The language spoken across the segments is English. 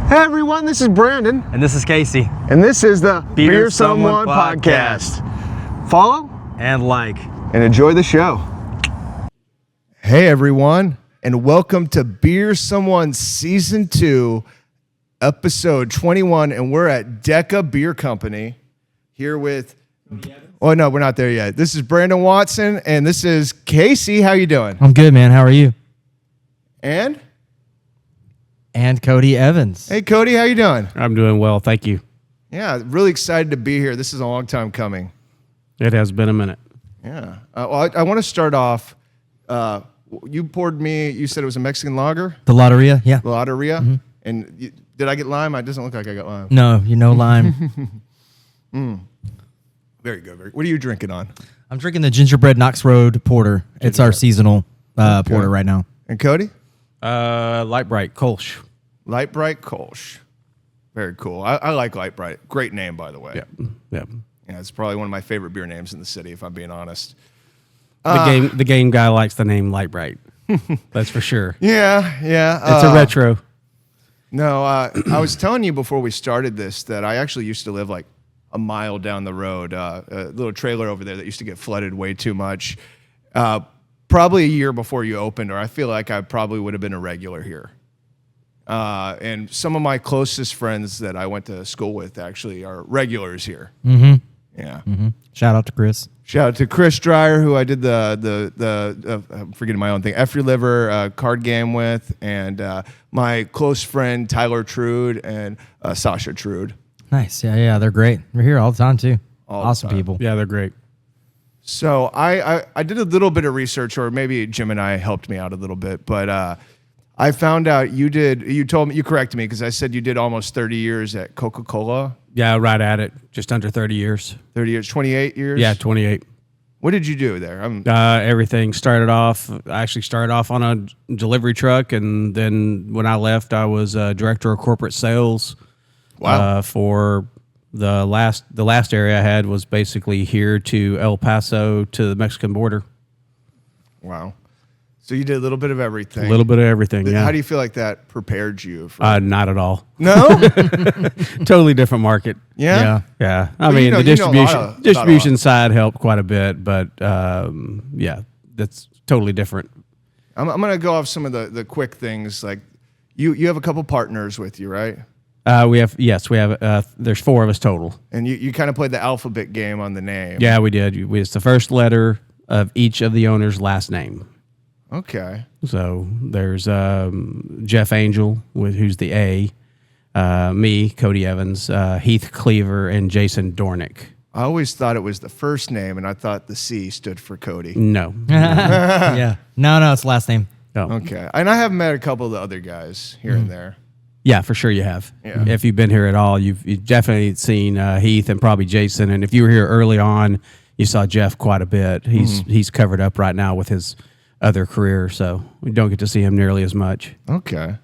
Hey everyone, this is Brandon. And this is Casey. And this is the Beer Someone podcast. Follow and like. And enjoy the show. Hey everyone, and welcome to Beer Someone Season 2, Episode 21. And we're at DECA Beer Company here with... Oh, no, we're not there yet. This is Brandon Watson, and this is Casey. How you doing? I'm good, man. How are you? And Cody Evans. Hey, Cody, how you doing? I'm doing well, thank you. Yeah, really excited to be here. This is a long time coming. It has been a minute. Yeah. Well, I want to start off. You poured me, you said it was a Mexican lager? The Lotteria, yeah. The Lotteria? Mm-hmm. And did I get lime? It doesn't look like I got lime. No, lime. Very good. What are you drinking on? I'm drinking the Gingerbread Knox Road Porter. It's our seasonal porter right now. And Cody? Light Bright Kolsch. Light Bright Kolsch. Very cool. I like Light Bright. Great name, by the way. Yeah. Yeah, it's probably one of my favorite beer names in the city, if I'm being honest. The game guy likes the name Light Bright. That's for sure. Yeah. It's a retro. No, I was telling you before we started this that I actually used to live like a mile down the road, a little trailer over there that used to get flooded way too much. Probably a year before you opened, or I feel like I probably would have been a regular here. And some of my closest friends that I went to school with actually are regulars here. Mm-hmm. Yeah. Mm-hmm. Shout out to Chris. Shout out to Chris Dreyer, who I did the I'm forgetting my own thing, F Your Liver card game with, and my close friend Tyler Trude and Sasha Trude. Nice. Yeah, they're great. We're here all the time, too. Awesome people. Yeah, they're great. So I did a little bit of research, or maybe Jim and I helped me out a little bit, but I found out you corrected me because I said you did almost 30 years at Coca-Cola. Yeah, right at it. Just under 30 years. 30 years, 28 years? Yeah, 28. What did you do there? Everything I actually started off on a delivery truck, and then when I left, I was director of corporate sales. Wow. For the last area I had was basically here to El Paso to the Mexican border. Wow. So you did a little bit of everything. A little bit of everything, yeah. How do you feel like that prepared you? For Not at all. No? Totally different market. Yeah? Yeah. Well, The distribution side helped quite a bit, but yeah, that's totally different. I'm going to go off some of the quick things. Like you have a couple partners with you, right? We have. There's 4 of us total. And you kind of played the alphabet game on the name. Yeah, we did. It's the first letter of each of the owner's last name. Okay. So there's Jeff Angel, who's the A, me, Cody Evans, Heath Cleaver, and Jason Dornick. I always thought it was the first name, and I thought the C stood for Cody. No. Yeah. No, it's last name. No. Okay. And I have met a couple of the other guys here and there. Yeah, for sure you have. Yeah. If you've been here at all, you've definitely seen Heath and probably Jason. And if you were here early on, you saw Jeff quite a bit. He's covered up right now with his other career, so we don't get to see him nearly as much. Okay.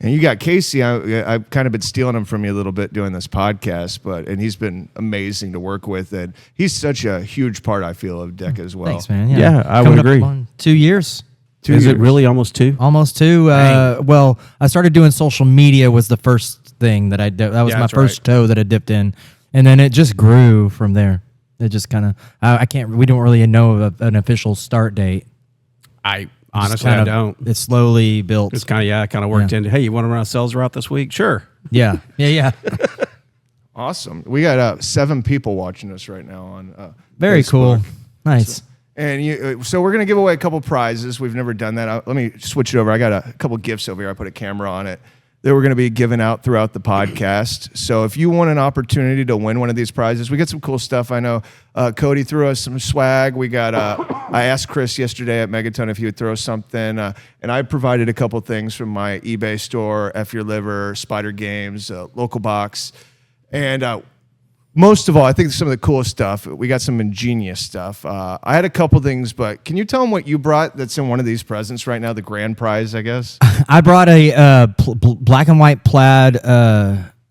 And you got Casey. I've kind of been stealing him from you a little bit doing this podcast, and he's been amazing to work with, and he's such a huge part, I feel, of DECA as well. Thanks, man. Yeah, I would agree. 2 years. 2 Is years. it really almost 2? Almost 2. Well, I started doing social media was the first thing that I did. That was my first toe that I dipped in, and then it just grew from there. It just kind of we don't really know an official start date. I honestly don't. It slowly built. It's kind of worked into, hey, you want to run a sales route this week? Sure. Yeah. Awesome. We got 7 people watching us right now on Very Facebook. Cool. Nice. So we're going to give away a couple prizes. We've never done that. Let me switch it over. I got a couple gifts over here. I put a camera on it. That we're going to be giving out throughout the podcast. So if you want an opportunity to win one of these prizes, we got some cool stuff. I know Cody threw us some swag. We got. I asked Chris yesterday at Megaton if he would throw something, and I provided a couple things from my eBay store, F Your Liver, Spider Games, Local Box, and most of all, I think some of the coolest stuff. We got some ingenious stuff. I had a couple things, but can you tell them what you brought that's in one of these presents right now, the grand prize, I guess? I brought a black and white plaid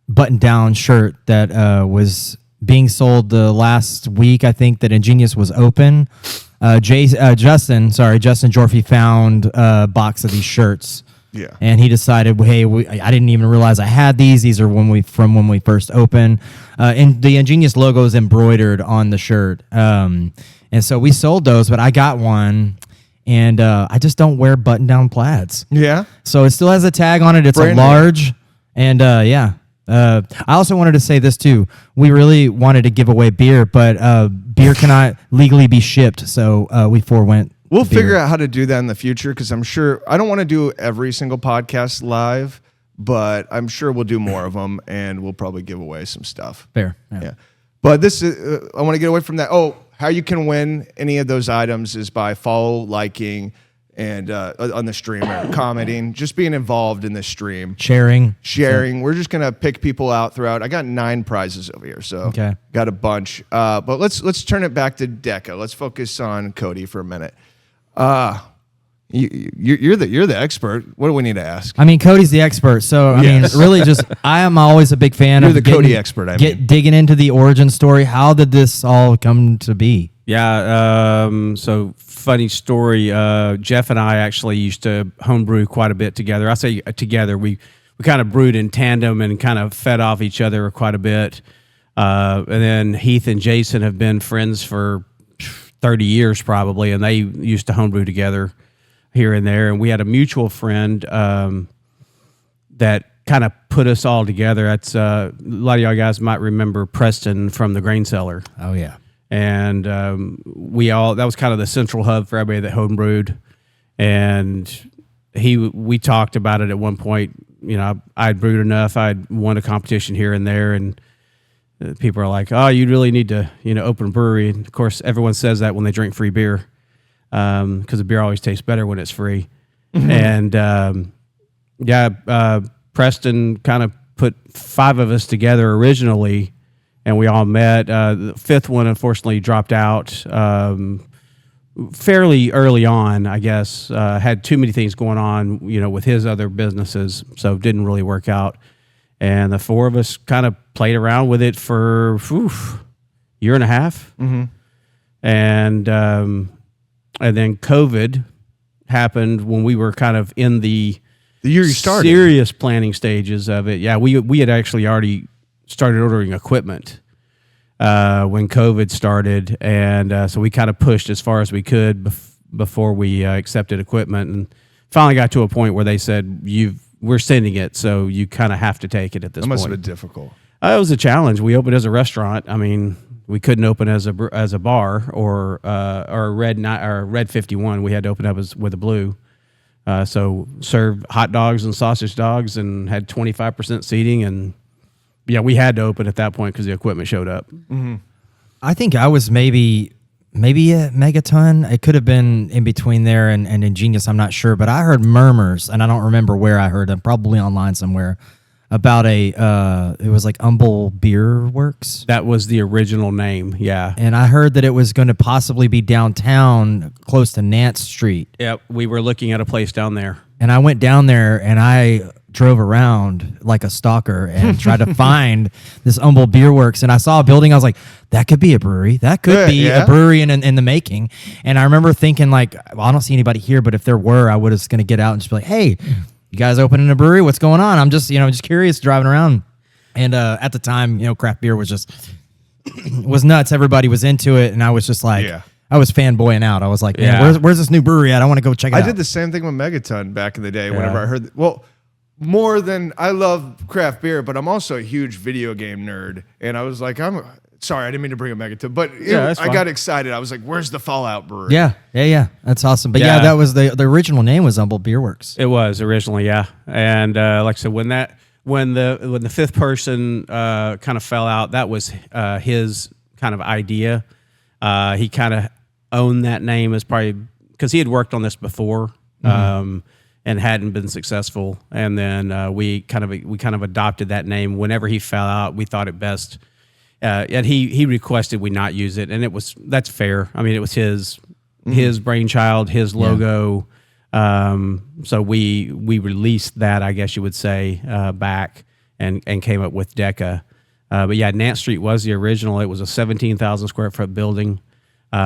button-down shirt that was being sold the last week, I think, that Ingenious was open. Justin Jorfy found a box of these shirts Yeah. And he decided, hey, I didn't even realize I had these. These are when we first opened. And the Ingenious logo is embroidered on the shirt. And so we sold those, but I got one, and I just don't wear button-down plaids. Yeah. So it still has a tag on it. It's Brand a new. large, and yeah. I also wanted to say this too. We really wanted to give away beer, but beer cannot legally be shipped, so we forewent. We'll beer. figure out how to do that in the future, because I'm sure I don't want to do every single podcast live, but I'm sure we'll do more of them, and we'll probably give away some stuff. Fair. Yeah. But this is, I want to get away from that. Oh, how you can win any of those items is by liking, and on the stream, or commenting, just being involved in the stream. Sharing. We're just going to pick people out throughout. I got 9 prizes over here, so got a bunch. But let's turn it back to DECA. Let's focus on Cody for a minute. You're the expert. What do we need to ask? I mean, Cody's the expert, so I mean, really, just I am always a big fan of the Cody expert. Digging into the origin story. How did this all come to be? Yeah. So funny story. Jeff and I actually used to homebrew quite a bit together. I say together. We kind of brewed in tandem and kind of fed off each other quite a bit. And then Heath and Jason have been friends for 30 years probably, and they used to homebrew together here and there. And we had a mutual friend that kind of put us all together. That's a lot of y'all guys might remember Preston from the Grain Cellar. Oh yeah. And that was kind of the central hub for everybody that homebrewed. And we talked about it at one point. You know, I'd brewed enough. I'd won a competition here and there, and people are like, "Oh, you really need to, open a brewery." And of course, everyone says that when they drink free beer, because the beer always tastes better when it's free. And Preston kind of put 5 of us together originally, and we all met. The 5th one unfortunately dropped out fairly early on, I guess. Had too many things going on, with his other businesses, so it didn't really work out. And the 4 of us kind of played around with it for year and a half. Mm-hmm. And then COVID happened when we were kind of in the year you started, serious planning stages of it. Yeah, we had actually already started ordering equipment when COVID started, and so we kind of pushed as far as we could before we accepted equipment, and finally got to a point where they said, we're sending it, so you kind of have to take it at this point. That must have been difficult. It was a challenge. We opened as a restaurant. I mean, we couldn't open as a bar or Red 51. We had to open up with a Blue. So served hot dogs and sausage dogs and had 25% seating, and we had to open at that point because the equipment showed up. Mm-hmm. I think I was maybe a megaton. It could have been in between there and Ingenious. I'm not sure, but I heard murmurs, and I don't remember where I heard them. Probably online somewhere, about it was like Humble Beer Works. That was the original name, yeah. And I heard that it was going to possibly be downtown, close to Nance Street. Yep, we were looking at a place down there. And I went down there, and I drove around like a stalker and tried to find this Humble Beer Works. And I saw a building. I was like, that could be a brewery. That could be a brewery in the making. And I remember thinking, like, well, I don't see anybody here, but if there were, I was going to get out and just be like, hey, you guys opening a brewery? What's going on? I'm just, just curious, driving around. And at the time, craft beer was was nuts. Everybody was into it. And I was just like, I was fanboying out. I was like, man, where's this new brewery at? I want to go check it out. I did the same thing with Megaton back in the day. Whenever I heard, more than I love craft beer, but I'm also a huge video game nerd. And I was like, sorry, I didn't mean to bring a Megaton, but I got excited. I was like, where's the Fallout Brewery? Yeah. That's awesome. But that was the original name was Humble Beer Works. It was originally, yeah. And like I said, when the 5th person kind of fell out, that was his kind of idea. He kind of owned that name as probably because he had worked on this before. Mm-hmm. And hadn't been successful, and then we kind of adopted that name. Whenever he fell out, we thought it best, and he requested we not use it, and that's fair. I mean, it was his brainchild, his logo. So we released that, I guess you would say, back and came up with DECA. But Nance Street was the original. It was a 17,000 square foot building.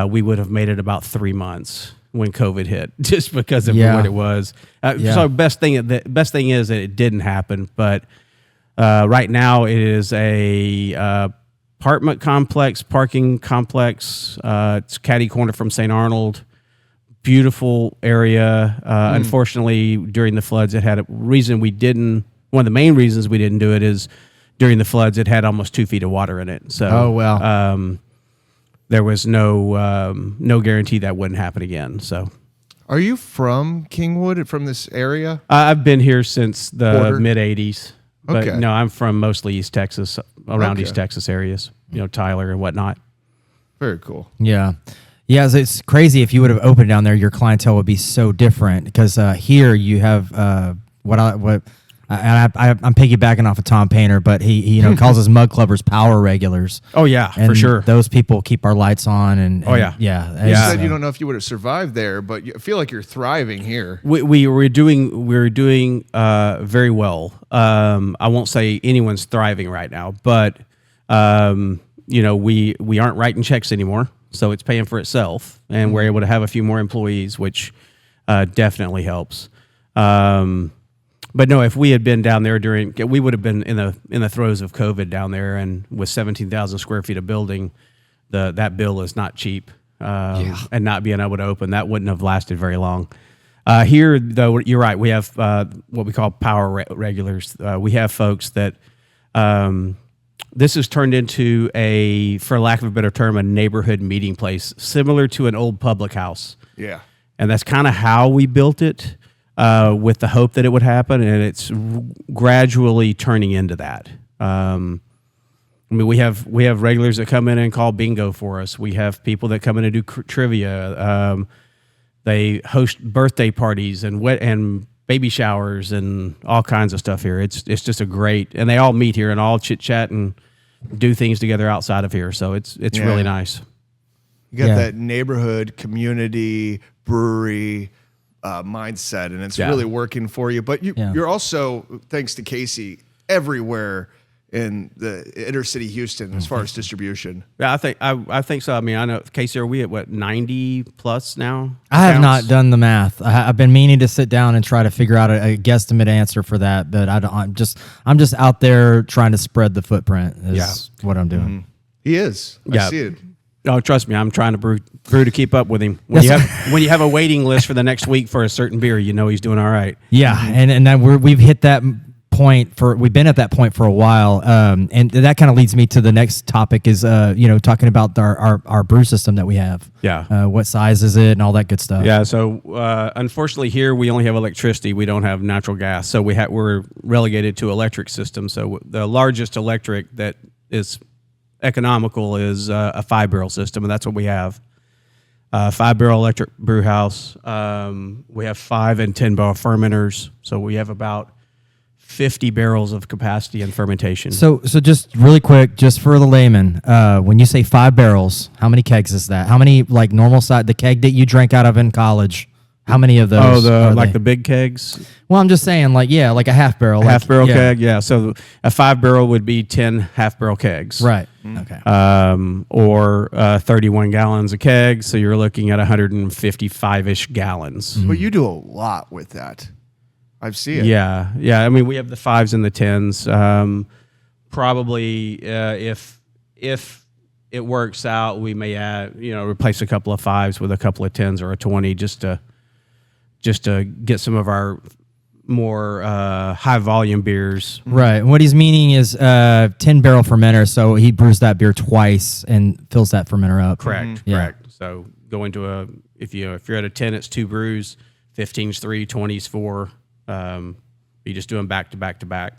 We would have made it about 3 months. when COVID hit, just because of Yeah. what it was. Yeah. So best thing is that it didn't happen. But right now it is a apartment complex, parking complex. It's catty corner from St. Arnold. Beautiful area. Unfortunately, during the floods, it had a reason we didn't. One of the main reasons we didn't do it is during the floods, it had almost 2 feet of water in it. So, Oh, wow. there was no guarantee that wouldn't happen again. So, Are you from Kingwood, from this area? I've been here since the Porter? mid '80s. But Okay. no, I'm from mostly East Texas, around Okay. East Texas areas. Tyler and whatnot. Very cool. Yeah. Yeah, so it's crazy. If you would have opened down there, your clientele would be so different because here you have I'm piggybacking off of Tom Painter, but he calls his mug clubbers power regulars. Oh yeah, And for sure. those people keep our lights on. And Oh, yeah. yeah. You Yeah. said you don't know if you would have survived there, but you feel like you're thriving here. We're doing very well. I won't say anyone's thriving right now, but we aren't writing checks anymore, so it's paying for itself, and we're able to have a few more employees, which definitely helps. But no, if we had been down there we would have been in the throes of COVID down there, and with 17,000 square feet of building, that bill is not cheap. And not being able to open, that wouldn't have lasted very long. Here, though, you're right. We have what we call power regulars. We have folks that this has turned into for lack of a better term, a neighborhood meeting place, similar to an old public house. Yeah. And that's kind of how we built it, with the hope that it would happen, and it's gradually turning into that. We have regulars that come in and call bingo for us. We have people that come in and do trivia. They host birthday parties and baby showers and all kinds of stuff here. It's just a great, and they all meet here and all chit chat and do things together outside of here. So it's Yeah. really nice. You got Yeah. that neighborhood, community, brewery mindset, and it's Yeah. really working for you. But you're also, thanks to Casey, everywhere in the inner city Houston as far as distribution. Yeah, I think so. I mean, I know, Casey, are we at what, 90 plus now? I have not accounts? done the math. I've been meaning to sit down and try to figure out a guesstimate answer for that, but I'm just out there trying to spread the footprint. Is what I'm doing. He is. Yeah. I see it. Oh, trust me, I'm trying to brew to keep up with him. When you have a waiting list for the next week for a certain beer, you know he's doing all right. Yeah, and then we've hit that point we've been at that point for a while, and that kind of leads me to the next topic is talking about our brew system that we have. Yeah. What size is it and all that good stuff. Yeah, so unfortunately here we only have electricity. We don't have natural gas, so we're relegated to electric system. So the largest electric that is economical is a 5-barrel system, and that's what we have. 5-barrel electric brew house. We have 5 and 10-barrel fermenters, so we have about 50 barrels of capacity and fermentation. So just really quick, just for the layman, when you say 5 barrels, how many kegs is that? How many, like, normal size, the keg that you drank out of in college? How many of those? The big kegs? Well, I'm just saying, like a half barrel. Half-barrel keg, yeah. So a 5-barrel would be 10 half-barrel kegs. Right. Okay. Or 31 gallons a keg, so you're looking at 155-ish gallons. But you do a lot with that. I see it. Yeah. I mean, we have the 5s and the 10s. Probably if it works out, we may add, replace a couple of 5s with a couple of 10s or a 20 just to get some of our more high volume beers. Right. And what he's meaning is 10-barrel fermenter, so he brews that beer twice and fills that fermenter up. Correct. Yeah. Correct. So go into if you're at a 10, it's 2 brews, 15's 3, 20's 4. You just do them back to back to back.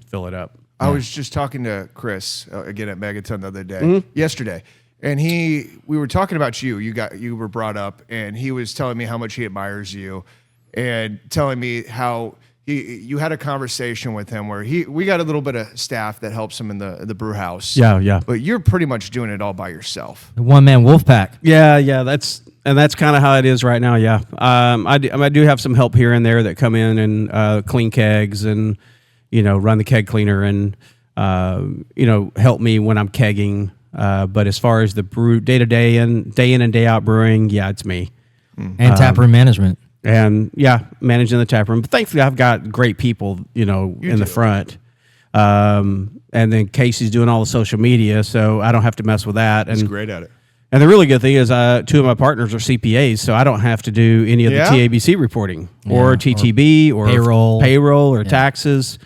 Fill it up. I was just talking to Chris again at Megaton the other day, yesterday, and we were talking about you. You were brought up, and he was telling me how much he admires you, and telling me how you had a conversation with him where we got a little bit of staff that helps him in the brew house. Yeah. But you're pretty much doing it all by yourself. The one-man wolf pack. Yeah. That's kind of how it is right now. Yeah. I do have some help here and there that come in and clean kegs and run the keg cleaner and help me when I'm kegging. But as far as the brew day in and day out brewing, yeah, it's me. And taproom management. And managing the tap room. But thankfully, I've got great people, in the front. And then Casey's doing all the social media, so I don't have to mess with that. He's great at it. And the really good thing is 2 of my partners are CPAs, so I don't have to do any of the TABC reporting or TTB or payroll or taxes.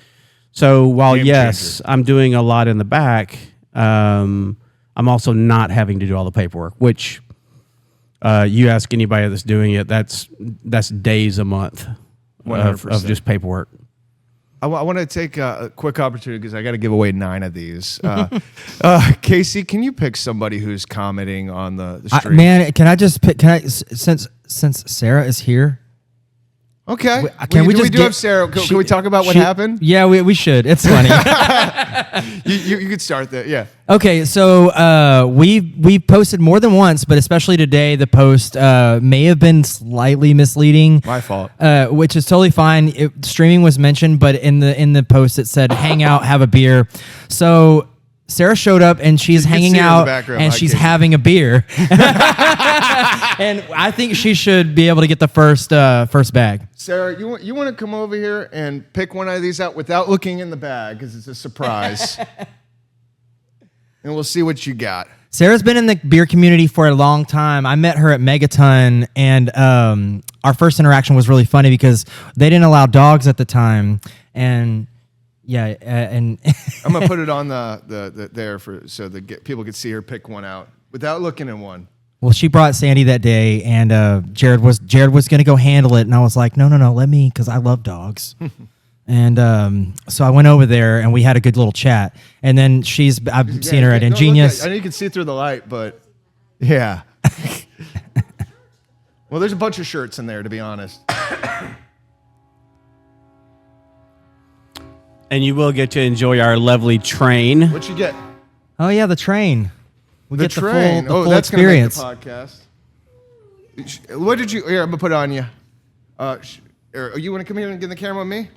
So while, yes, I'm doing a lot in the back, I'm also not having to do all the paperwork, which you ask anybody that's doing it, that's days a month of just paperwork. I want to take a quick opportunity because I got to give away 9 of these. Casey, can you pick somebody who's commenting on the stream? Man, can I just pick? Since Sarah is here? Okay. We do have Sarah. Can we talk about what happened? Yeah, we should. It's funny. You could start there. Yeah. Okay, so we posted more than once, but especially today, the post may have been slightly misleading. My fault. Which is totally fine. Streaming was mentioned, but in the post it said "hang out, have a beer." So Sarah showed up and she's hanging out and she's having a beer. And I think she should be able to get the first bag. Sarah, you want to come over here and pick one of these out without looking in the bag because it's a surprise. And we'll see what you got. Sarah's been in the beer community for a long time. I met her at Megaton, and our first interaction was really funny because they didn't allow dogs at the time, and and I'm gonna put it on the there so that people could see her pick one out without looking at one. Well, she brought Sandy that day, and Jared was gonna go handle it, and I was like, no, let me, because I love dogs. And so I went over there, and we had a good little chat. And then I've seen her at Ingenious. I know you can see through the light, but yeah. Well, there's a bunch of shirts in there, to be honest. And you will get to enjoy our lovely train. What you get? Oh yeah, the train. We get train. the full that's experience. Gonna make the podcast. What did you? Here, I'm gonna put it on you. You want to come here and get in the camera with me?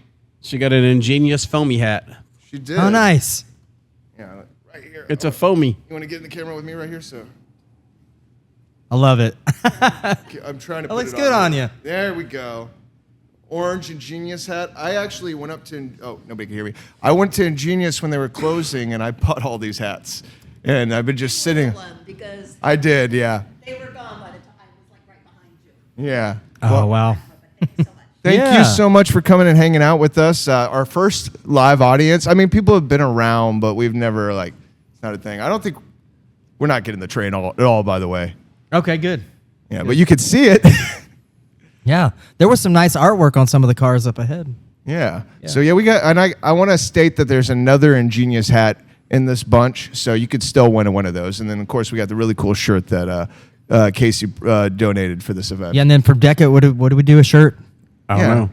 She got an Ingenious foamy hat. She did. Oh, nice. Yeah, right here. It's a foamy. You want to get in the camera with me right here, so? I love it. I'm trying to. It looks good on you. There we go. Orange Ingenious hat. I actually went up to. Oh, nobody can hear me. I went to Ingenious when they were closing, and I bought all these hats. And I've been just sitting. Because I did, yeah. They were gone by the time I was like right behind you. Yeah. Oh, wow. Thank you so much. Thank you so much for coming and hanging out with us. Our first live audience. I mean, people have been around, but we've never, it's not a thing. I don't think, we're not getting the train at all, by the way. Okay, good. Yeah, but you could see it. Yeah. There was some nice artwork on some of the cars up ahead. Yeah. So, we got, and I want to state that there's another Ingenious hat in this bunch, so you could still win one of those. And then, of course, we got the really cool shirt that Casey donated for this event. Yeah, and then from DECA, what do we do? A shirt? I don't know.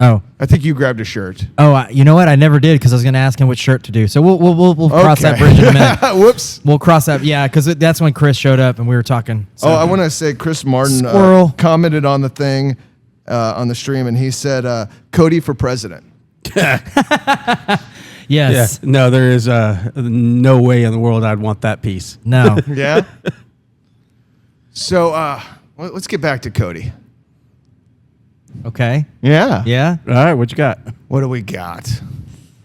Oh. I think you grabbed a shirt. Oh, you know what? I never did because I was going to ask him which shirt to do. So we'll cross that bridge in a minute. Whoops. We'll cross that. Yeah, because that's when Chris showed up and we were talking. So. I want to say Chris Martin commented on the thing on the stream, and he said, Cody for president. Yes. Yeah. No, there is no way in the world I'd want that piece. No. Yeah? So let's get back to Cody. Okay. Yeah. Yeah. All right, what you got? What do we got?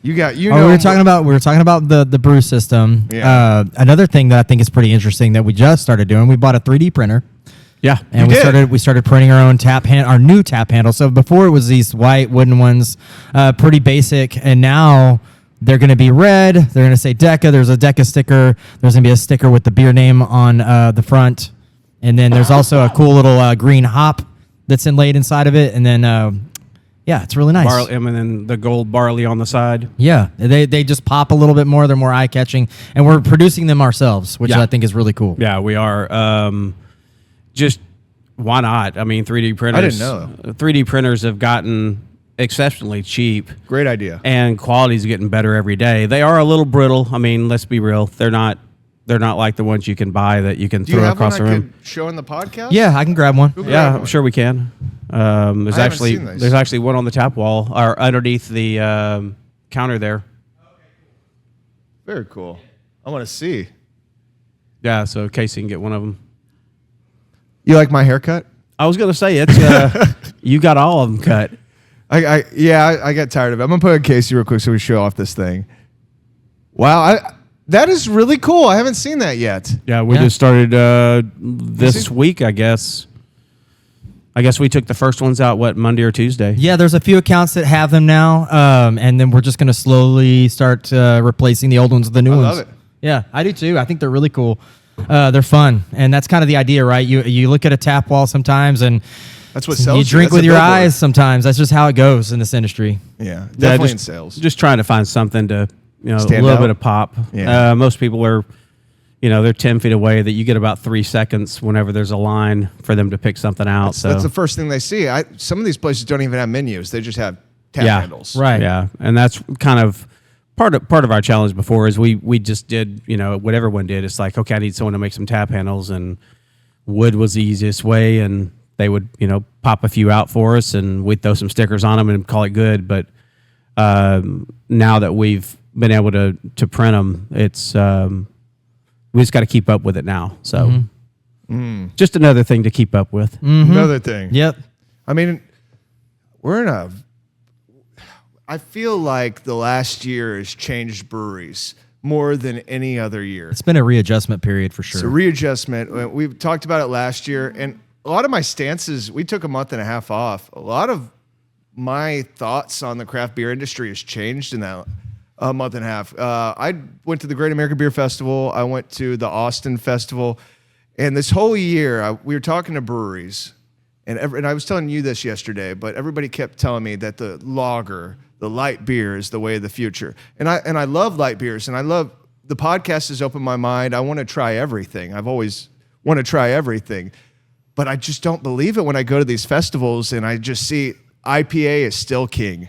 We were talking about the brew system. Yeah. Another thing that I think is pretty interesting that we just started doing, we bought a 3D printer. Yeah. And we started printing our own our new tap handle. So before it was these white wooden ones, pretty basic, and now they're going to be red. They're going to say DECA. There's a DECA sticker. There's going to be a sticker with the beer name on the front. And then there's also a cool little green hop that's inlaid inside of it. And then, it's really nice. And then the gold barley on the side. Yeah, they just pop a little bit more. They're more eye-catching. And we're producing them ourselves, which I think is really cool. Yeah, we are. Just why not? I mean, 3D printers. I didn't know. 3D printers have gotten exceptionally cheap. Great idea. And quality's getting better every day. They are a little brittle. I mean, let's be real. They're not like the ones you can buy that you can throw across the room. Could show in the podcast? Yeah, I can grab one. Yeah, I'm sure we can. There's actually one on the tap wall or underneath the counter there. Very cool. I want to see. Yeah, so Casey can get one of them. You like my haircut? I was gonna say it's you got all of them cut. I got tired of it. I'm gonna put in Casey real quick so we show off this thing. Wow, that is really cool. I haven't seen that yet. Yeah, we just started this week, I guess. I guess we took the first ones out, Monday or Tuesday? Yeah, there's a few accounts that have them now, and then we're just going to slowly start replacing the old ones with the new ones. I love it. Yeah, I do too. I think they're really cool. They're fun, and that's kind of the idea, right? You look at a tap wall sometimes, and that's what sells. You drink That's with a your billboard. eyes sometimes. That's just how it goes in this industry. Yeah, definitely just, in sales. Just trying to find something to, a Stand little out. bit of pop. Yeah. Most people are, they're 10 feet away. That you get about 3 seconds whenever there's a line for them to pick something out. That's the first thing they see. Some of these places don't even have menus; they just have tap handles. Right. Yeah, and that's kind of part of our challenge before is we just did what everyone did. It's like, okay, I need someone to make some tap handles, and wood was the easiest way, and they would pop a few out for us, and we'd throw some stickers on them and call it good. But now that we've been able to print them, it's we just got to keep up with it now. So just another thing to keep up with. Another thing. Yep. I mean, I feel like the last year has changed breweries more than any other year. It's been a readjustment period for sure. It's a readjustment. We talked about it last year, and a lot of my stances, we took a month and a half off. A lot of my thoughts on the craft beer industry has changed in that month and a half. I went to the Great American Beer Festival. I went to the Austin Festival. And this whole year, we were talking to breweries. And I was telling you this yesterday, but everybody kept telling me that the lager, the light beer is the way of the future. And I love light beers, and I love the podcast has opened my mind. I want to try everything. I've always want to try everything. But I just don't believe it when I go to these festivals and I just see IPA is still king.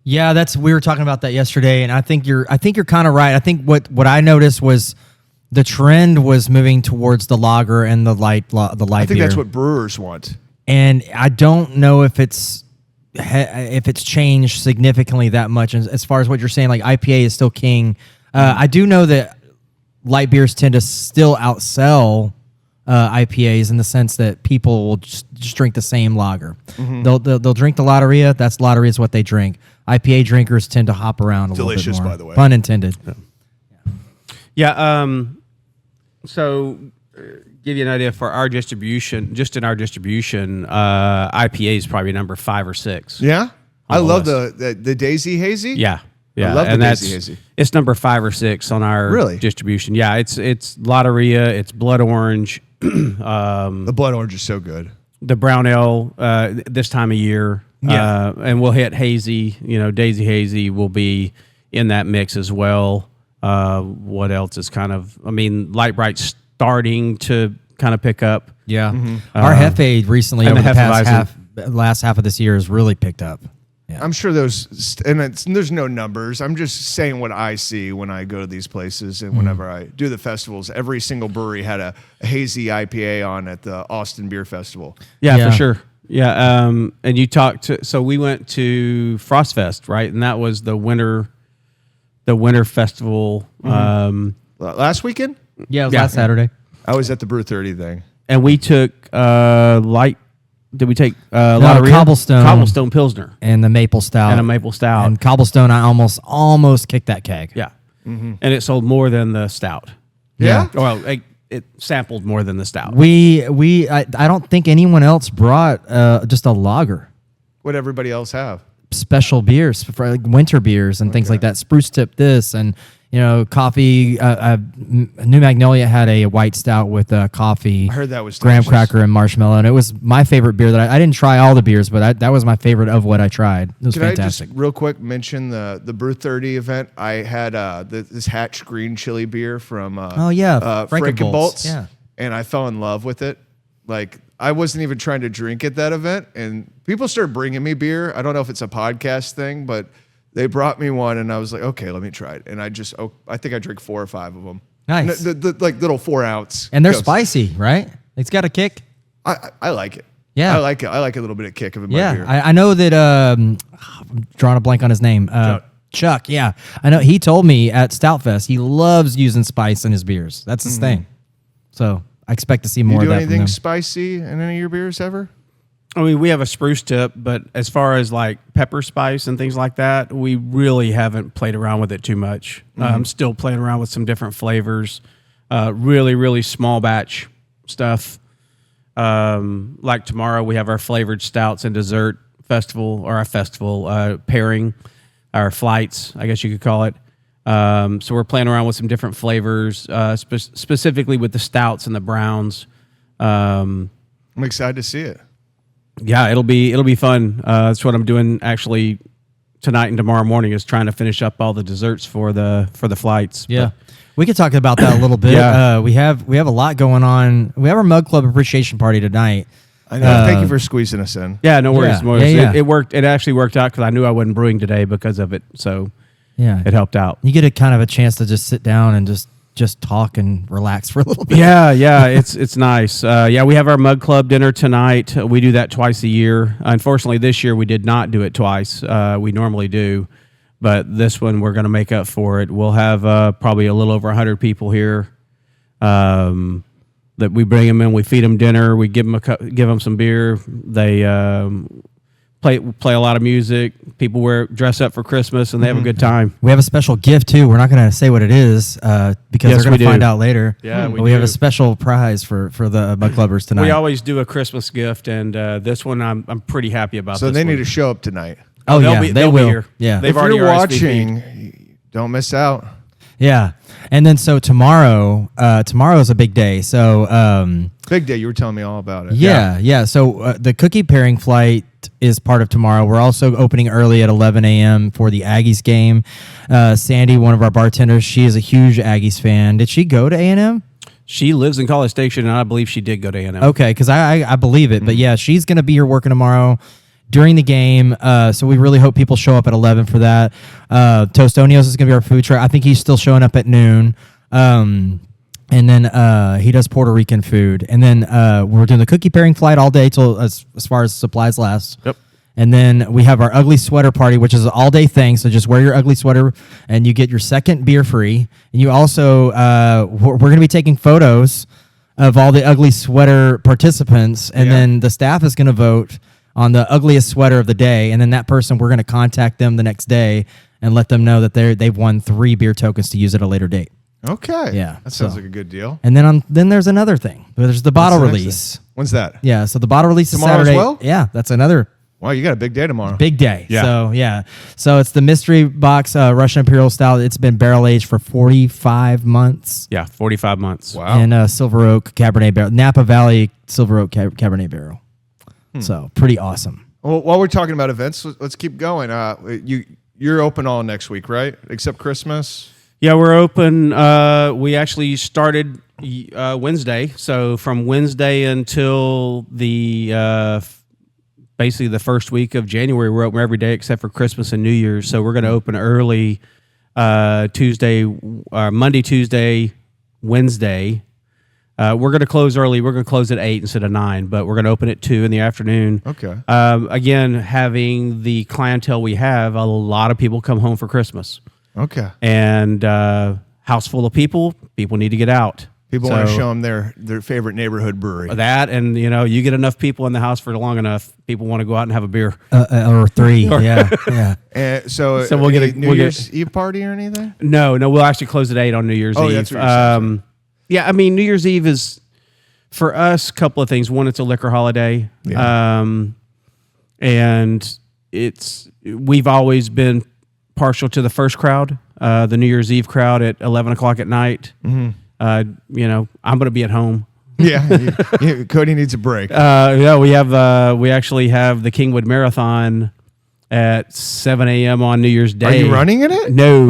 Yeah, we were talking about that yesterday, and I think you're kind of right. I think what I noticed was the trend was moving towards the lager and the light I think beer. that's what brewers want. And I don't know if it's changed significantly that much as far as what you're saying. Like IPA is still king. I do know that light beers tend to still outsell IPAs in the sense that people will just drink the same lager. They'll drink the Lotteria. That's Lotteria is what they drink. IPA drinkers tend to hop around a Delicious, little bit more. by the way. Pun intended. Yeah. So, give you an idea for our distribution. Just in our distribution, IPA is probably number 5 or 6. Yeah, I the love list. the Daisy Hazy. Yeah. I love the Daisy Hazy. It's number 5 or 6 on our distribution. Yeah, it's Lotteria, it's Blood Orange, The blood orange is so good. the brown ale this time of year. Yeah. And we'll hit hazy. Daisy Hazy will be in that mix as well. What else is Light Bright's starting to kind of pick up. Yeah. Our Hefe recently and over the the past Hefeweizen. last half of this year has really picked up. Yeah. I'm sure there's no numbers. I'm just saying what I see when I go to these places and whenever I do the festivals. Every single brewery had a hazy IPA on at the Austin Beer Festival. Yeah, Yeah. for sure. Yeah. And you so we went to Frost Fest, right? And that was the winter festival. Last weekend, Yeah, it was last Saturday. I was at the Brew 30 thing. And we took light. Did we take Lotteria? Cobblestone Pilsner And the maple stout. and a maple stout? And Cobblestone, I almost kicked that keg. Yeah. And it sold more than the stout. Yeah? Well, it sampled more than the stout. I don't think anyone else brought just a lager. What everybody else have? Special beers for like winter beers and things like that. Spruce Tip this and coffee. New Magnolia had a white stout with coffee. I heard that was graham delicious. cracker and marshmallow, and it was my favorite beer. That I didn't try all the beers, but that was my favorite of what I tried. It was Can fantastic. I just real quick mention the Brew 30 event? I had this Hatch Green Chili beer from Frankenbolts. Yeah, and I fell in love with it. Like I wasn't even trying to drink at that event, and people started bringing me beer. I don't know if it's a podcast thing, but they brought me one, and I was like, okay, let me try it. And I think I drank 4 or 5 of them. Nice. The like little 4 ounce. And they're ghosts. spicy, right? It's got a kick. I like it. Yeah. I like it. I like a little bit of kick of it in my Yeah, beer. I know that. I'm drawing a blank on his name. Chuck. Yeah, I know. He told me at Stoutfest he loves using spice in his beers. That's his thing. So I expect to see You more of do that from anything them. spicy in any of your beers ever? I mean, we have a spruce tip, but as far as like pepper spice and things like that, we really haven't played around with it too much. I'm still playing around with some different flavors, really, really small batch stuff. Like tomorrow, we have our flavored stouts and dessert festival, or our festival pairing, our flights, I guess you could call it. So we're playing around with some different flavors, specifically with the stouts and the browns. I'm excited to see it. Yeah, it'll be fun. That's what I'm doing actually tonight and tomorrow morning, is trying to finish up all the desserts for the flights. Yeah. We could talk about that a little bit. Yeah. We have a lot going on. We have our Mug Club appreciation party tonight. I know. Thank you for squeezing us in. Yeah, no worries. Yeah, no worries. yeah. It worked. It actually worked out because I knew I wasn't brewing today because of it. So Yeah. it helped out. You get a kind of a chance to just sit down and just talk and relax for a little bit. Yeah, it's nice. Yeah, we have our Mug Club dinner tonight. We do that twice a year. Unfortunately, this year we did not do it twice. We normally do, but this one we're going to make up for it. We'll have probably a little over 100 people here. That we bring them in, we feed them dinner, we give them some beer. They play a lot of music. People dress up for Christmas, and they have a good time. We have a special gift too. We're not going to say what it is because Yes, they're going we to do. find out later. Yeah, But we we have do. a special prize for the Mug Clubbers tonight. We always do a Christmas gift, and this one I'm pretty happy about. So this they one. need to show up tonight. Oh they'll yeah, be- they they'll be will. here. Yeah, They've If already you're RSVP'd. watching, don't miss out. yeah. And then so tomorrow is a big day. So Big day. You were telling me all about it. yeah. So the cookie pairing flight is part of tomorrow. We're also opening early at 11 a.m. for the Aggies game. Sandy, one of our bartenders, she is a huge Aggies fan. Did she go to A&M? She lives in College Station, and I believe she did go to A&M. Okay, because I believe it. But yeah, she's going to be here working tomorrow during the game. So we really hope people show up at 11 for that. Tostonios is going to be our food truck. I think he's still showing up at noon. And then he does Puerto Rican food. And then we're doing the cookie pairing flight all day till as far as supplies last. Yep. And then we have our ugly sweater party, which is an all-day thing. So just wear your ugly sweater, and you get your second beer free. And you also, we're going to be taking photos of all the ugly sweater participants, and then the staff is going to vote on the ugliest sweater of the day. And then that person, we're going to contact them the next day and let them know that they've won 3 beer tokens to use at a later date. Okay. Yeah, That sounds so- like a good deal. And then there's another thing. There's the bottle What's the next release. thing? When's that? Yeah, so the bottle release Tomorrow is as Saturday. well? Yeah, that's another Wow, you got a big day tomorrow. big day. Yeah. So yeah, so it's the mystery box Russian Imperial style. It's been barrel aged for 45 months. Yeah, 45 months. Wow. And Silver Oak Cabernet Barrel, Napa Valley Silver Oak Cabernet Barrel. So pretty awesome. Well, while we're talking about events, let's keep going. You're open all next week, right? Except Christmas. Yeah, we're open. We actually started Wednesday, so from Wednesday until the basically the first week of January, we're open every day except for Christmas and New Year's. So we're going to open early Monday, Tuesday, Wednesday. We're going to close early. We're going to close at 8 instead of 9, but we're going to open at 2 in the afternoon. Okay. Again, having the clientele we have, a lot of people come home for Christmas. Okay. And house full of people need to get out. People want to show them their favorite neighborhood brewery. That, and you get enough people in the house for long enough, people want to go out and have a beer. Or 3. Yeah. And so So we'll get a- New we'll get- Year's Eve party or anything? No, we'll actually close at 8 on New Year's Oh, Eve. that's what you're saying, Yeah, I mean, New Year's Eve is for us a couple of things. One, it's a liquor holiday, and we've always been partial to the first crowd, the New Year's Eve crowd at 11 o'clock at night. Mm-hmm. I'm going to be at home. Yeah. Cody needs a break. Yeah, we actually have the Kingwood Marathon at 7 a.m. on New Year's Day. Are you running in it? No.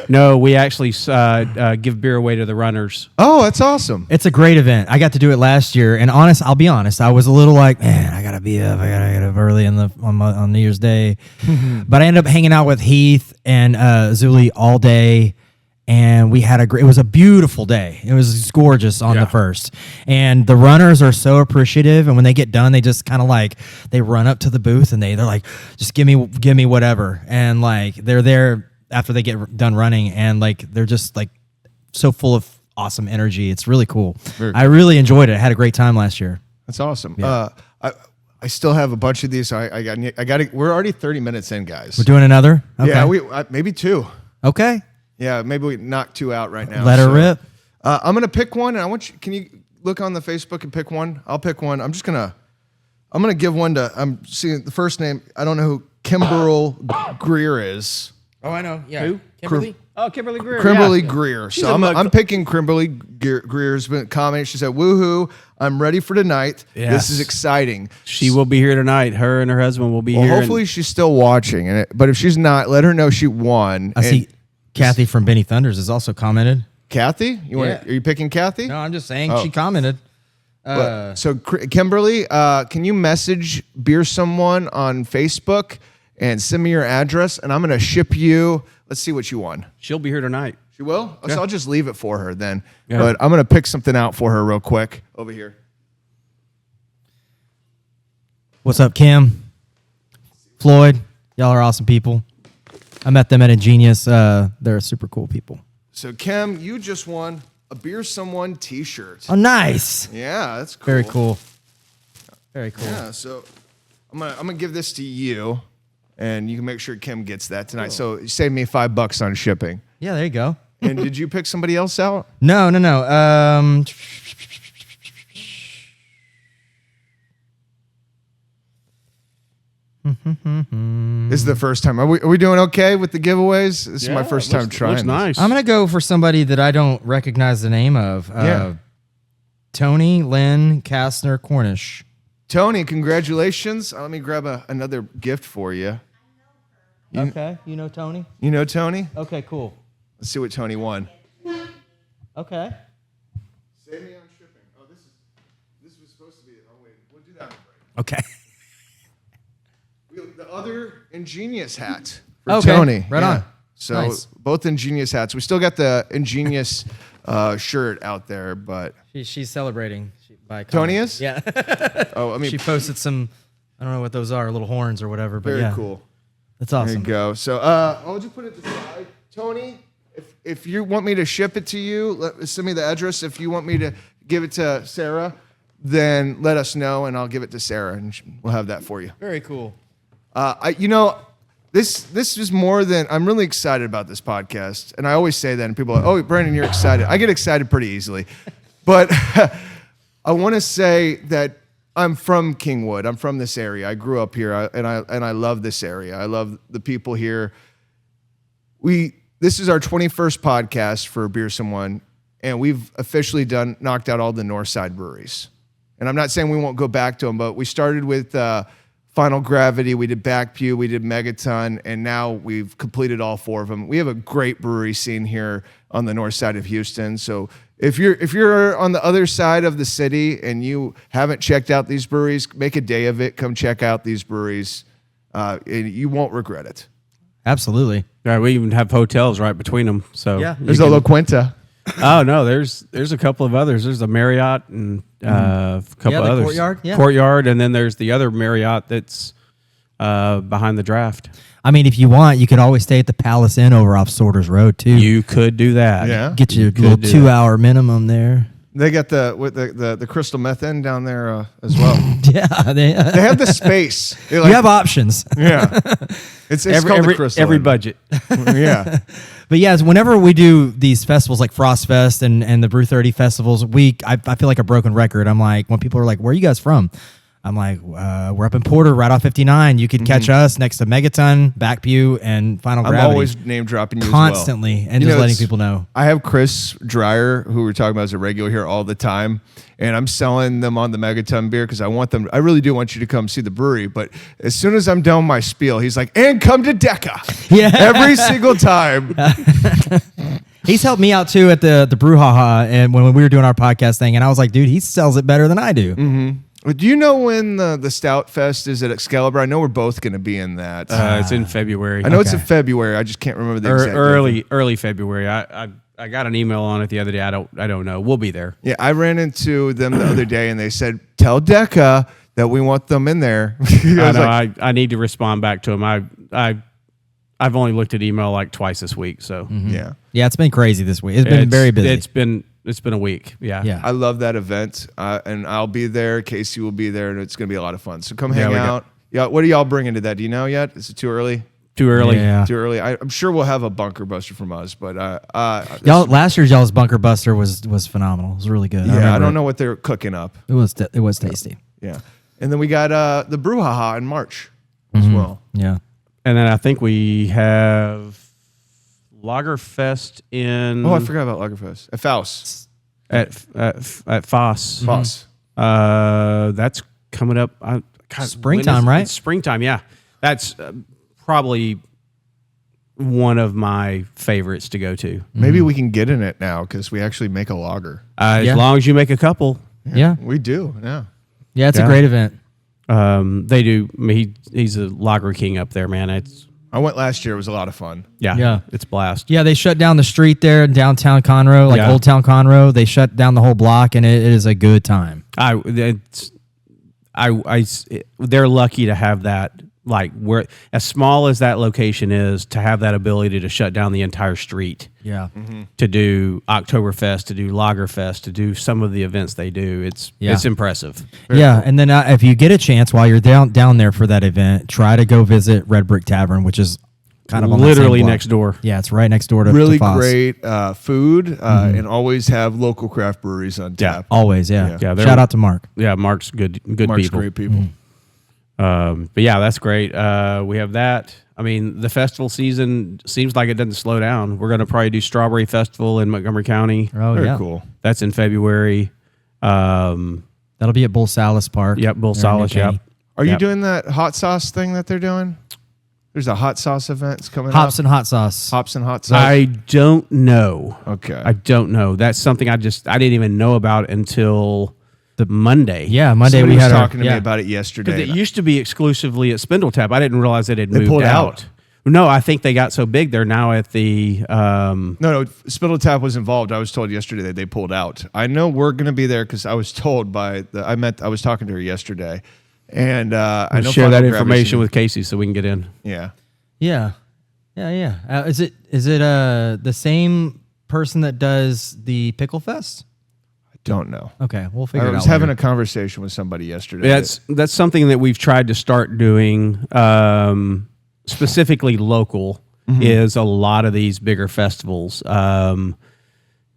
No, we actually give beer away to the runners. Oh, that's awesome. It's a great event. I got to do it last year, and I'll be honest, I was a little like, man, I gotta be up. I gotta get up early on New Year's Day. But I ended up hanging out with Heath and Zuli all day, and we had it was a beautiful day. It was gorgeous on the first, and the runners are so appreciative. And when they get done, they just kind of like they run up to the booth and they're like, just give me whatever, and like they're there after they get done running, and like they're just like so full of awesome energy. It's really cool. Very I really enjoyed it. I had a great time last year. That's awesome. I still have a bunch of these. So I got it. We're already 30 minutes in, guys. We're doing another? Okay. Yeah, maybe 2. Okay. Yeah, maybe we knock 2 out right now. Let her rip. I'm gonna pick one, and I want you. Can you look on the Facebook and pick one? I'll pick one. I'm gonna give one to. I'm seeing the first name. I don't know who Kimberly Greer is. Oh, I know. Yeah. Who? Kimberly? Oh, Kimberly Greer. Kimberly yeah. Greer. She's So a mug- I'm picking Kimberly Greer's been commenting. She said, "Woohoo! I'm ready for tonight. This Yes. is exciting." She will be here tonight. Her and her husband will be Well, here. hopefully she's still watching. But if she's not, let her know she won. I see Kathy from Benny Thunders has also commented. Kathy, Yeah. Are you picking Kathy? No, I'm just saying Oh. she commented. So Kimberly, can you message Beer Someone on Facebook and send me your address, and I'm gonna ship you. Let's see what you won. She'll be here tonight. She will. So I'll just leave it for her then. Yeah. But I'm gonna pick something out for her real quick over here. What's up, Kim? Floyd, y'all are awesome people. I met them at Ingenious. They're super cool people. So Kim, you just won a Beer Someone T-shirt. Oh, nice. Yeah, that's cool. Very cool. Very cool. Yeah. So I'm gonna give this to you, and you can make sure Kim gets that tonight. So you save me $5 on shipping. Yeah, there you go. And did you pick somebody else out? No. This is the first time. Are we doing okay with the giveaways? This is my first time trying. Looks this. nice. I'm gonna go for somebody that I don't recognize the name of. Yeah. Tony Lynn Kastner Cornish. Tony, congratulations. Let me grab another gift for you. Okay, you know Tony. You know Tony? Okay, cool. Let's see what Tony won. Okay. Save me on shipping. Oh, this was supposed to be. Oh wait, we'll do that on break. Okay. The other Ingenious hat for Okay, Tony. right on. So Nice. both Ingenious hats. We still got the Ingenious shirt out there, but She's celebrating. By Tony is? Yeah. I mean, She posted some. I don't know what those are, little horns or whatever. But very yeah, cool. That's There awesome. you go. So I'll just put it aside. Tony, if you want me to ship it to you, send me the address. If you want me to give it to Sarah, then let us know, and I'll give it to Sarah, and we'll have that for you. Very cool. This is more than I'm really excited about this podcast, and I always say that, and people are like, "Oh, Brandon, you're excited." I get excited pretty easily, but I want to say that I'm from Kingwood. I'm from this area. I grew up here, and I love this area. I love the people here. This is our 21st podcast for Beer Someone, and we've officially knocked out all the North Side breweries. And I'm not saying we won't go back to them, but we started with Final Gravity, we did Backpew, we did Megaton, and now we've completed all 4 of them. We have a great brewery scene here on the north side of Houston. So if you're on the other side of the city and you haven't checked out these breweries, make a day of it. Come check out these breweries. And you won't regret it. Absolutely. Right, we even have hotels right between them. So Yeah. There's a La Quinta. Oh no, there's a couple of others. There's a Marriott and a couple Yeah, the others. Courtyard, yeah. Courtyard, and then there's the other Marriott that's behind the draft. I mean, if you want, you could always stay at the Palace Inn over off Sorters Road too. You could do that. Yeah. Get your could little do 2-hour minimum there. They got the crystal meth in down there as well. Yeah, They have the space. you have options. Yeah. It's called the crystal. every Inn. budget. Yeah. But yes, whenever we do these festivals like Frost Fest and the Brew 30 festivals, I feel like a broken record. I'm like, when people are like, "Where are you guys from?" I'm like, we're up in Porter, right off 59. You could catch us next to Megaton, Backpew, and Final I'm Gravity. always name dropping you Constantly, as well. and You just know, letting it's- people know. I have Chris Dreyer, who we're talking about as a regular here all the time, and I'm selling them on the Megaton beer because I really do want you to come see the brewery. But as soon as I'm done my spiel, he's like, "And come to DECA." Yeah. Every single time. He's helped me out too at the brouhaha, and when we were doing our podcast thing, and I was like, dude, he sells it better than I do. Do you know when the Stout Fest is at Excalibur? I know we're both going to be in that. It's in February. I know it's okay. in February. I just can't remember the exact date. early February. I got an email on it the other day. I don't know. We'll be there. Yeah, I ran into them the other day, and they said, "Tell DECA that we want them in there." I know. I need to respond back to them. I've only looked at email like twice this week. So Yeah. Yeah, it's been crazy this week. It's been very busy. It's been It's been a week. Yeah. Yeah. I love that event, and I'll be there. Casey will be there, and it's going to be a lot of fun. So come hang we out. Yeah, what are y'all bringing to that? Do you know yet? Is it too early? Too early. Yeah. Too early. I'm sure we'll have a bunker buster from us, but Y'all last year's y'all's bunker buster was phenomenal. It was really good. yeah, I remember don't know what they're cooking up. It was tasty. Yeah, and then we got the brouhaha in March as well. Yeah. And then I think we have Lagerfest in. Oh, I forgot about Lagerfest at Faust. At Foss. Foss. That's coming up. Springtime, right? It's springtime, yeah. That's probably one of my favorites to go to. Maybe we can get in it now because we actually make a lager. As Yeah. long as you make a couple. Yeah. We do. Yeah. Yeah, it's Yeah. a great event. They do. I mean, he's a lager king up there, man. I went last year. It was a lot of fun. Yeah. It's blast. Yeah, they shut down the street there in downtown Conroe, like Yeah. Old Town Conroe. They shut down the whole block, and it is a good time. They're lucky to have that. Like where, as small as that location is, to have that ability to shut down the entire street. Yeah. To do Oktoberfest, to do Lagerfest, to do some of the events they do, it's impressive. Yeah, and then if you get a chance while you're down there for that event, try to go visit Red Brick Tavern, which is kind of on that same Literally block. next door. Yeah, it's right next door to Really Foss. great food, and always have local craft breweries on tap. Always, yeah. Yeah, Shout out to Mark. Yeah, Mark's good Mark's people. great people. But yeah, that's great. We have that. I mean, the festival season seems like it doesn't slow down. We're going to probably do Strawberry Festival in Montgomery County. Oh, Very yeah. cool. That's in February. That'll be at Bull Salas Park. Yep, Bull there in Salas. New Caney. Yep. Are you Yep. doing that hot sauce thing that they're doing? There's a hot sauce event that's coming Hops up. and hot sauce. Hops and hot sauce. I don't know. Okay. I don't know. That's something I didn't even know about until the Monday. Yeah, Monday Somebody we was had talking to our, me yeah. about it Because yesterday. it used to be exclusively at Spindle Tap. I didn't realize it had They moved pulled out. out. No, I think they got so big they're now at the. No, Spindle Tap was involved. I was told yesterday that they pulled out. I know we're going to be there because I was told by I was talking to her yesterday, and I know share that Final Gravity's information gonna- with Casey so we can get in. Yeah. Yeah. Is it the same person that does the Pickle Fest? I don't know. Okay, we'll figure I it out. was having later. a conversation with somebody yesterday. That's something that we've tried to start doing, specifically local. Is a lot of these bigger festivals,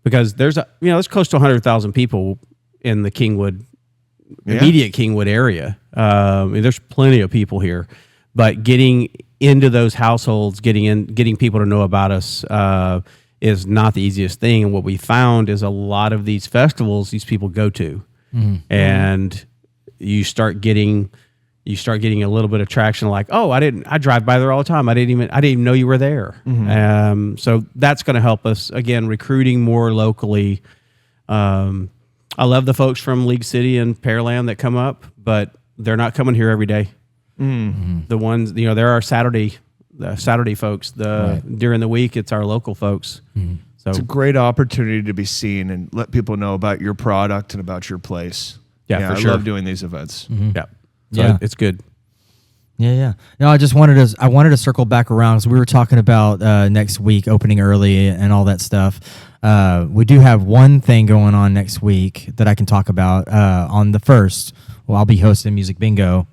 because there's close to 100,000 people in the Kingwood, immediate Kingwood area. There's plenty of people here, but getting into those households, getting people to know about us is not the easiest thing. And what we found is a lot of these festivals, these people go to, and you start getting a little bit of traction. Like, oh, I drive by there all the time. I didn't even know you were there. So that's going to help us again recruiting more locally. I love the folks from League City and Pearland that come up, but they're not coming here every day. The ones, there are Saturday folks. During the week, it's our local folks. So It's a great opportunity to be seen and let people know about your product and about your place. Yeah, for I sure. love doing these events. yeah, so Yeah. it's good. Yeah. No, I just wanted to circle back around because we were talking about next week opening early and all that stuff. We do have one thing going on next week that I can talk about. On the 1st, I'll be hosting Music Bingo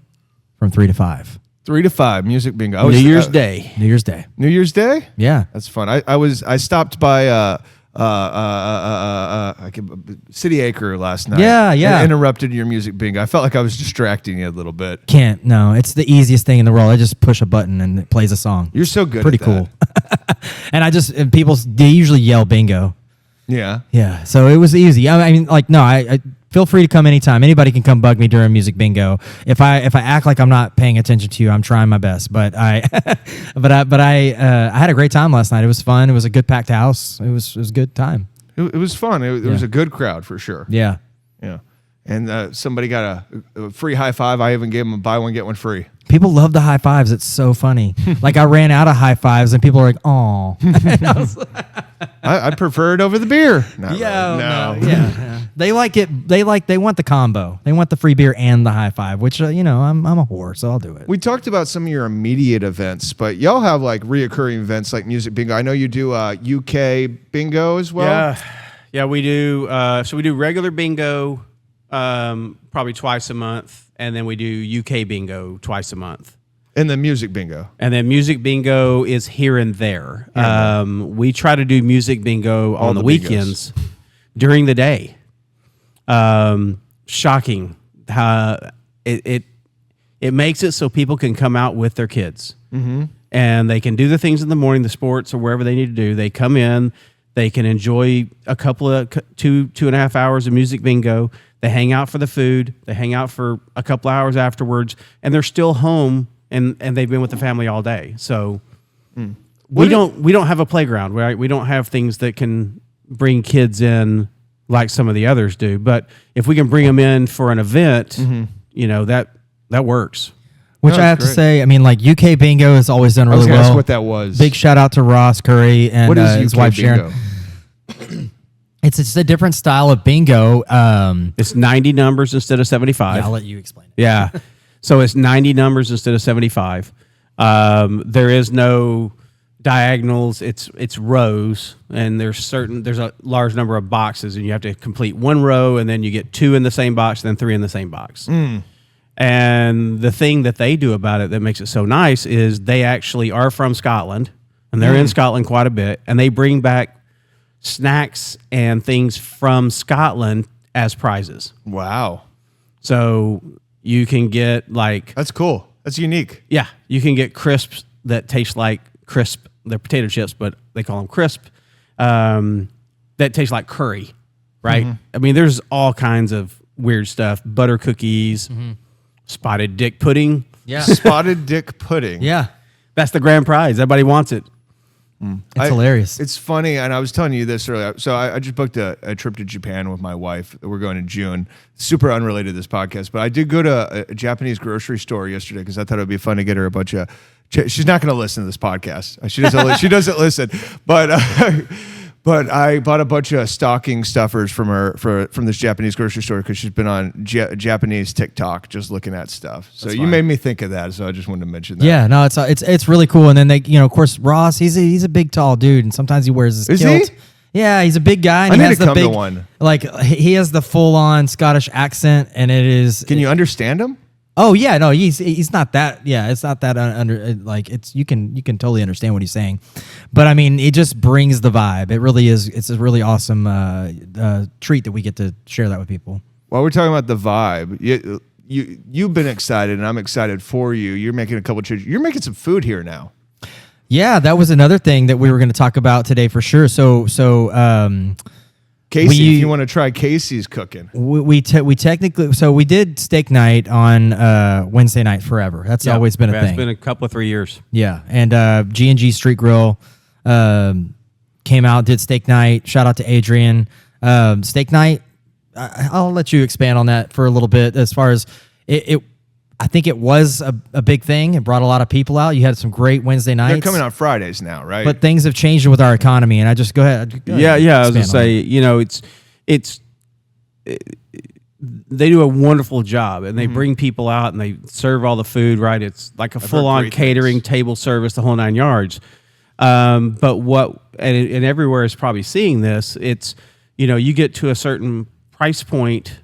from 3 to 5. 3 to 5 music bingo. New Year's Day. New Year's Day. New Year's Day? Yeah. That's fun. I stopped by City Acre last night. Yeah. And interrupted your music bingo. I felt like I was distracting you a little bit. Can't. No, it's the easiest thing in the world. I just push a button and it plays a song. You're so good. Pretty at that. cool. And they usually yell bingo. Yeah. Yeah, so it was easy. I feel free to come anytime. Anybody can come bug me during music bingo. If I act like I'm not paying attention to you, I'm trying my best. But I had a great time last night. It was fun. It was a good packed house. It was a good time. It was fun. It was a good crowd for sure. Yeah. Yeah. And somebody got a free high five. I even gave them a buy one, get one free. People love the high fives. It's so funny. Like I ran out of high fives and people are like, "Oh." I prefer it over the beer. Not really. No. Yeah. They like it. They want the combo. They want the free beer and the high five, which I'm a whore, so I'll do it. We talked about some of your immediate events, but y'all have like reoccurring events like music bingo. I know you do UK bingo as well. Yeah, we do. So we do regular bingo probably twice a month, and then we do UK bingo twice a month. And the music bingo. And then music bingo is here and there. We try to do music bingo on the weekends during the day. Shocking how it makes it so people can come out with their kids. Mm-hmm. And they can do the things in the morning, the sports or wherever they need to do. They come in, they can enjoy a couple of 2.5 hours of music bingo. They hang out for the food. They hang out for a couple hours afterwards, and they're still home and they've been with the family all day. So we don't have a playground, right? We don't have things that can bring kids in like some of the others do. But if we can bring them in for an event, that works. Which I have to say, I mean, like UK Bingo has always done really well. That's what that was. Big shout out to Ross Curry and what is his UK wife bingo? Sharon. It's just a different style of bingo. It's 90 numbers instead of 75. Yeah, I'll let you explain it. Yeah. So it's 90 numbers instead of 75. There is no diagonals. It's rows, and there's a large number of boxes, and you have to complete one row, and then you get 2 in the same box, then 3 in the same box. And the thing that they do about it that makes it so nice is they actually are from Scotland, and they're in Scotland quite a bit, and they bring back snacks and things from Scotland as prizes. Wow. So you can get That's cool. That's unique. Yeah, you can get crisps that taste like crisp. They're potato chips, but they call them crisp. That taste like curry, right? I mean, there's all kinds of weird stuff. Butter cookies, spotted dick pudding. Yeah. Spotted dick pudding. Yeah. That's the grand prize. Everybody wants it. It's hilarious. It's funny, and I was telling you this earlier. So I just booked a trip to Japan with my wife. We're going in June. Super unrelated to this podcast, but I did go to a Japanese grocery store yesterday because I thought it would be fun to get her a bunch of. She's not going to listen to this podcast. She doesn't. She doesn't listen. But I bought a bunch of stocking stuffers from her from this Japanese grocery store because she's been on Japanese TikTok just looking at stuff. So you made me think of that. So I just wanted to mention that. Yeah, no, it's really cool. And then they, of course, Ross, he's a big tall dude, and sometimes he wears his kilt. He? Yeah, he's a big guy. And I he need has to the come big, to one. Like he has the full on Scottish accent, and it is. Can you understand him? Oh yeah, no, he's not that. Yeah, it's not that under like it's you can totally understand what he's saying, but I mean it just brings the vibe. It really is. It's a really awesome treat that we get to share that with people. While we're talking about the vibe, you've been excited, and I'm excited for you. You're making a couple of changes. You're making some food here now. Yeah, that was another thing that we were going to talk about today for sure. So Casey, if you want to try Casey's cooking. We technically, so we did steak night on Wednesday night forever. That's always been a thing. It's been a couple of 3 years. Yeah, and G&G Street Grill came out, did steak night. Shout out to Adrian. Steak night, I'll let you expand on that for a little bit. As far as it I think it was a big thing. It brought a lot of people out. You had some great Wednesday nights. They're coming on Fridays now, right? But things have changed with our economy, and I just go ahead. Yeah. I was gonna say, they do a wonderful job, and they bring people out and they serve all the food. Right, it's like a full-on catering, table service, the whole 9 yards. But what and everywhere is probably seeing this. It's you get to a certain price point.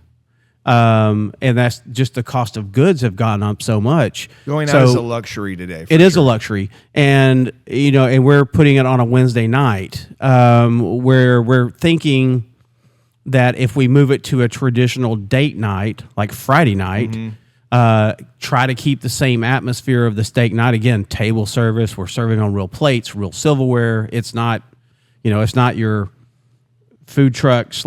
And that's just the cost of goods have gone up so much. Going out is a luxury today. It is a luxury, and and we're putting it on a Wednesday night, where we're thinking that if we move it to a traditional date night, like Friday night, try to keep the same atmosphere of the steak night. Again, table service. We're serving on real plates, real silverware. It's not, it's not your food truck /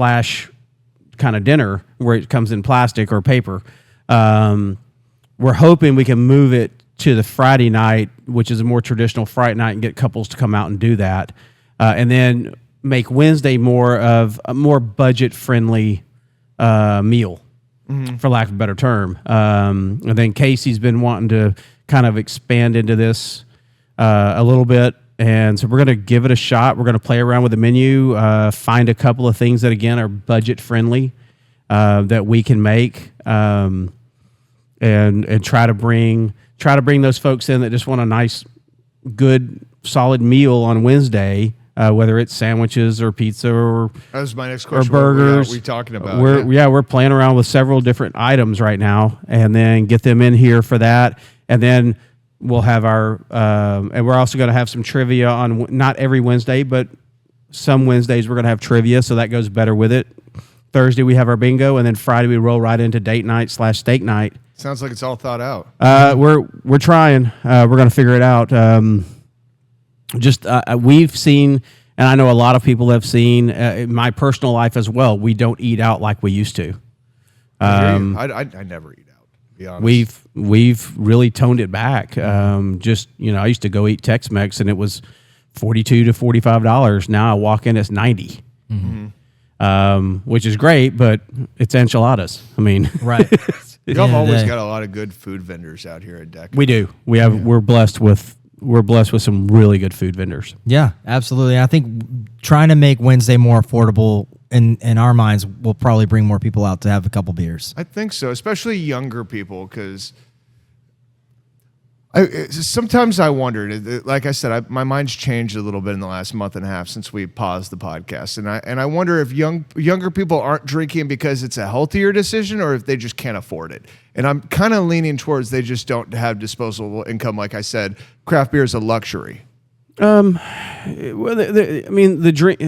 kind of dinner where it comes in plastic or paper. We're hoping we can move it to the Friday night, which is a more traditional Friday night, and get couples to come out and do that. And then make Wednesday more of a more budget-friendly meal, for lack of a better term. And then Casey's been wanting to kind of expand into this a little bit. And so we're going to give it a shot. We're going to play around with the menu, find a couple of things that, again, are budget-friendly that we can make, and try to bring those folks in that just want a nice, good, solid meal on Wednesday whether it's sandwiches or pizza or That was my next or question. burgers. What are we talking about? We're playing around with several different items right now, and then get them in here for that, and then we'll have our and we're also going to have some trivia on not every Wednesday, but some Wednesdays we're going to have trivia, so that goes better with it. Thursday we have our bingo, and then Friday we roll right into date night / steak night. Sounds like it's all thought out. We're trying. We're going to figure it out. We've seen, and I know a lot of people have seen in my personal life as well. We don't eat out like we used to. I never eat out. To be honest. We've really toned it back. I used to go eat Tex-Mex and it was $42 to $45. Now I walk in, it's $90. Which is great, but it's enchiladas. I mean, Right. Y'all have always got a lot of good food vendors out here at DECA. we do. We have. We're blessed with some really good food vendors. Yeah, absolutely. I think trying to make Wednesday more affordable in our minds will probably bring more people out to have a couple beers. I think so, especially younger people, because sometimes I wondered. Like I said, my mind's changed a little bit in the last month and a half since we paused the podcast, and I wonder if younger people aren't drinking because it's a healthier decision, or if they just can't afford it. And I'm kind of leaning towards they just don't have disposable income. Like I said, craft beer is a luxury. Well, the drink.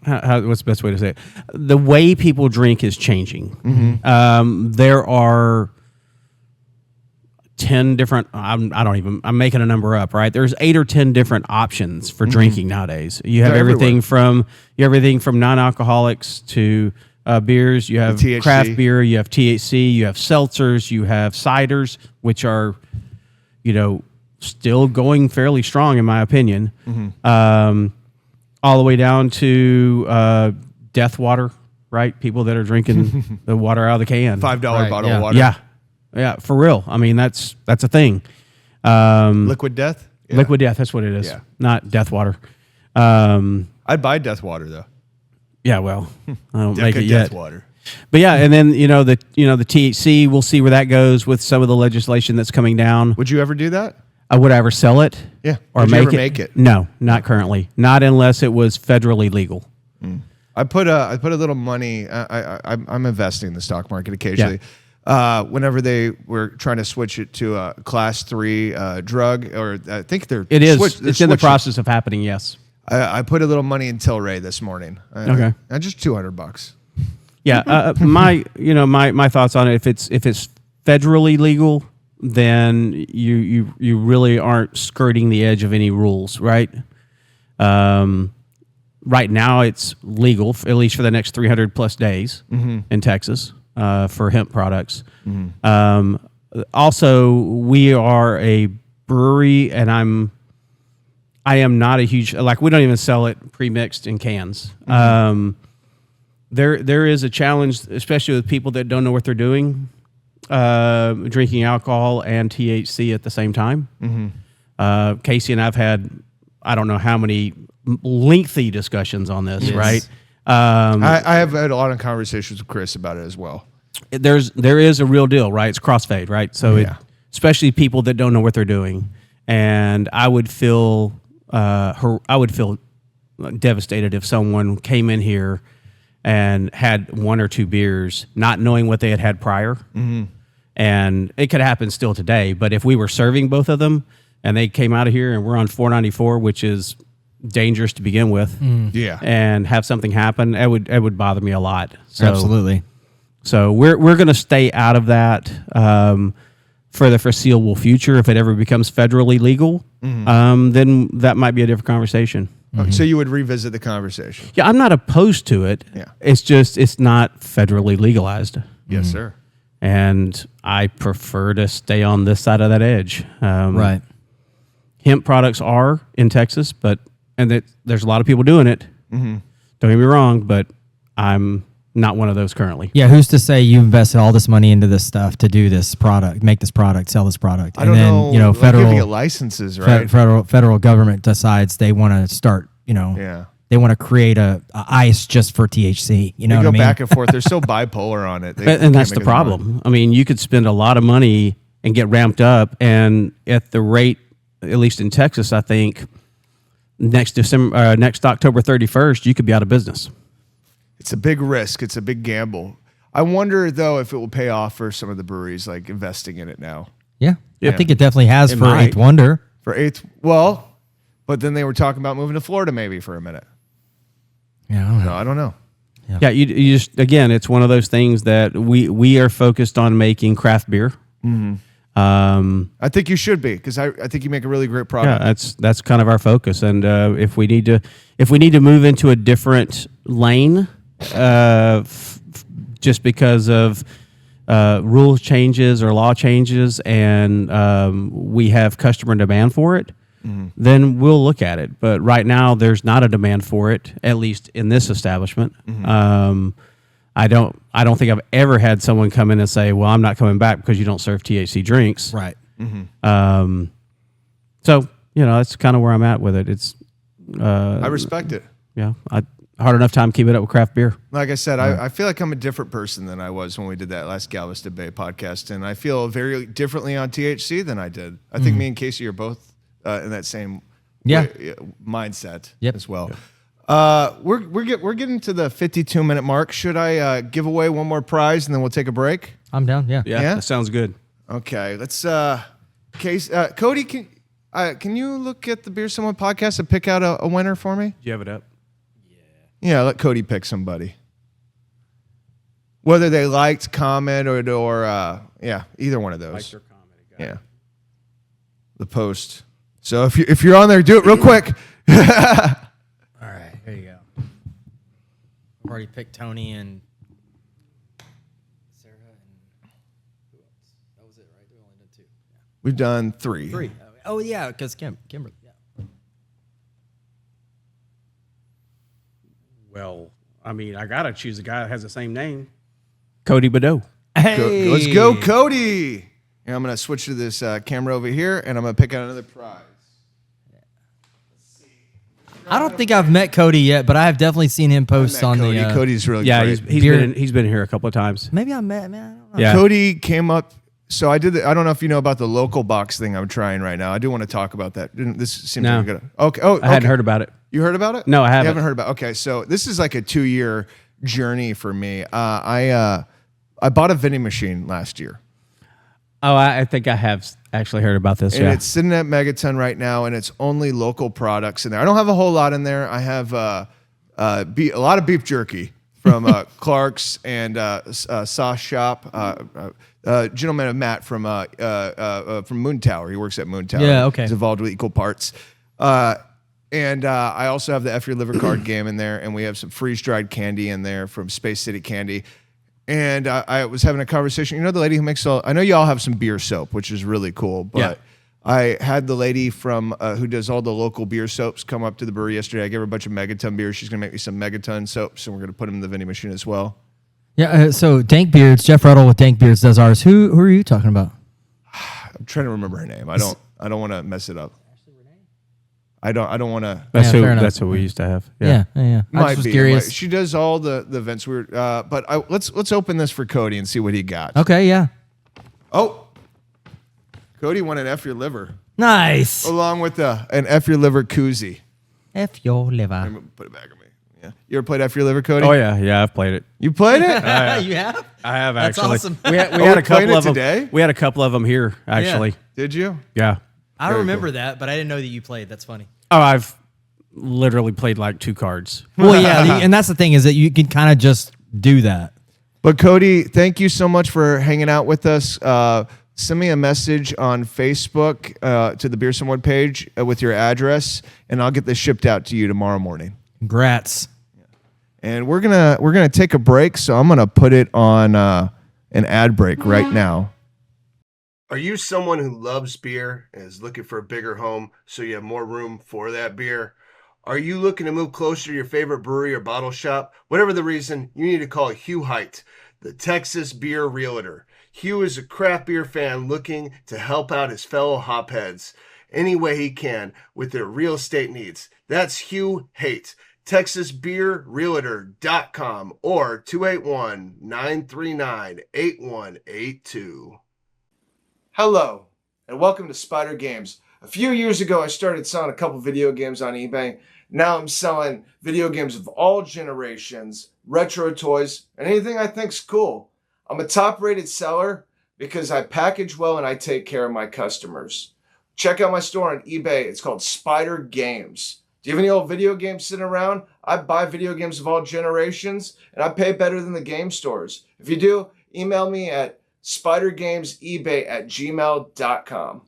What's the best way to say it? The way people drink is changing. There are 10 different. I'm making a number up, right? There's 8 or 10 different options for drinking nowadays. You have everything from non-alcoholics to beers. You have THC. Craft beer. You have THC. You have seltzers. You have ciders, which are, still going fairly strong in my opinion. All the way down to death water, right? People that are drinking the water out of the can. $5 bottle of water. Yeah, for real. I mean, that's a thing. Liquid death. Yeah. Liquid death. That's what it is. Yeah. Not death water. I'd buy death water though. Yeah. Well, I don't DECA make it yet. Death water. But yeah, and then the THC. We'll see where that goes with some of the legislation that's coming down. Would you ever do that? Would I ever sell it? Yeah. Or Would you make ever it? make it? No, not currently. Not unless it was federally legal. I put a little money. I'm investing in the stock market occasionally. Whenever they were trying to switch it to a class 3 drug, or I think they're It is. they're It's in the switching. process of happening. Yes. I put a little money in Tilray this morning. Okay. Just $200. Yeah. My thoughts on it. If it's federally legal, then you really aren't skirting the edge of any rules, right? Right now, it's legal, at least for the next 300 plus days in Texas for hemp products. Also, we are a brewery, and I am not a huge, we don't even sell it pre-mixed in cans. There is a challenge, especially with people that don't know what they're doing, drinking alcohol and THC at the same time. Casey and I've had, I don't know how many lengthy discussions on this, right? I have had a lot of conversations with Chris about it as well. There is a real deal, right? It's crossfade, right? So especially people that don't know what they're doing, and I would feel devastated if someone came in here and had 1 or 2 beers, not knowing what they had had prior. And it could happen still today, but if we were serving both of them and they came out of here and we're on 494, which is dangerous to begin with, and have something happen, it would bother me a lot. So, Absolutely. So we're going to stay out of that for the foreseeable future. If it ever becomes federally legal, then that might be a different conversation. Okay, so you would revisit the conversation. Yeah, I'm not opposed to it. Yeah. It's just it's not federally legalized. Yes, sir. And I prefer to stay on this side of that edge. Right. Hemp products are in Texas, there's a lot of people doing it. Don't get me wrong, but I'm not one of those currently. Yeah, who's to say you invested all this money into this stuff to do this product, make this product, sell this product, I don't know. federal Like, you get licenses, right? federal government decides they want to start, they want to create a ice just for THC. You know They what go I mean? back and forth. They're so bipolar on it. And that's the problem. I mean, you could spend a lot of money and get ramped up, and at the rate, at least in Texas, I think next October 31st, you could be out of business. It's a big risk. It's a big gamble. I wonder, though, if it will pay off for some of the breweries, like investing in it now. Yeah. Yeah. I think it definitely has It for might. Eighth Wonder. For eighth, well, but then they were talking about moving to Florida maybe for a minute. Yeah, I don't know. No, I don't know. Yeah, you just, again, it's one of those things that we are focused on making craft beer. I think you should be, because I think you make a really great product. Yeah, that's kind of our focus. And if we need to move into a different lane, just because of rule changes or law changes, and we have customer demand for it, then we'll look at it. But right now, there's not a demand for it, at least in this establishment. I don't think I've ever had someone come in and say, "Well, I'm not coming back because you don't serve THC drinks." Right. So that's kind of where I'm at with it. It's I respect it. hard enough time keeping up with craft beer. Like I said, I feel like I'm a different person than I was when we did that last Galveston Bay podcast, and I feel very differently on THC than I did. I think me and Casey are both in that same mindset as well. We're getting to the 52-minute mark. Should I give away one more prize and then we'll take a break? I'm down. Yeah. Yeah? That sounds good. Okay, let's. Cody, can you look at the Beer Someone podcast and pick out a winner for me? Do you have it up? Yeah, let Cody pick somebody. Whether they liked, comment, or either one of those. Liked or commented. Got Yeah, the post. So if you're on there, do it real quick. All right. Here you go. I've already picked Tony and Sarah and who else? That was it, right? We only did two. Yeah. We've done three. Three. Oh yeah, because Kimberly. Yeah. Well, I mean, I gotta choose a guy that has the same name. Cody Badeau. Hey, Let's go, Cody. And I'm gonna switch to this camera over here, and I'm gonna pick out another prize. I don't think I've met Cody yet, but I have definitely seen him post on Cody. the. Cody's really Yeah, great. he's been here a couple of times. Maybe I met. Man, I don't know. Yeah. Cody came up. So I did. I don't know if you know about the local box thing I'm trying right now. I do want to talk about that. This seems No. like a good. Okay. Oh, I hadn't heard about it. You heard about it? No, I haven't. You haven't heard about it? Okay, so this is like a 2-year journey for me. I bought a vending machine last year. Oh, I think I have actually heard about this. And Yeah. it's sitting at Megaton right now, and it's only local products in there. I don't have a whole lot in there. I have a lot of beef jerky from Clark's and Sauce Shop. Gentleman Matt from Moon Tower. He works at Moon Tower. Yeah, okay. He's involved with Equal Parts. And I also have the F Your Liver card game in there, and we have some freeze-dried candy in there from Space City Candy. And I was having a conversation. You know the lady who makes I know y'all have some beer soap, which is really cool. But Yeah. I had the lady from who does all the local beer soaps come up to the brewery yesterday. I gave her a bunch of Megaton beers. She's going to make me some Megaton soaps, and we're going to put them in the vending machine as well. Yeah. So Dank Beards, Jeff Ruddle with Dank Beards does ours. Who are you talking about? I'm trying to remember her name. I don't want to mess it up. I don't want to. That's Yeah, fair enough. that's who we used to have. Yeah. I Might just was be. curious. She does all the events. Let's open this for Cody and see what he got. Okay. Yeah. Oh, Cody won an F Your Liver Nice. along with an F Your Liver koozie. F your liver. I'm gonna put it back on me. Yeah, you ever played F Your Liver, Cody? Oh yeah, I've played it. You played it? You have? I have That's actually. awesome. We had we're a playing couple it of them today? We had a couple of them here actually. Did you? Yeah. I Very remember that, but I didn't know that you played. That's funny. Oh, I've literally played like 2 cards. Well, yeah, and that's the thing is that you can kind of just do that. But Cody, thank you so much for hanging out with us. Send me a message on Facebook to the Beer Someone page with your address, and I'll get this shipped out to you tomorrow morning. Congrats. And we're gonna take a break, so I'm gonna put it on an ad break right now. Are you someone who loves beer and is looking for a bigger home so you have more room for that beer? Are you looking to move closer to your favorite brewery or bottle shop? Whatever the reason, you need to call Hugh Height, the Texas Beer Realtor. Hugh is a craft beer fan looking to help out his fellow hopheads any way he can with their real estate needs. That's Hugh Haight, TexasBeerRealtor.com or 281-939-8182. Hello, and welcome to Spider Games, A few years ago, I started selling a couple video games on eBay. Now I'm selling video games of all generations, retro toys, and anything I think's cool. I'm a top-rated seller because I package well and I take care of my customers. Check out my store on eBay. It's called Spider Games. Do you have any old video games sitting around? I buy video games of all generations, and I pay better than the game stores. If you do, email me at spidergamesebay@gmail.com.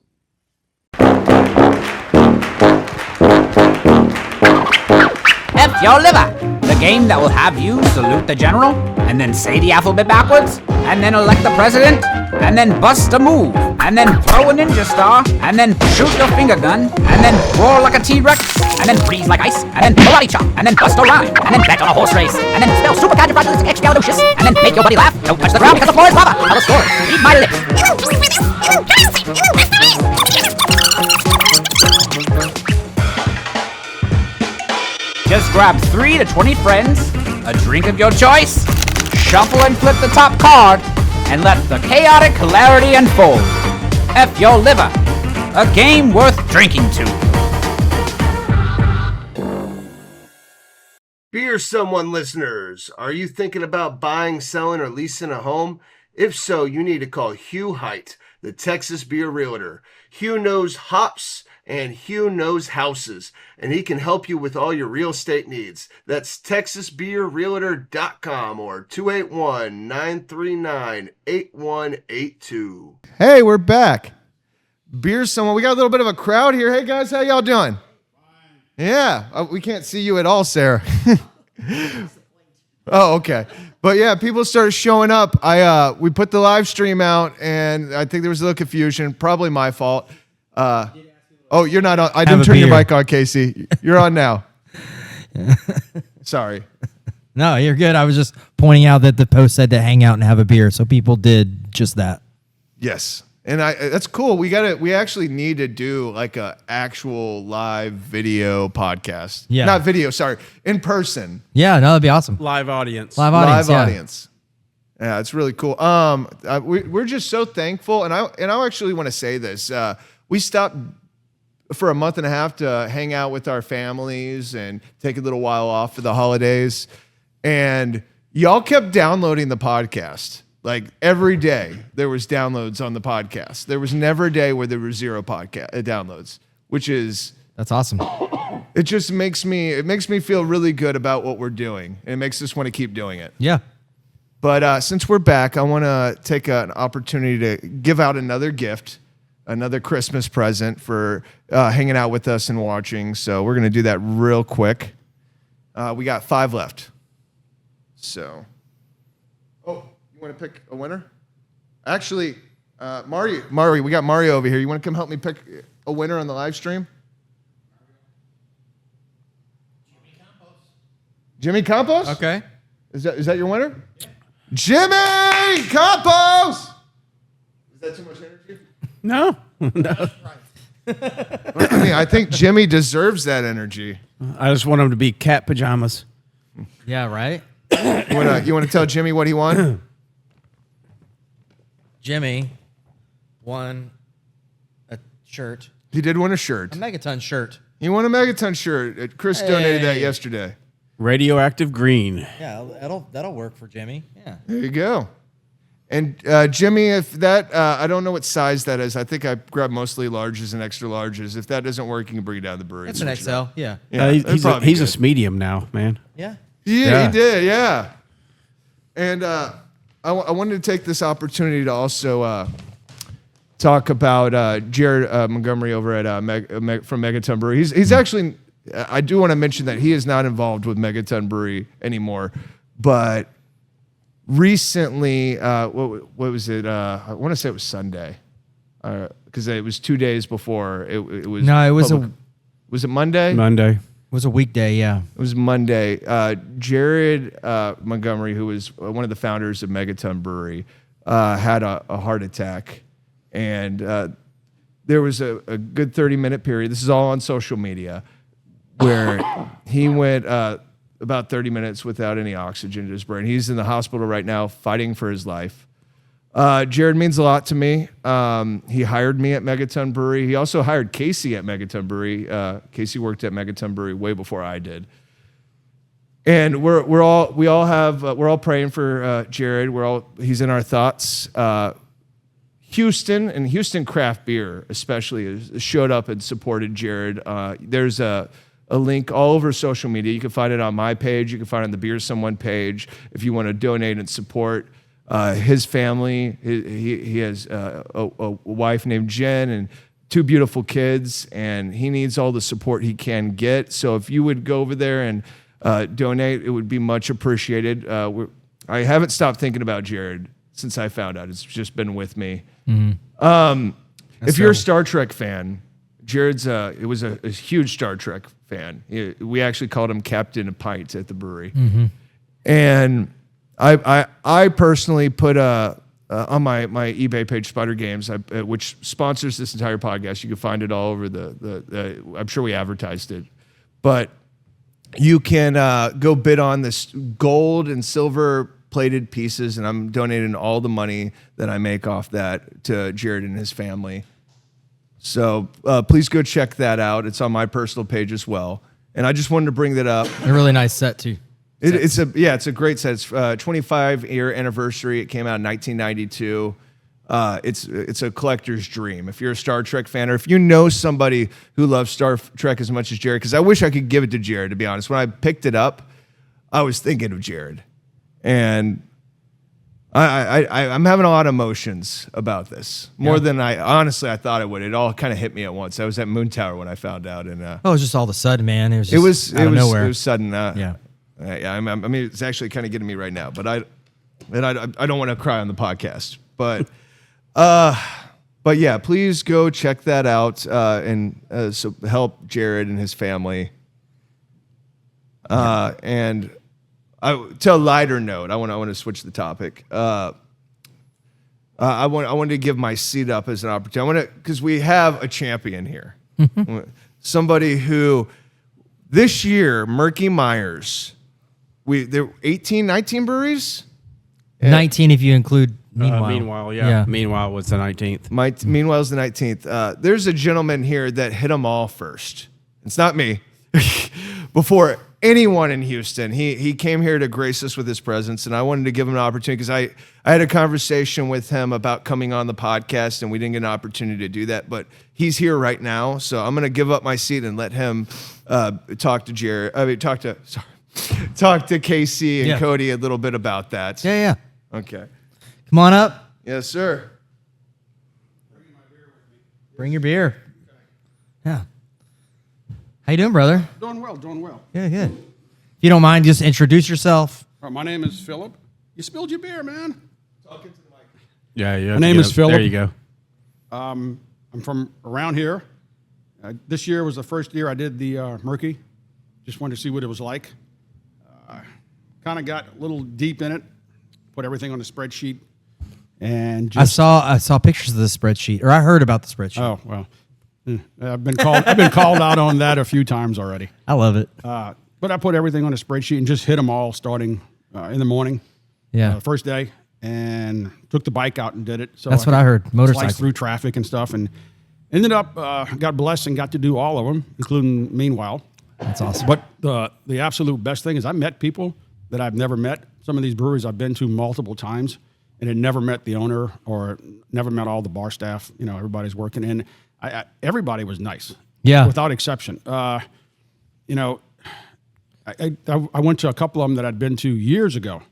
F your liver, the game that will have you salute the general, and then say the alphabet backwards, and then elect the president, and then bust a move, and then throw a ninja star, and then shoot your finger gun, and then roar like a T-Rex, and then freeze like ice, and then karate chop, and then bust a rhyme, and then bet on a horse race, and then spell supercalifragilisticexpialidocious, and then make your buddy laugh. Don't touch the ground because the floor is lava. Tell a story. Read my lips. Just grab 3 to 20 friends, a drink of your choice, shuffle and flip the top card, and let the chaotic hilarity unfold. F your liver, a game worth drinking to. Beer Someone listeners, are you thinking about buying, selling, or leasing a home? If so, you need to call Hugh Height, the Texas Beer Realtor. Hugh knows hops and Hugh knows houses, and he can help you with all your real estate needs. That's TexasBeerRealtor.com or 281-939-8182. Hey, we're back. Beer Someone. We got a little bit of a crowd here. Hey, guys, how y'all doing? Yeah, we can't see you at all, Sarah. Oh, okay. But yeah, people started showing up. We put the live stream out, and I think there was a little confusion. Probably my fault. Oh, you're not on. I didn't turn your mic on, Casey. You're on now. Sorry. No, you're good. I was just pointing out that the post said to hang out and have a beer, so people did just that. Yes. And that's cool. We actually need to do like a actual live video podcast. Yeah. Not video, sorry. In person. Yeah, no, that'd be awesome. Live audience. Live audience. Live Yeah. audience. Yeah, it's really cool. We're just so thankful, and I actually want to say this. We stopped for a month and a half to hang out with our families and take a little while off for the holidays, and y'all kept downloading the podcast. Like every day, there was downloads on the podcast. There was never a day where there were 0 podcast downloads, which is That's awesome. it. Just makes me feel really good about what we're doing, and it makes us want to keep doing it. Yeah. But since we're back, I want to take an opportunity to give out another gift, another Christmas present for hanging out with us and watching. So we're gonna do that real quick. We got 5 left. So, you want to pick a winner? Actually, Mario, we got Mario over here. You want to come help me pick a winner on the live stream? Jimmy Campos? Okay. Is that your winner? Jimmy Campos! Is that too much energy? No. I think Jimmy deserves that energy. I just want them to be cat pajamas. Yeah, right? You want to tell Jimmy what he won? Jimmy won a shirt, He did win a shirt. a Megaton shirt. He won a Megaton shirt. Chris donated that yesterday. Radioactive green. Yeah, that'll work for Jimmy. Yeah. There you go. And Jimmy, if that, I don't know what size that is. I think I grabbed mostly larges and extra larges. If that doesn't work, you can bring it down to the brewery. It's an XL. Yeah. Yeah, He's a medium now, man. Yeah. Yeah, he did. Yeah. And I wanted to take this opportunity to also talk about Jared Montgomery over at from Megaton Brewery. He's actually, I do want to mention that he is not involved with Megaton Brewery anymore, but recently, what was it? I want to say it was Sunday, because it was 2 days before it was. No, it was Was it Monday? Monday. It was a weekday, yeah. It was Monday. Jared Montgomery, who was one of the founders of Megaton Brewery, had a heart attack. And there was a good 30-minute period. This is all on social media, where he went about 30 minutes without any oxygen to his brain. He's in the hospital right now fighting for his life. Jared means a lot to me. He hired me at Megaton Brewery. He also hired Casey at Megaton Brewery. Casey worked at Megaton Brewery way before I did. And we're all praying for Jared. He's in our thoughts. Houston craft beer especially has showed up and supported Jared. There's a link all over social media. You can find it on my page. You can find it on the Beer Someone page if you want to donate and support his family. He has a wife named Jen and 2 beautiful kids, and he needs all the support he can get. So if you would go over there and donate, it would be much appreciated. I haven't stopped thinking about Jared since I found out. It's just been with me. If you're a Star Trek fan, Jared's was a huge Star Trek fan. We actually called him Captain of Pints at the brewery. And I personally put on my eBay page, Spider Games, which sponsors this entire podcast. You can find it all over the I'm sure we advertised it, but you can go bid on this gold and silver plated pieces, and I'm donating all the money that I make off that to Jared and his family. So please go check that out. It's on my personal page as well. And I just wanted to bring that up. A really nice set too. It's a great set. It's 25-year anniversary. It came out in 1992. It's a collector's dream. If you're a Star Trek fan, or if you know somebody who loves Star Trek as much as Jared, because I wish I could give it to Jared, to be honest. When I picked it up, I was thinking of Jared. And I'm having a lot of emotions about this, more than I thought I would. It all kind of hit me at once. I was at Moon Tower when I found out, and it was just all of a sudden, man. It was out of nowhere. It was sudden. Yeah. I mean, it's actually kind of getting me right now, but I don't want to cry on the podcast. But yeah, please go check that out and so help Jared and his family. And to a lighter note, I want to switch the topic. I wanted to give my seat up as an opportunity. Because we have a champion here, somebody who this year, Murky Myers. There were 18, 19 breweries? 19 if you include Meanwhile. Meanwhile. Meanwhile was the 19th. Meanwhile's the 19th. There's a gentleman here that hit them all first. It's not me. Before anyone in Houston, he came here to grace us with his presence, and I wanted to give him an opportunity because I had a conversation with him about coming on the podcast, and we didn't get an opportunity to do that. But he's here right now, so I'm going to give up my seat and let him talk to Jared. Talk to Casey and Cody a little bit about that. Yeah. Okay. Come on up. Yes, sir. Bring your beer. Yeah. How you doing, brother? Doing well. Yeah, good. If you don't mind, just introduce yourself. My name is Philip. You spilled your beer, man. Talk into the mic. Yeah. My name is Philip. There you go. I'm from around here. This year was the first year I did the Murky. Just wanted to see what it was like. Kind of got a little deep in it. Put everything on the spreadsheet, and just, I saw pictures of the spreadsheet, or I heard about the spreadsheet. Oh well, I've been called out on that a few times already. I love it. But I put everything on a spreadsheet and just hit them all starting in the morning. Yeah, first day, and took the bike out and did it. So that's what I heard. Motorcycle through traffic and stuff, and ended up got blessed and got to do all of them, including Meanwhile. That's awesome. But the absolute best thing is I met people that I've never met. Some of these breweries I've been to multiple times and had never met the owner or never met all the bar staff. You know, everybody's working in. Everybody was nice. Yeah. Without exception. You know, I went to a couple of them that I'd been to years ago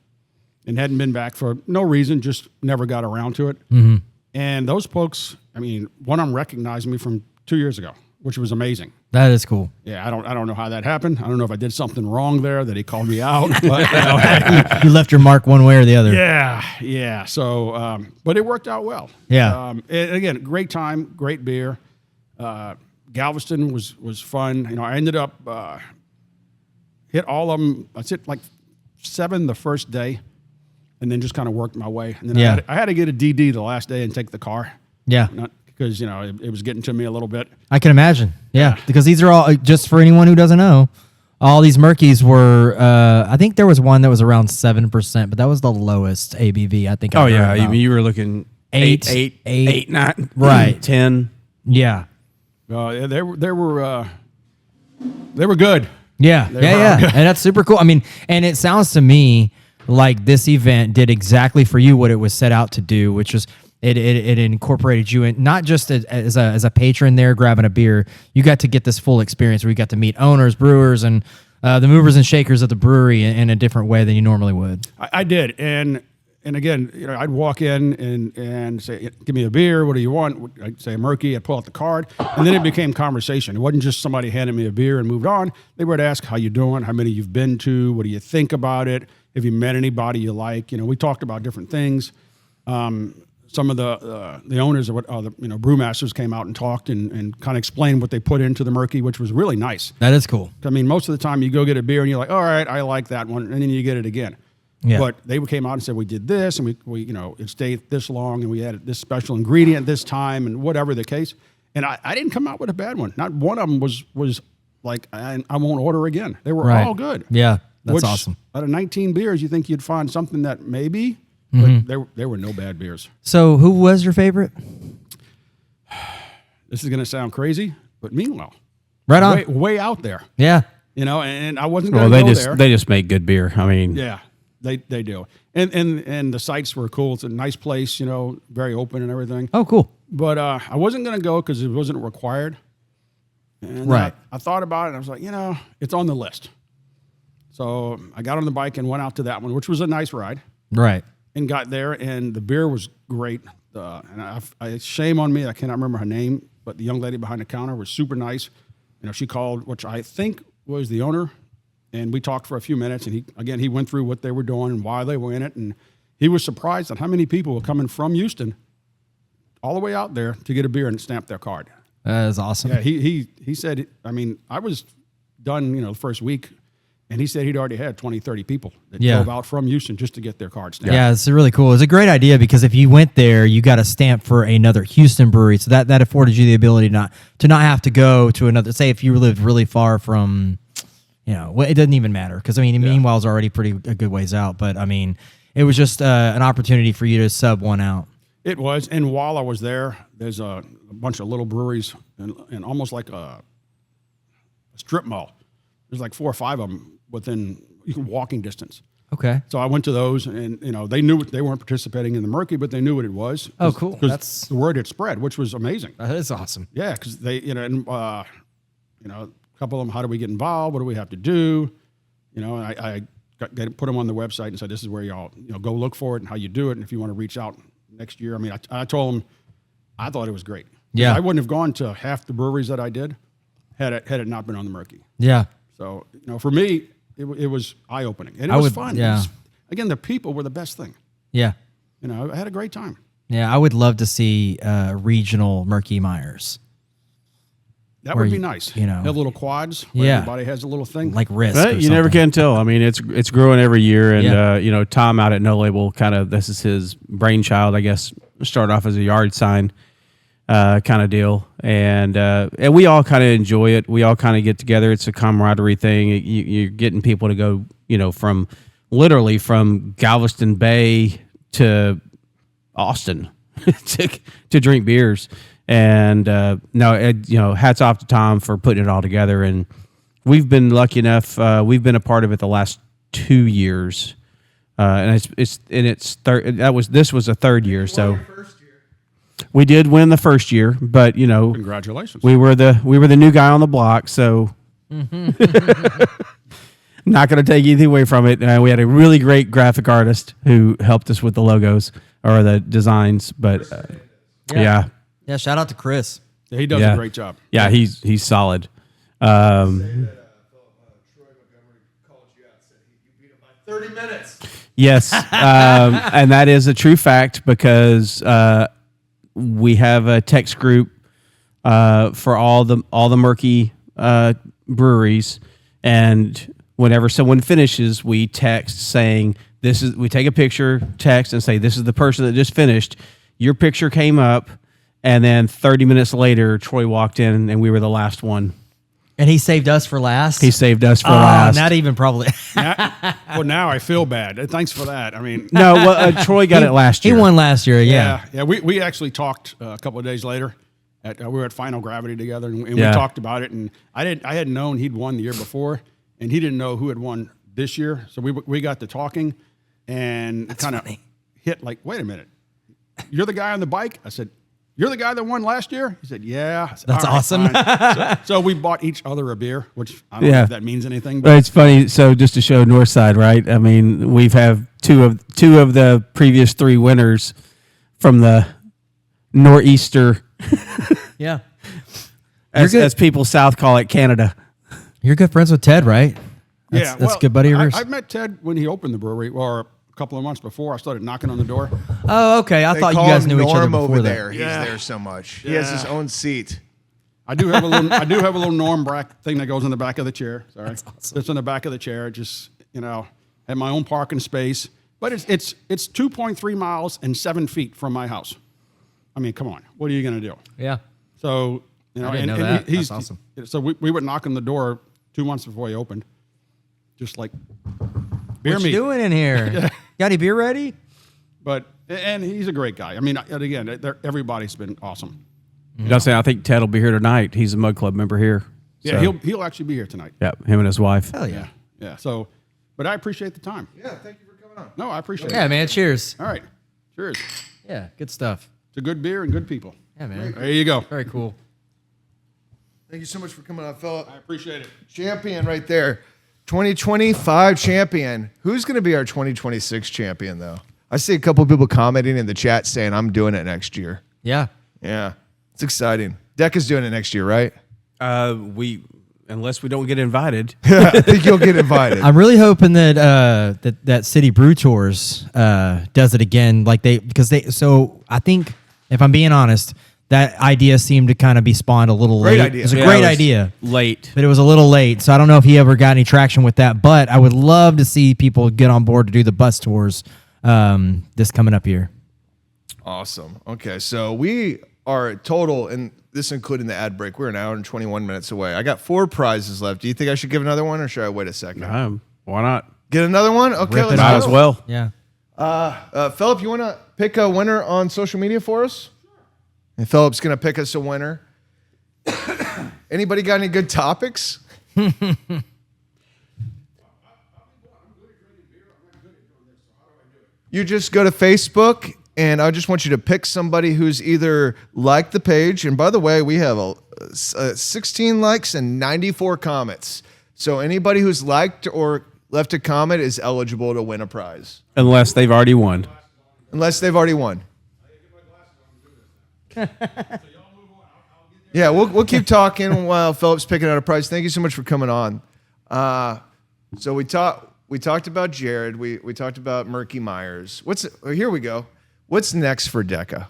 and hadn't been back for no reason, just never got around to it. Mm-hmm. And those folks, I mean, one of them recognized me from 2 years ago, which was amazing. That is cool. Yeah, I don't know how that happened. I don't know if I did something wrong there that he called me out. But, you left your mark one way or the other. Yeah. So, but it worked out well. Yeah. And again, great time, great beer. Galveston was fun. You know, I ended up hit all of them. I hit like 7 the first day, and then just kind of worked my way. And then I had to get a DD the last day and take the car. Yeah. Because, you know, it was getting to me a little bit. I can imagine. Yeah. Because these are all, just for anyone who doesn't know, all these Murkies were. I think there was one that was around 7%, but that was the lowest ABV I think. Oh I've yeah, heard about. you were looking Eight, 9, right. 10. Yeah. Yeah, they were good. Yeah, and that's super cool. I mean, and it sounds to me like this event did exactly for you what it was set out to do, which was it incorporated you in, not just as a patron there grabbing a beer. You got to get this full experience where you got to meet owners, brewers, and the movers and shakers of the brewery in a different way than you normally would. I did, and again, I'd walk in and say, "Give me a beer. What do you want?" I'd say a Murky. I'd pull out the card, and then it became conversation. It wasn't just somebody handing me a beer and moved on. They would ask, "How you doing? How many you've been to? What do you think about it? Have you met anybody you like?" We talked about different things. Some of the owners of brewmasters came out and talked and kind of explained what they put into the Murky, which was really nice. That is cool. I mean, most of the time you go get a beer and you're like, "All right, I like that one," and then you get it again. Yeah. But they came out and said, "We did this, and we it stayed this long, and we added this special ingredient this time, and whatever the case." And I didn't come out with a bad one. Not one of them was like, I won't order again. They were all good. Yeah, that's Which, awesome. Out of 19 beers, you think you'd find something that maybe, but there were no bad beers. So, who was your favorite? This is going to sound crazy, but Meanwhile, Right on. way out there. Yeah. And I wasn't Well, going to go there. they just make good beer. I mean, Yeah, they do. And the sites were cool. It's a nice place, very open and everything. Oh, cool. But I wasn't going to go because it wasn't required. And Right. I thought about it, and I was like, it's on the list. So I got on the bike and went out to that one, which was a nice ride, Right. and got there, and the beer was great. And shame on me, I cannot remember her name, but the young lady behind the counter was super nice. She called, which I think was the owner, and we talked for a few minutes, and he went through what they were doing and why they were in it, and he was surprised at how many people were coming from Houston all the way out there to get a beer and stamp their card. That is awesome. Yeah, he said, I was done, the first week, and he said he'd already had 20, 30 people that drove out from Houston just to get their card stamped. Yeah, it's really cool. It's a great idea because if you went there, you got a stamp for another Houston brewery. So that afforded you the ability to not have to go to another. Say if you lived really far from, it doesn't even matter because Meanwhile's already a good ways out. But it was just an opportunity for you to sub one out. It was, and while I was there, there's a bunch of little breweries and almost like a strip mall. There's like 4 or 5 of them within walking distance. Okay. So I went to those, and they knew they weren't participating in the Murky, but they knew what it was. Oh, cool. Because the word had spread, which was amazing. That is awesome. Yeah, because they, a couple of them, how do we get involved? What do we have to do? I put them on the website and said, this is where y'all, go look for it and how you do it, and if you want to reach out next year. I told them I thought it was great. Yeah. I wouldn't have gone to half the breweries that I did had it not been on the Murky. Yeah. So, for me, it was eye-opening. And it was fun. Yeah. Again, the people were the best thing. Yeah. I had a great time. Yeah, I would love to see regional Murky Myers. That Where would be you- nice. you know. Have little quads where Yeah. everybody has a little thing. Like Risk. But or you never something. can tell. It's growing every year, and Yeah. Tom out at No Label this is his brainchild, I guess. Started off as a yard sign kind of deal, and we all kind of enjoy it. We all kind of get together. It's a camaraderie thing. You're getting people to go, from literally from Galveston Bay to Austin to drink beers. And hats off to Tom for putting it all together. And we've been lucky enough. We've been a part of it the last 2 years, and this was a third year. So we did win the first year, but Congratulations. we were the new guy on the block. So not going to take anything away from it. We had a really great graphic artist who helped us with the logos or the designs. But yeah. Yeah, shout out to Chris. He does Yeah. a great job. Yeah, he's solid. Yes, and that is a true fact because we have a text group for all the Murky breweries, and whenever someone finishes, we text saying we take a picture, text, and say this is the person that just finished. Your picture came up. And then 30 minutes later, Troy walked in, and we were the last one. And he saved us for last. He saved us for last. Not even probably. Now I feel bad. Thanks for that. I mean, No, well, Troy got it last year. He won last year. Yeah. yeah. We actually talked a couple of days later. We were at Final Gravity together, and we Yeah. talked about it. And I had known he'd won the year before, and he didn't know who had won this year. So we got to talking, and kind of hit like, wait a minute, you're the guy on the bike? I said, you're the guy that won last year? He said, yeah. I said, That's "All right, awesome." fine." So we bought each other a beer, which I don't know Yeah. if that means anything. But But it's funny. So just to show Northside, right? I mean, we've have two of the previous 3 winners from the nor'easter, Yeah. as people south call it, Canada. You're good friends with Ted, right? That's well, a good buddy of yours. I met Ted when he opened the brewery, or a couple of months before. I started knocking on the door. Oh, okay. I They thought you call guys him knew each other Norm before over that. there. Yeah. He's there so much. He has his Yeah. own seat. I do have a little Norm Brack thing that goes in the back of the chair. Sorry, that's awesome. It's in the back of the chair. Just had my own parking space, but it's 2.3 miles and 7 feet from my house. I mean, come on, what are you going to do? Yeah. So I didn't know that. That's awesome. So we would knock on the door 2 months before he opened, just like beer What me. you doing in here? Got any beer ready? And he's a great guy. I mean, and again, everybody's been awesome. I think Ted will be here tonight. He's a Mug Club member here. Yeah, So, he'll actually be here tonight. yeah, him and his wife. Hell yeah. Yeah. So, but I appreciate the time. Yeah, thank you for coming on. No, I appreciate Yeah, it. man. Cheers. All right. Cheers. Yeah. Good stuff. It's a good beer and good people. Yeah, man. There you go. Very cool. Thank you so much for coming on, Philip. I appreciate it. Champion right there. 2025 champion. Who's going to be our 2026 champion, though? I see a couple of people commenting in the chat saying, I'm doing it next year. Yeah. Yeah. It's exciting. DECA's doing it next year, right? Unless we don't get invited. I think you'll get invited. I'm really hoping that that City Brew Tours does it again, So I think, if I'm being honest, that idea seemed to kind of be spawned a little Great late. idea. It was a Yeah, great it was idea, Late. but it was a little late. So I don't know if he ever got any traction with that. But I would love to see people get on board to do the bus tours this coming up year. Awesome. Okay, so we are total, and this including the ad break, we're an hour and 21 minutes away. I got 4 prizes left. Do you think I should give another one, or should I wait a second? Why not? Get another one? Okay, Rip it let's Might go. as well. Yeah. Philip, you want to pick a winner on social media for us? And Philip's going to pick us a winner. Anybody got any good topics? You just go to Facebook, and I just want you to pick somebody who's either liked the page. And by the way, we have 16 likes and 94 comments. So anybody who's liked or left a comment is eligible to win a prize, Unless they've already won. unless they've already won. Yeah, we'll keep talking while Philip's picking out a prize. Thank you so much for coming on. So we talked about Jared. We talked about Murky Myers. Here we go. What's next for DECA?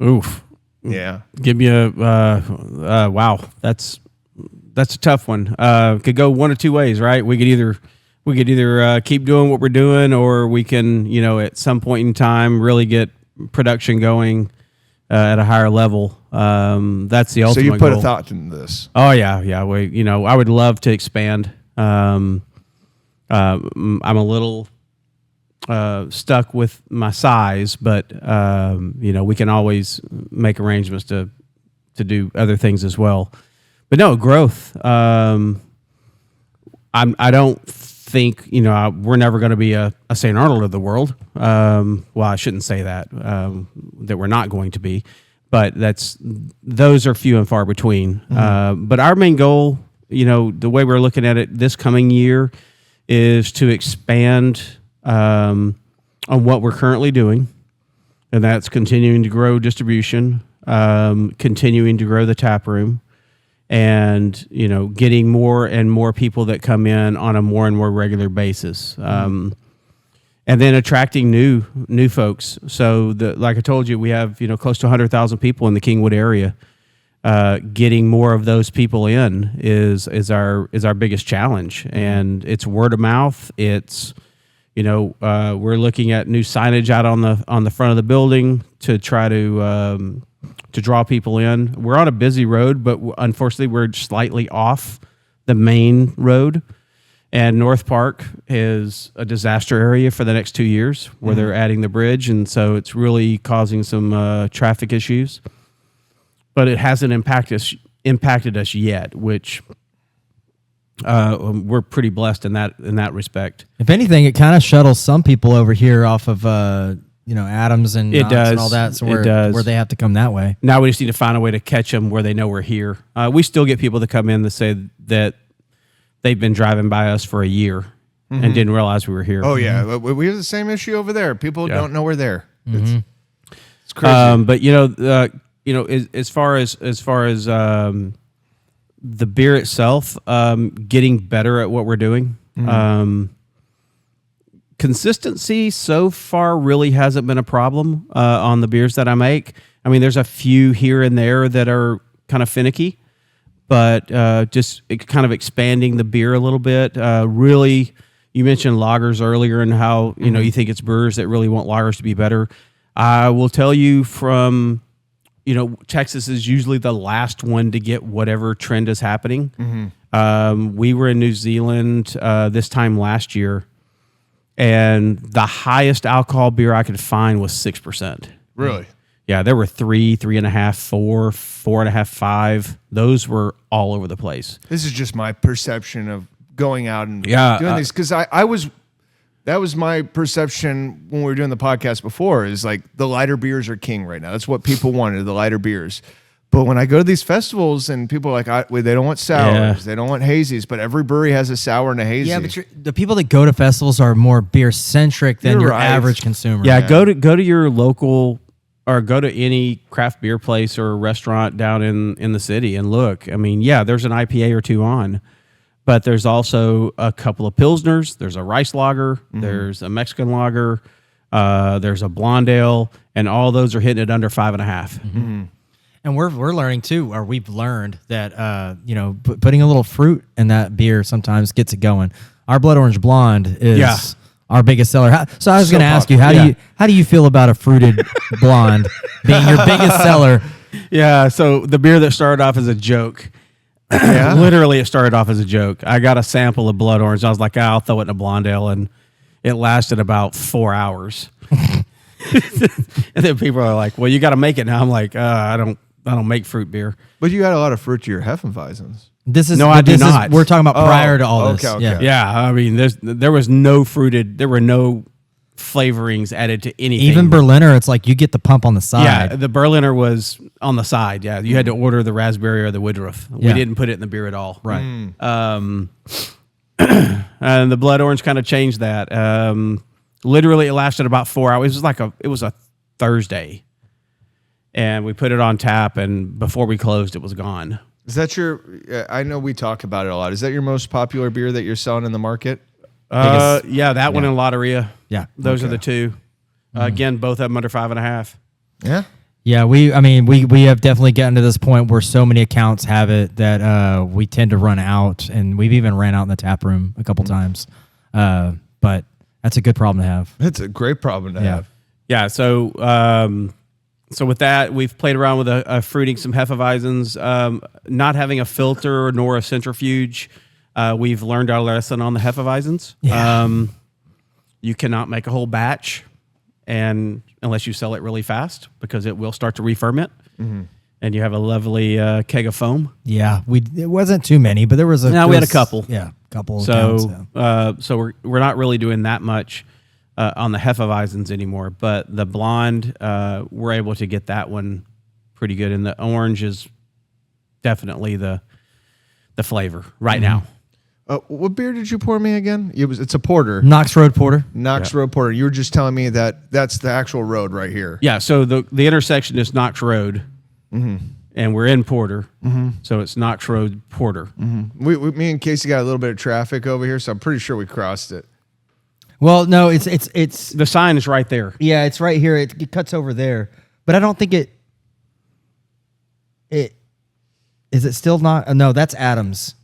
Oof. Yeah. Give me a wow. That's a tough one. Could go one of two ways, right? We could either keep doing what we're doing, or we can, at some point in time, really get production going at a higher level. That's the ultimate So you put goal. a thought into this. Oh yeah. I would love to expand. I'm a little stuck with my size, but we can always make arrangements to do other things as well. But no, growth. I don't think we're never going to be a St. Arnold of the world. Well, I shouldn't say that we're not going to be, but those are few and far between. But our main goal, the way we're looking at it this coming year, is to expand on what we're currently doing, and that's continuing to grow distribution, continuing to grow the tap room, and getting more and more people that come in on a more and more regular basis, and then attracting new folks. So like I told you, we have close to 100,000 people in the Kingwood area. Getting more of those people in is our biggest challenge, and it's word of mouth. It's we're looking at new signage out on the front of the building to try to to draw people in. We're on a busy road, but unfortunately, we're slightly off the main road. And North Park is a disaster area for the next 2 years where they're adding the bridge. And so it's really causing some traffic issues. But it hasn't impacted us yet, which we're pretty blessed in that respect. If anything, it kind of shuttles some people over here off of Adams and It Knox does. and all that, so It does. where they have to come that way. Now we just need to find a way to catch them where they know we're here. We still get people that come in that say that they've been driving by us for a year and didn't realize we were here. Oh yeah, we have the same issue over there. People don't know we're there. It's crazy. But as far as the beer itself, getting better at what we're doing. Consistency so far really hasn't been a problem on the beers that I make. I mean, there's a few here and there that are kind of finicky, but just kind of expanding the beer a little bit. Really, you mentioned lagers earlier and how you think it's brewers that really want lagers to be better. I will tell you from Texas is usually the last one to get whatever trend is happening. We were in New Zealand this time last year, and the highest alcohol beer I could find was 6%. Really? Yeah, there were 3, 3.5, 4, 4.5, 5. Those were all over the place. This is just my perception of going out and Yeah, doing these, because that was my perception when we were doing the podcast before, is like the lighter beers are king right now. That's what people wanted, the lighter beers. But when I go to these festivals and people are like, they don't want sours, they don't want hazies, but every brewery has a sour and a hazy. Yeah, but the people that go to festivals are more beer centric than You're your right. average consumer. Yeah, go to your local or go to any craft beer place or restaurant down in the city and look. I mean, yeah, there's an IPA or two on, but there's also a couple of Pilsners. There's a rice lager. There's a Mexican lager. There's a blonde ale, and all those are hitting it under 5.5. And we're learning too, or we've learned that putting a little fruit in that beer sometimes gets it going. Our Blood Orange Blonde is our biggest seller. So I was going to ask you, how do you feel about a fruited blonde being your biggest seller? Yeah, so the beer that started off as a joke. Literally, it started off as a joke. I got a sample of Blood Orange. I was like, I'll throw it in a blonde ale, and it lasted about 4 hours. And then people are like, "Well, you got to make it now." I'm like, I don't make fruit beer. But you got a lot of fruit to your Hefeweizens. I do not. We're talking about prior to all this. okay. Yeah. Yeah, I mean, there was no fruited. There were no flavorings added to anything. Even Berliner, it's like you get the pump on the side. Yeah, the Berliner was on the side. Yeah, you had to order the raspberry or the Woodruff. Yeah. We didn't put it in the beer at all. Right. And the Blood Orange kind of changed that. Literally, it lasted about 4 hours. It was a Thursday, and we put it on tap, and before we closed, it was gone. Is that your? I know we talk about it a lot. Is that your most popular beer that you're selling in the market? Yeah, that one in Lotteria. Yeah. Those are the two. Again, both of them under 5.5. Yeah. Yeah, we have definitely gotten to this point where so many accounts have it that we tend to run out, and we've even ran out in the tap room a couple times. But that's a good problem to have. It's a great problem to have. Yeah, so with that, we've played around with fruiting some Hefeweizens, not having a filter nor a centrifuge. We've learned our lesson on the Hefeweizens. Yeah. You cannot make a whole batch, and unless you sell it really fast, because it will start to re-ferment, and you have a lovely keg of foam. Yeah, it wasn't too many, but there was a. No, we had a couple. Yeah, couple. So, accounts, so we're not really doing that much on the Hefeweizens anymore. But the blonde, we're able to get that one pretty good, and the orange is definitely the flavor right now. What beer did you pour me again? It's a porter. Knox Road Porter. Knox Road Porter. You were just telling me that that's the actual road right here. Yeah. So the intersection is Knox Road, and we're in Porter, so it's Knox Road Porter. Me and Casey got a little bit of traffic over here, so I'm pretty sure we crossed it. Well, no, it's The sign is right there. yeah, it's right here. It cuts over there, but I don't think it is it still not. No, that's Adams.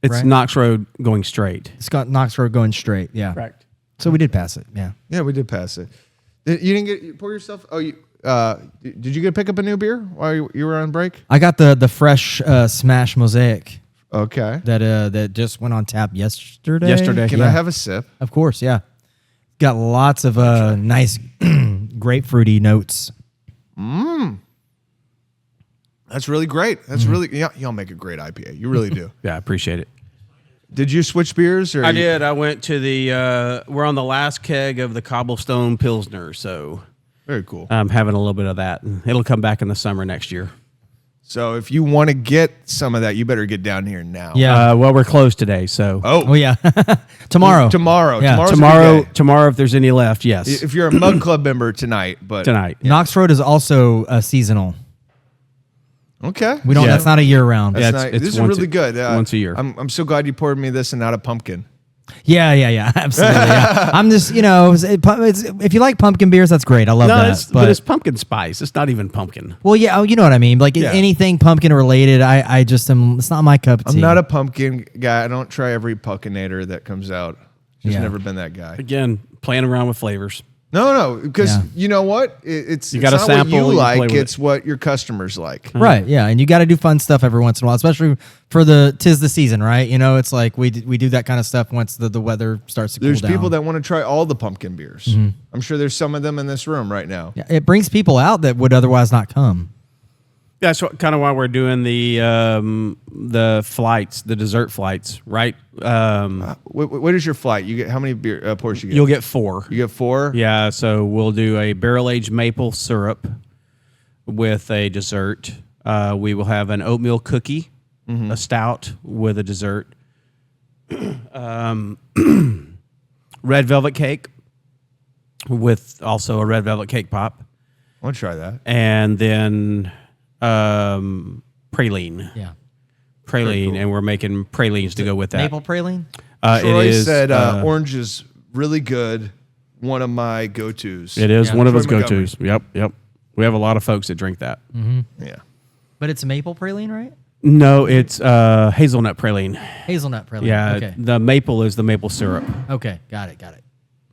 It's Right. Knox Road going straight. It's got Knox Road going straight. Yeah, Correct. So we did pass it. Yeah. Yeah, we did pass it. You didn't pour yourself? Oh, Did you get pick up a new beer while you were on break? I got the fresh Smash Mosaic Okay. that just went on tap yesterday. Can I have a sip? Of course, yeah. Got lots of nice grapefruity notes. That's really great. That's really y'all make a great IPA. You really do. Yeah, I appreciate it. Did you switch beers? Or I did. I went to the. We're on the last keg of the Cobblestone Pilsner, so Very cool. I'm having a little bit of that. It'll come back in the summer next year. So if you want to get some of that, you better get down here now. Yeah. Well, we're closed today, so Oh yeah. Tomorrow. Tomorrow. Yeah. Tomorrow's a good day. tomorrow, if there's any left, yes, If you're a Mug Club member tonight, but tonight. Knox Road is also seasonal. Okay. We don't. Yeah. That's not a year round. That's Yeah, nice. it's This is once really good. once a year. I'm so glad you poured me this and not a pumpkin. Yeah. Absolutely. Yeah. I'm just if you like pumpkin beers, that's great. I love No, that. but it's pumpkin spice. It's not even pumpkin. well, yeah. You know what I mean. Like Yeah. anything pumpkin related, I just am. It's not my cup of tea. I'm not a pumpkin guy. I don't try every pumpkinator that comes out. Just Yeah. never been that guy. Again, playing around with flavors. No, because Yeah. you know what? It's gotta not sample what you and play like. with It's what your customers like. Right. Yeah. And you got to do fun stuff every once in a while, especially for tis the season, right? You know, it's like we do that kind of stuff once the weather starts to cool There's down. people that want to try all the pumpkin beers. I'm sure there's some of them in this room right now. Yeah, it brings people out that would otherwise not come. That's kind of why we're doing the flights, the dessert flights, right? What is your flight? You get how many beer pours you get? You'll get 4. You get 4. Yeah, so we'll do a barrel-aged maple syrup with a dessert. We will have an oatmeal cookie, a stout with a dessert, red velvet cake with also a red velvet cake pop, I want to try that. and then praline. Yeah. Praline, and we're making pralines to go with that. Maple praline? Troy it is, said orange is really good. One of my go-tos. It is Yeah. one of Troy his Montgomery. go-tos. Yep. We have a lot of folks that drink that. Yeah. But it's maple praline, right? No, it's hazelnut praline. Hazelnut praline. Yeah, Okay. the maple is the maple syrup. Okay. Got it.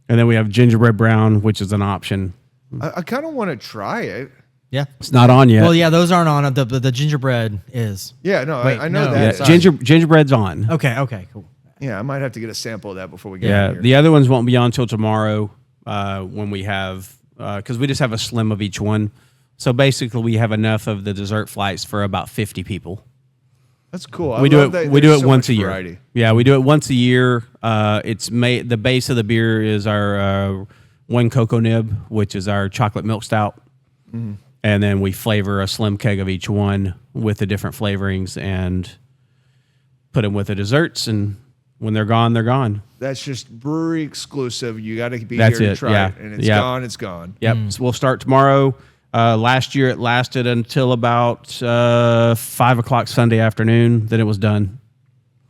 And then we have gingerbread brown, which is an option. I kind of want to try it. Yeah. It's not on yet. Well, yeah, those aren't on. The gingerbread is. Yeah, no, Wait, I know no. that. Yeah, gingerbread's on. Okay, cool. Yeah, I might have to get a sample of that before we get Yeah, out here. the other ones won't be on till tomorrow when we have, because we just have a slim of each one. So basically, we have enough of the dessert flights for about 50 people. That's cool. We do it once a year. Variety. Yeah, we do it once a year. It's made. The base of the beer is our one cocoa nib, which is our chocolate milk stout, and then we flavor a slim keg of each one with the different flavorings and put them with the desserts. And when they're gone, they're gone. That's just brewery exclusive. You got to be That's here to it, try yeah. it, and it's Yeah. gone. It's gone. Yep. So we'll start tomorrow. Last year it lasted until about 5 o'clock Sunday afternoon. Then it was done.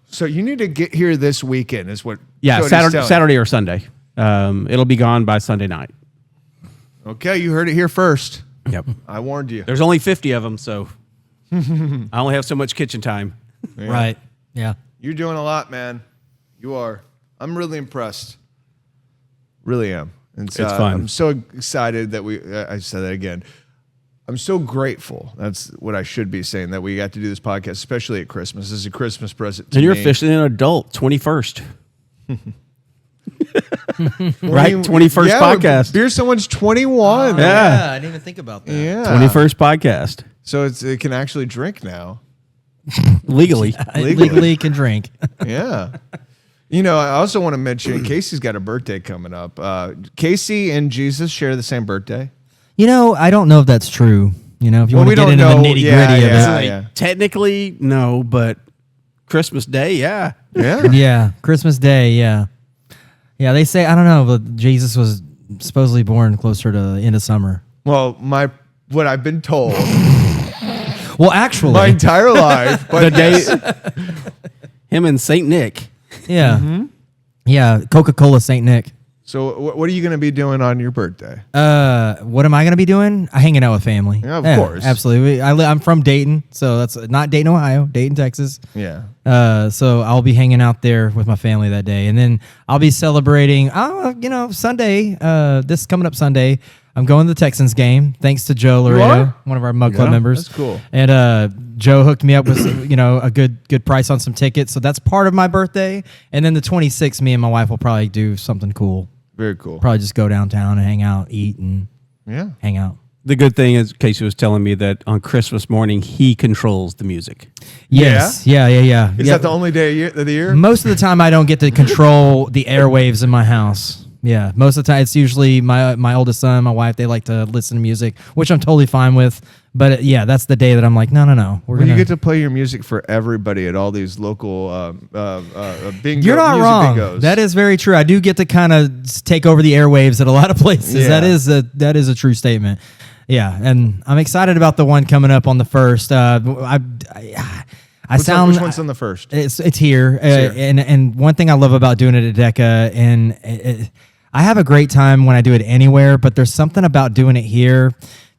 So you need to get here this weekend. Is what? Yeah, Cody's Saturday, telling. Saturday or Sunday. It'll be gone by Sunday night. Okay, you heard it here first. Yep. I warned you. There's only 50 of them, so I only have so much kitchen time. Right. Yeah. You're doing a lot, man. You are. I'm really impressed. Really am. And so, It's fun. I'm so excited that I said that again. I'm so grateful. That's what I should be saying, that we got to do this podcast, especially at Christmas. This is a Christmas present to And you're me. officially an adult, 21st. Right? 21st Yeah, podcast. Beer Someone's 21. Yeah. I didn't even think about that. Yeah. 21st podcast. So it can actually drink now. Legally. Legally can drink. Yeah. You know, I also want to mention Casey's got a birthday coming up. Casey and Jesus share the same birthday. You know, I don't know if that's true. You know, if you Well, want we to get don't into the know. nitty Yeah, gritty yeah. of it. Yeah. Technically, no, but Christmas Day, yeah. Yeah. Yeah, Christmas Day. Yeah, yeah. They say I don't know, but Jesus was supposedly born closer to the end of summer. Well, what I've been told Well, actually, my entire life, but The day, him and St. Nick. yeah, yeah. Coca-Cola Saint Nick. So what are you going to be doing on your birthday? What am I going to be doing? Hanging out with family. Yeah, of course. Absolutely. I'm from Dayton, so that's not Dayton, Ohio. Dayton, Texas. Yeah. So I'll be hanging out there with my family that day, and then I'll be celebrating. Sunday. This coming up Sunday, I'm going to the Texans game thanks to Joe Laredo, are? one of our Mug Club Yeah, members. that's cool. And Joe hooked me up with a good price on some tickets. So that's part of my birthday. And then the 26th, me and my wife will probably do something cool. Very cool. Probably just go downtown and hang out, eat, and hang out. The good thing is, Casey was telling me that on Christmas morning, he controls the music. Yes. Yeah. Is that the only day of the year? Most of the time, I don't get to control the airwaves in my house. Yeah, most of the time, it's usually my oldest son, my wife. They like to listen to music, which I'm totally fine with. But yeah, that's the day that I'm like, no. When you get to play your music for everybody at all these local bingo. You're not music wrong. bingos. That is very true. I do get to kind of take over the airwaves at a lot of places. Yeah. That is a true statement. Yeah, and I'm excited about the one coming up on the 1st. Which one's on the 1st? It's here. And one thing I love about doing it at DECA, and I have a great time when I do it anywhere, but there's something about doing it here.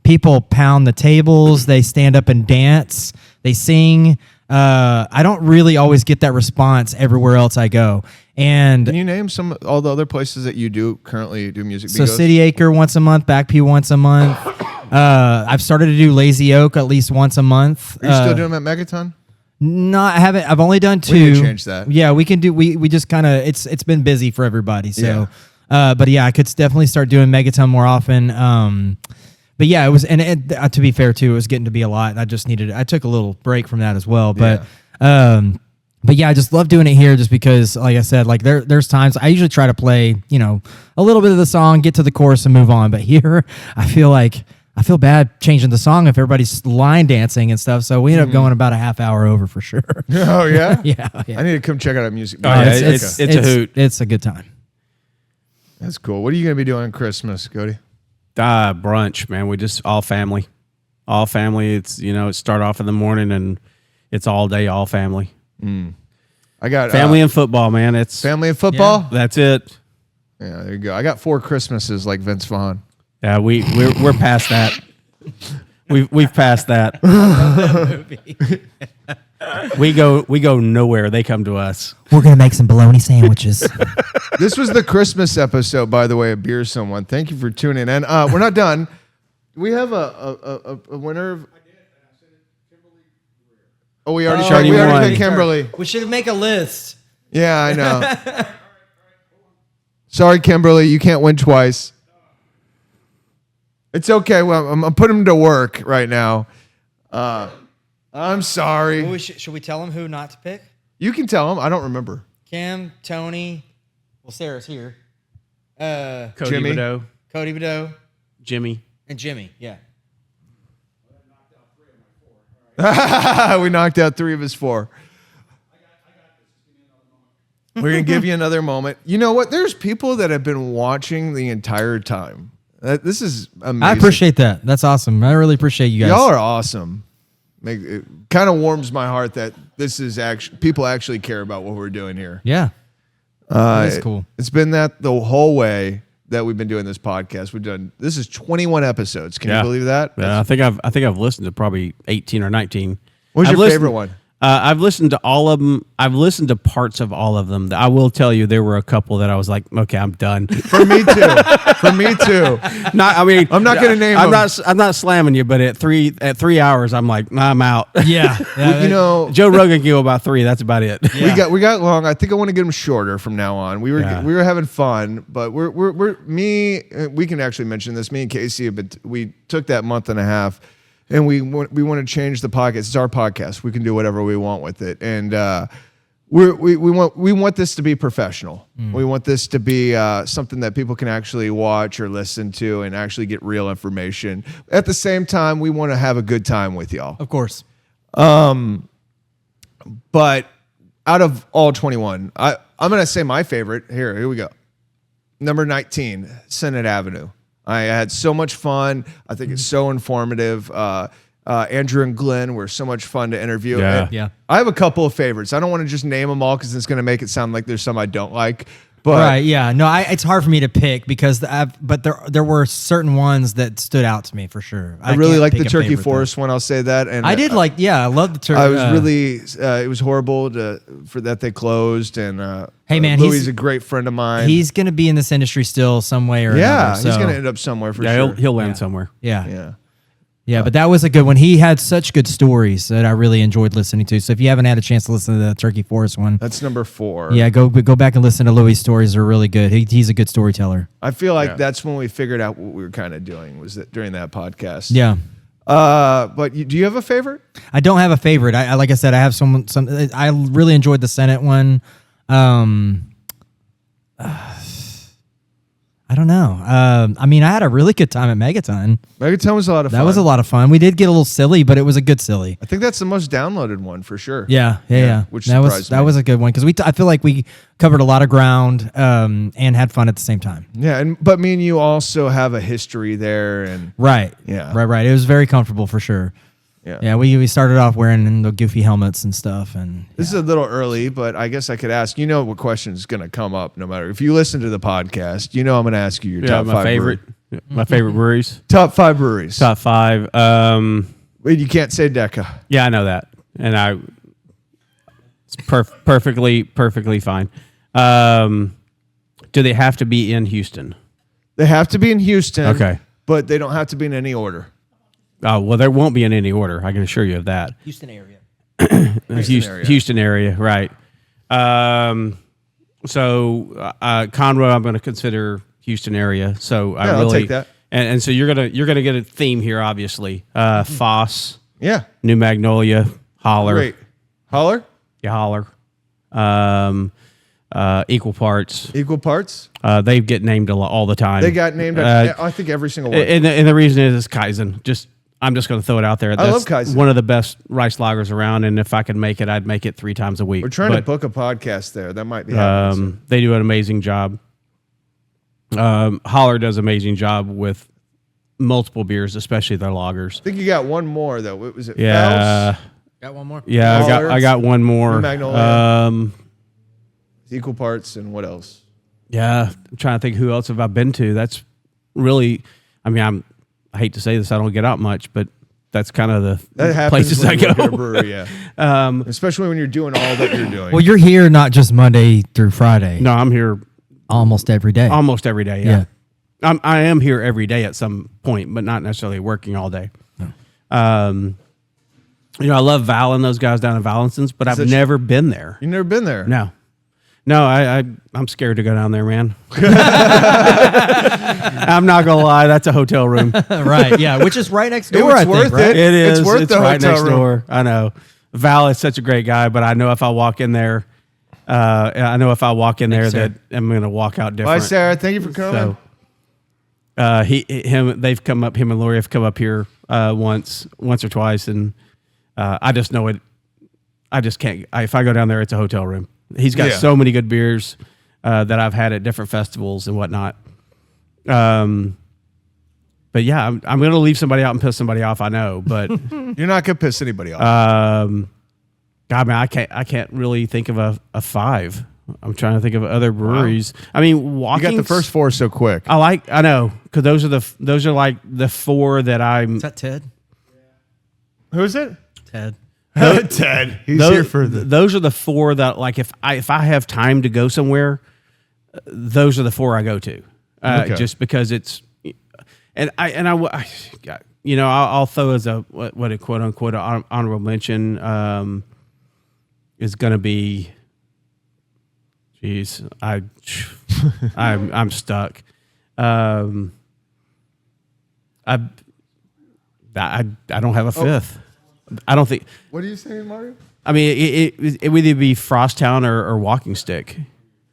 People pound the tables, they stand up and dance, they sing. I don't really always get that response everywhere else I go. And Can you name all the other places that you currently do music so bingos? City Acre once a month, Back Pew once a month. I've started to do Lazy Oak at least once a month. Are you still doing them at Megaton? No, I haven't. I've only done 2. We can change that. Yeah, we can do. We just kind of. It's been busy for everybody. So, but yeah, I could definitely start doing Megaton more often. But yeah, it was, and to be fair too, it was getting to be a lot. And I took a little break from that as well. But yeah, I just love doing it here, just because, like I said, like there's times I usually try to play, a little bit of the song, get to the chorus, and move on. But here, I feel bad changing the song if everybody's line dancing and stuff. So we end up going about a half hour over for sure. Oh yeah, yeah. I need to come check out a music. It's a hoot. It's a good time. That's cool. What are you gonna be doing on Christmas, Cody? Brunch, man. We just all family. It's it start off in the morning and it's all day, all family. I got Family and football, man. It's family and football. That's it. Yeah, there you go. I got 4 Christmases like Vince Vaughn. Yeah, we're past that. We've passed that. we go nowhere. They come to us. We're gonna make some bologna sandwiches. This was the Christmas episode, by the way, of Beer Someone. Thank you for tuning in. We're not done. We have a winner of. Oh, we already won. picked Kimberly. We should make a list. Yeah, I know. Sorry, Kimberly, you can't win twice. It's okay. Well, I'm putting him to work right now. I'm sorry. Well, should we tell him who not to pick? You can tell him. I don't remember. Kim, Tony. Well, Sarah's here. Cody Jimmy. Bedeau, Cody Bedeau Jimmy. and Jimmy. Yeah. We knocked out 3 of his 4. We're going to give you another moment. You know what? There's people that have been watching the entire time. This is amazing. I appreciate that. That's awesome. I really appreciate you guys. Y'all are awesome. It kind of warms my heart that this is people actually care about what we're doing here. Yeah. That's cool. It's been that the whole way that we've been doing this podcast. This is 21 episodes. Can you believe that? Yeah, I think I've listened to probably 18 or 19. What's your favorite one? I've listened to all of them. I've listened to parts of all of them. I will tell you, there were a couple that I was like, okay, I'm done. For me too. I'm not going to name them. I'm not slamming you, but at 3 hours, I'm like, nah, I'm out. Yeah. Joe Rogan can go about 3. That's about it. Yeah. We got long. I think I want to get them shorter from now on. We were having fun, but we can actually mention this. Me and Casey, but we took that month and a half. And we want to change the podcast. It's our podcast. We can do whatever we want with it. And we want this to be professional. We want this to be something that people can actually watch or listen to and actually get real information. At the same time, we want to have a good time with y'all. Of course. But out of all 21, I'm going to say my favorite. Here we go. Number 19, Senate Avenue. I had so much fun. I think it's so informative. Andrew and Glenn were so much fun to interview. Yeah. Yeah. I have a couple of favorites. I don't want to just name them all because it's going to make it sound like there's some I don't like. But Right, yeah. No, it's hard for me to pick because but there were certain ones that stood out to me for sure. I really can't like pick the a Turkey favorite, though. Forest one. I'll say that. And I did I love the turkey. I was really. It was horrible for that they closed. And Hey, man, Louis he's is a great friend of mine. He's going to be in this industry still some way or yeah, another. he's so- going to end up somewhere for Yeah, sure. he'll land somewhere. Yeah. Yeah. Yeah, but that was a good one. He had such good stories that I really enjoyed listening to. So if you haven't had a chance to listen to the Turkey Forest one, That's number 4. yeah, go back and listen to Louis' stories. They're really good. He's a good storyteller. I feel like that's when we figured out what we were kind of doing was that during that podcast. Yeah. But do you have a favorite? I don't have a favorite. I like I said, I have some. I really enjoyed the Senate one. I don't know. I mean, I had a really good time at Megaton. Megaton was a lot of fun. That was a lot of fun. We did get a little silly, but it was a good silly. I think that's the most downloaded one for sure. Yeah. Which that surprised me. was a good one because I feel like we covered a lot of ground and had fun at the same time. Yeah, but me and you also have a history there, and Right. Yeah. Right. It was very comfortable for sure. Yeah. We started off wearing the goofy helmets and stuff, and this is a little early, but I guess I could ask. You know what question is going to come up no matter if you listen to the podcast. You know I'm going to ask you your top my 5 favorite. My favorite breweries. top 5 breweries. Top 5. Wait, you can't say DECA. Yeah, I know that, and it's perfectly fine. Do they have to be in Houston? They have to be in Houston. Okay. But they don't have to be in any order. Oh, well, there won't be in any order. I can assure you of that. Houston area. Houston area, right. So Conroe, I'm going to consider Houston area. So I Yeah, really I'll take that. And so you're gonna get a theme here, obviously. Foss, Yeah. New Magnolia, Holler, Great. Holler? yeah, Holler, Equal Parts. Equal parts? They get named all the time. They got named, I think, every single one. and the reason is Kaizen. I'm just going to throw it out there. I love Kaizen. One of the best rice lagers around, and if I could make it, I'd make it 3 times a week. We're trying to But, book a podcast there. That might be happening soon. They do an amazing job. Holler does an amazing job with multiple beers, especially their lagers. I think you got one more, though. Was it Yeah, Faust? Got one more? yeah. Holler, I got one more. New Magnolia. Um, Equal parts and what else? yeah, I'm trying to think who else have I been to. That's really. I mean, I hate to say this. I don't get out much, but that's kind of That the happens places when I you work at a go. brewery, yeah. Especially when you're doing all that you're doing. Well, you're here not just Monday through Friday. No, I'm here Almost every day. almost every day. Yeah. I am here every day at some point, but not necessarily working all day. I love Val and those guys down in Valenson's, but I've never been there. You've never been there? No, I'm scared to go down there, man. I'm not gonna lie, that's a hotel room. Right, yeah, which is right next door, It's I think, worth right? it. It is. It's worth the right hotel next room. door. I know. Val is such a great guy, but I know if I walk in there, I know if I walk in there Sarah. that I'm gonna walk out Bye, different. Sarah. Thank you for coming. So, they've come up. Him and Lori have come up here once or twice, and I just know it. I just can't. If I go down there, it's a hotel room. He's got Yeah. so many good beers that I've had at different festivals and whatnot. But yeah, I'm going to leave somebody out and piss somebody off. I know, but You're not going to piss anybody off. God, man, I can't really think of a 5. I'm trying to think of other breweries. I mean, you walking. got the first 4 so quick. I know, because those are like the 4 that I'm. Is that Ted? Who is it? Ted. Ted. He's here for the... Those are the 4 that, like, if I have time to go somewhere, those are the 4 I go to. Okay. Just because it's, I'll throw as a what a quote unquote honorable mention is going to be. Jeez, I'm stuck. I don't have a 5th. I don't think. What are you saying, Mario? I mean, it would either be Frosttown or Walking Stick.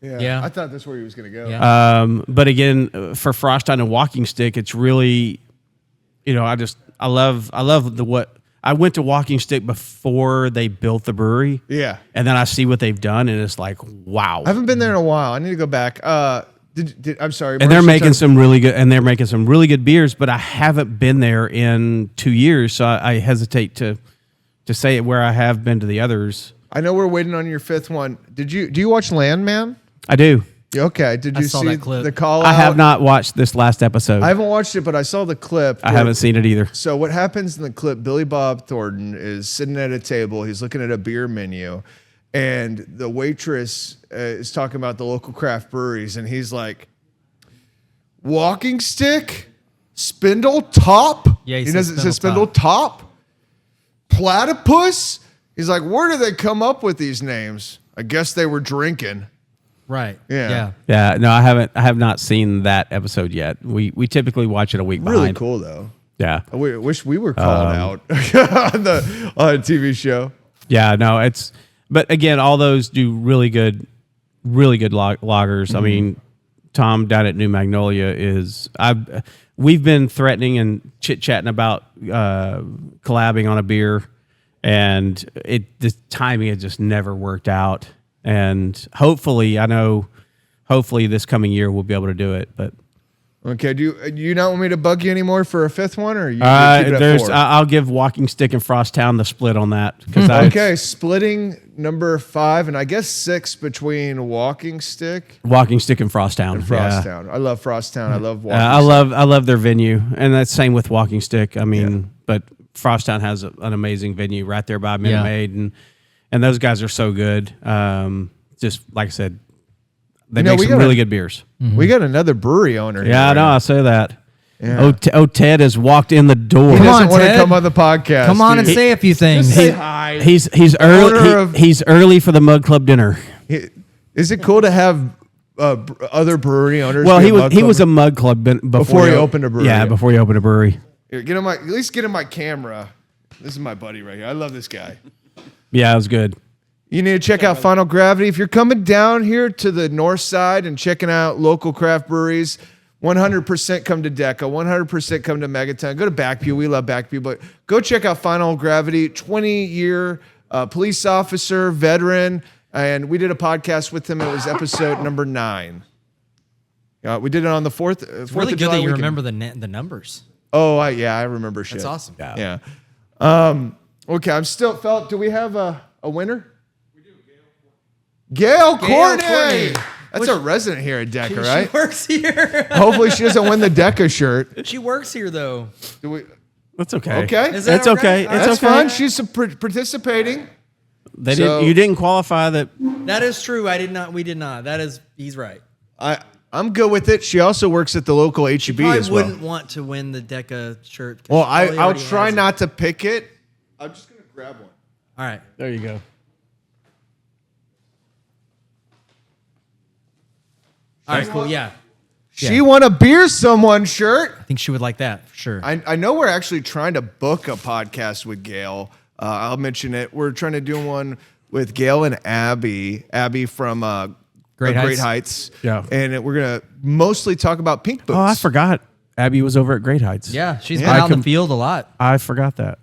Yeah. I thought that's where he was going to go. Yeah. But again, for Frosttown and Walking Stick, it's really, I love I went to Walking Stick before they built the brewery. Yeah. And then I see what they've done, and it's like, wow. I haven't been there in a while. I need to go back. I'm sorry. And they're making some really good beers, but I haven't been there in 2 years, so I hesitate to say it where I have been to the others. I know we're waiting on your 5th one. Do you watch Landman? I do. Okay. Did I you saw see that clip. the call I out? have not watched this last episode. I haven't watched it, but I saw the clip. I haven't seen it either. So what happens in the clip, Billy Bob Thornton is sitting at a table. He's looking at a beer menu, and the waitress is talking about the local craft breweries, and he's like, walking stick, spindle top. Yeah, he he says doesn't say spindle spindle top, platypus. He's like, where do they come up with these names? I guess they were drinking. Right. Yeah. Yeah, no, I haven't. I have not seen that episode yet. We typically watch it a week Really behind. cool though. Yeah, I wish we were called out on a TV show. yeah, no, it's. But again, all those do really good loggers. I mean, Tom down at New Magnolia is. We've been threatening and chit chatting about collabing on a beer, and the timing has just never worked out. And hopefully this coming year we'll be able to do it. But Okay, do you not want me to bug you anymore for a fifth one, or you gonna keep it at 4? I'll give Walking Stick and Frosttown the split on that because Okay, splitting number 5 and I guess 6 between Walking Stick Walking Stick and Frosttown. and Yeah. Frosttown. I love Frosttown. I love Walking I Stick. love their venue, and that's same with Walking Stick. I mean, but Frosttown has an amazing venue right there by Minute Maid, and those guys are so good. Just like I said, they make some really good beers. We got another brewery owner here. Yeah, I know. right I say that. Yeah. Ted has walked in the door. He Come doesn't on, want to Ted. come on the podcast. Come on and dude. say a few things. say hi. He's owner early. of- He's early for the Mug Club dinner. Is it cool to have other brewery owners? Well, be he a was Mug he Club? was a Mug Club Before he opened a brewery. Yeah, before he opened a brewery. Here, at least get in my camera. This is my buddy right here. I love this guy. Yeah, it was good. You need to check out Final Gravity. If you're coming down here to the north side and checking out local craft breweries, 100% come to DECA, 100% come to Megaton. Go to Backview. We love Backview, but go check out Final Gravity, 20-year police officer, veteran, and we did a podcast with him. It was episode number 9. We did it on the 4th. It's really good that you remember the numbers. Oh, I remember shit. That's awesome. Yeah. Okay, I'm still felt. Do we have a winner? Gail Courtney. Courtney. That's a resident here at DECA, right? She works here. Hopefully she doesn't win the DECA shirt. She works here though. Do we? That's okay. Okay. Is that That's all okay. right? It's That's okay. fine. She's participating. They So- you didn't qualify that. That is true. I did not. We did not. He's right. I'm good with it. She also works at the local HEB I as well. wouldn't want to win the DECA shirt. 'cause Well, she probably I'll already try has it. not to pick it. I'm just gonna grab one. All right. There you go. All right. Cool. Yeah. She won a beer someone shirt. I think she would like that for sure. I know we're actually trying to book a podcast with Gail. I'll mention it. We're trying to do one with Gail and Abby. Abby from Great Great Heights. Heights. Yeah. And we're going to mostly talk about pink boots. Oh, I forgot. Abby was over at Great Heights. Yeah, she's Yeah. been out in the field a lot. I forgot that.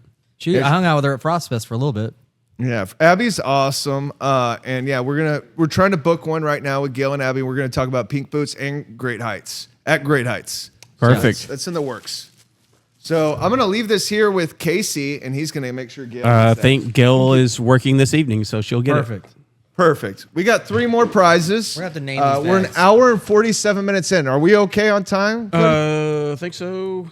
I hung out with her at Frostfest for a little bit. Yeah, Abby's awesome. And yeah, we're trying to book one right now with Gail and Abby. We're going to talk about pink boots and Great Heights at Great Heights. Perfect. So that's in the works. So I'm going to leave this here with Casey, and he's going to make sure Gail. I gets that. think Gil is working this evening, so she'll get it. Perfect. We got 3 more prizes. We're gonna have to name these We're an bags. hour and 47 minutes in. Are we okay on time? I think so.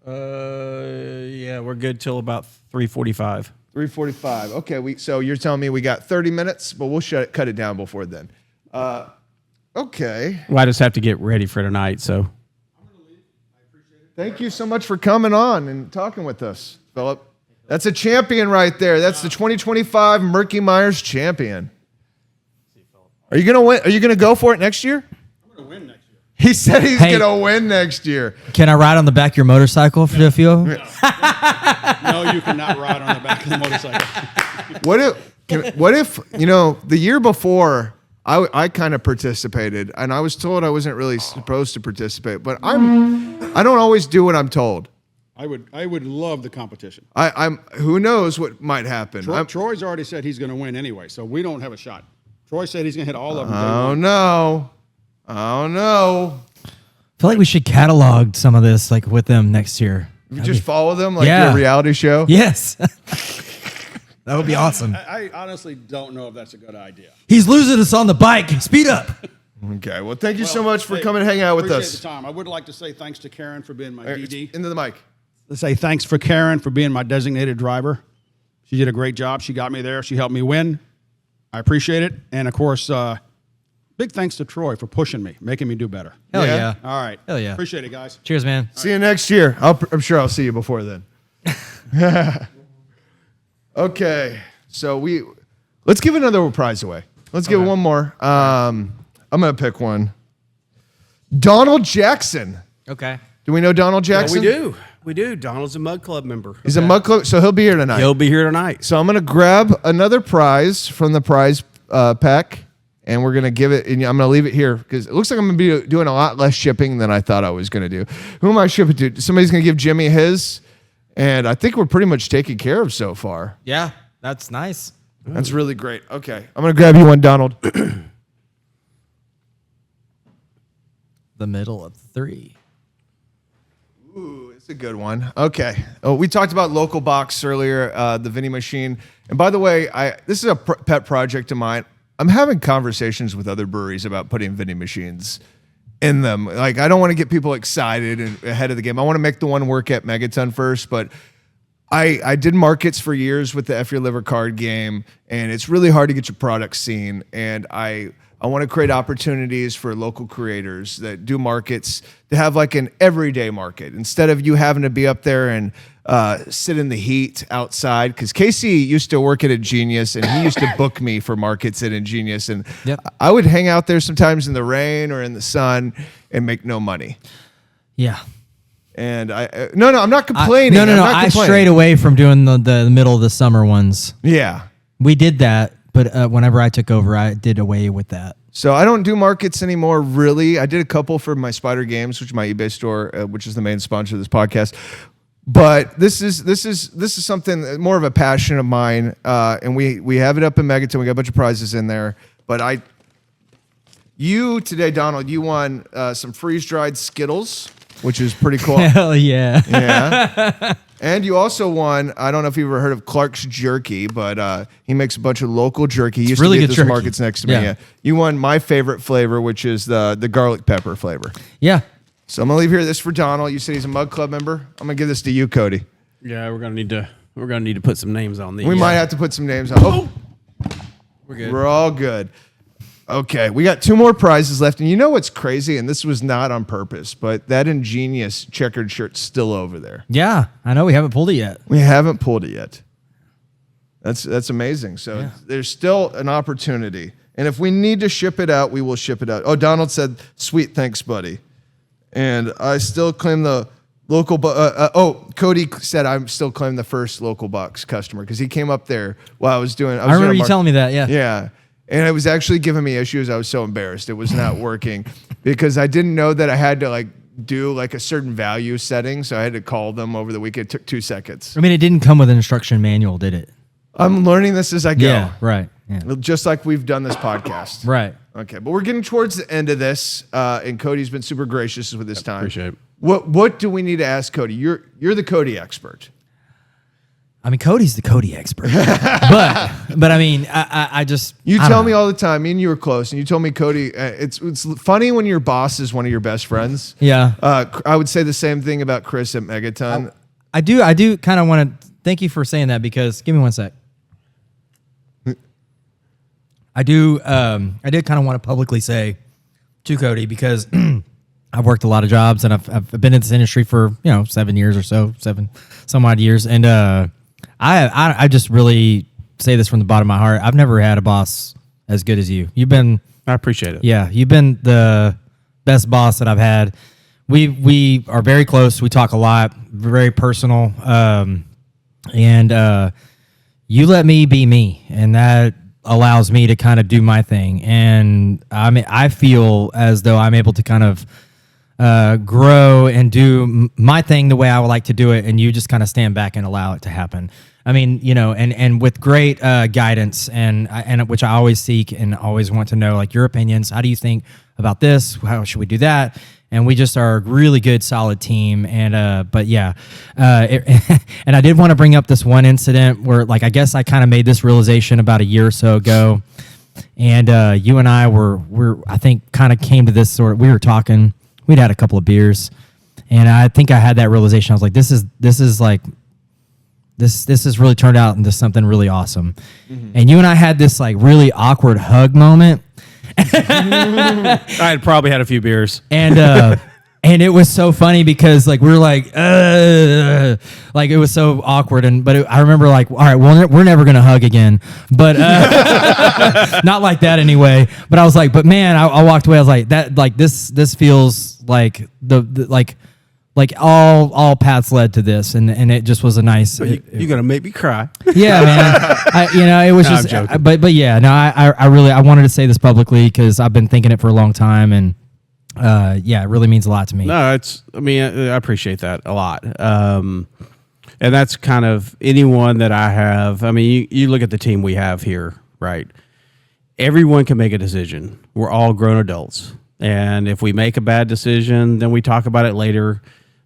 Yeah, we're good till about 3:45. 3:45. Okay. So you're telling me we got 30 minutes, but we'll cut it down before then. Okay. Well, I just have to get ready for tonight. So Thank you so much for coming on and talking with us, Philip. That's a champion right there. That's the 2025 Murky Myers champion. Are you gonna win? Are you gonna go for it next year? I'm going to win next year. He said he's Hey. gonna win next year. Can I ride on the back of your motorcycle for a few? No, you cannot ride on the back of the motorcycle. What if the year before I kind of participated and I was told I wasn't really supposed to participate, but I don't always do what I'm told. I would love the competition. I'm who knows what might happen. Troy's already said he's going to win anyway, so we don't have a shot. Troy said he's going to hit all of them. Oh no. Oh no. I feel like we should catalog some of this like with them next year. You just follow them like Yeah. your reality show. Yes. That would be awesome. I honestly don't know if that's a good idea. He's losing us on the bike. Speed up. Okay. Well, thank you so much for coming and hanging out with appreciate us. the time. I would like to say thanks to Karen for being my DD. Into the mic. Let's say thanks for Karen for being my designated driver. She did a great job. She got me there. She helped me win. I appreciate it. And, of course, big thanks to Troy for pushing me, making me do better. Hell Yeah. yeah. All right. Hell yeah. Appreciate it, guys. Cheers, man. See you next year. I'm sure I'll see you before then. Okay. So let's give another prize away. Let's give one more. I'm going to pick one. Donald Jackson. Okay. Do we know Donald Yeah, Jackson? we do. We do. Donald's a Mug Club member. He's a Mug Club, so he'll be here tonight. He'll be here tonight. So I'm going to grab another prize from the prize pack, and we're going to give it, and I'm going to leave it here because it looks like I'm going to be doing a lot less shipping than I thought I was going to do. Who am I shipping to? Somebody's going to give Jimmy his, and I think we're pretty much taken care of so far. Yeah, that's nice. That's really great. Okay. I'm going to grab you one, Donald. The middle of 3. Ooh, it's a good one. Okay. Oh, we talked about Local Box earlier, the vending machine. And by the way, this is a pet project of mine. I'm having conversations with other breweries about putting vending machines in them. Like, I don't want to get people excited and ahead of the game. I want to make the one work at Megaton first, but I did markets for years with the F Your Liver card game, and it's really hard to get your product seen. And I want to create opportunities for local creators that do markets to have like an everyday market instead of you having to be up there and sit in the heat outside. Because Casey used to work at Ingenious, and he used to book me for markets at Ingenious, and I would hang out there sometimes in the rain or in the sun and make no money. Yeah. And no, I'm not complaining. No. I'm not I complaining. strayed away from doing the middle of the summer ones. Yeah. We did that, but whenever I took over, I did away with that. So I don't do markets anymore, really. I did a couple for my Spider Games, which is my eBay store, which is the main sponsor of this podcast. But this is something more of a passion of mine, and we have it up in Megaton. We got a bunch of prizes in there. But you today, Donald, you won some freeze dried Skittles, which is pretty cool. Hell yeah. Yeah. And you also won, I don't know if you've ever heard of Clark's Jerky, but he makes a bunch of local jerky. He used really to be good at this jerky. markets next to me. Yeah. Yeah. You won my favorite flavor, which is the garlic pepper flavor. Yeah. So I'm gonna leave here this for Donald. You said he's a Mug Club member. I'm gonna give this to you, Cody. Yeah, we're gonna need to put some names on these. We might have to put some names on. Oh, We're good. we're all good. Okay, we got 2 more prizes left, and you know what's crazy? And this was not on purpose, but that Ingenious checkered shirt's still over there. Yeah. I know we haven't pulled it yet. We haven't pulled it yet. That's amazing. So there's still an opportunity, and if we need to ship it out, we will ship it out. Oh, Donald said, "Sweet, thanks, buddy." And I still claim the local. Cody said I still claim the first Local Box customer because he came up there while I was doing. I remember you telling me that. Yeah. Yeah. And it was actually giving me issues. I was so embarrassed. It was not working because I didn't know that I had to do a certain value setting. So I had to call them over the weekend. It took 2 seconds. I mean, it didn't come with an instruction manual, did it? I'm learning this as I go. Yeah. Right. Yeah. Just like we've done this podcast. Right. Okay. But we're getting towards the end of this. And Cody's been super gracious with his time. Appreciate it. What do we need to ask Cody? You're the Cody expert. I mean, Cody's the Cody expert, but I mean, I just You I tell don't me know. all the time. Me and you were close, and you told me, Cody, it's funny when your boss is one of your best friends. Yeah. I would say the same thing about Chris at Megaton. I do kind of want to thank you for saying that because give me one sec. I did kind of want to publicly say to Cody because I've worked a lot of jobs and I've been in this industry for 7 years or so, some odd years, and I just really say this from the bottom of my heart. I've never had a boss as good as you. You've been I appreciate it. Yeah, you've been the best boss that I've had. We are very close. We talk a lot, very personal, and you let me be me, and that allows me to kind of do my thing. And I feel as though I'm able to kind of grow and do my thing the way I would like to do it, and you just kind of stand back and allow it to happen. I mean, and with great guidance and which I always seek and always want to know, like, your opinions. How do you think about this? How should we do that? And we just are a really good, solid team. And but yeah, and I did want to bring up this one incident where, like, I guess I kind of made this realization about a year or so ago. and you and I were I think kind of came to this sort of. We were talking. We'd had a couple of beers, and I think I had that realization. I was like, this has really turned out into something really awesome. And you and I had this like really awkward hug moment. I had probably had a few beers. And it was so funny because like we were like it was so awkward. I remember like, all right, well, we're never gonna hug again, but not like that anyway. But I was like, but man, I walked away. I was like, that like this feels like the like all paths led to this, and it just was a nice. You're gonna make me cry. Yeah, man. It was No, just, I'm joking. but yeah, no, I really wanted to say this publicly because I've been thinking it for a long time, and it really means a lot to me. No, I appreciate that a lot. And that's kind of anyone that I have. I mean, you look at the team we have here, right? Everyone can make a decision. We're all grown adults. And if we make a bad decision, then we talk about it later.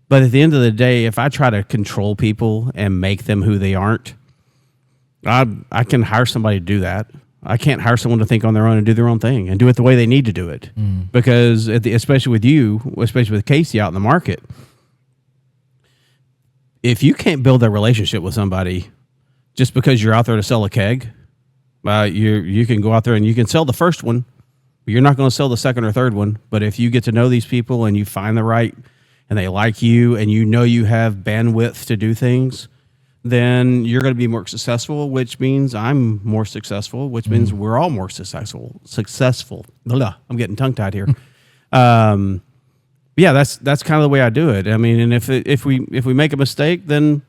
But at the end of the day, if I try to control people and make them who they aren't, I can hire somebody to do that. I can't hire someone to think on their own and do their own thing and do it the way they need to do it. Because especially with you, especially with Casey out in the market, if you can't build a relationship with somebody just because you're out there to sell a keg, you can go out there and you can sell the first one, but you're not going to sell the second or third one. But if you get to know these people and you find the right, and they like you, and you know you have bandwidth to do things, then you're going to be more successful, which means I'm more successful, which means we're all more successful. Blah, I'm getting tongue-tied here. Yeah, that's kind of the way I do it. I mean, and if we make a mistake, then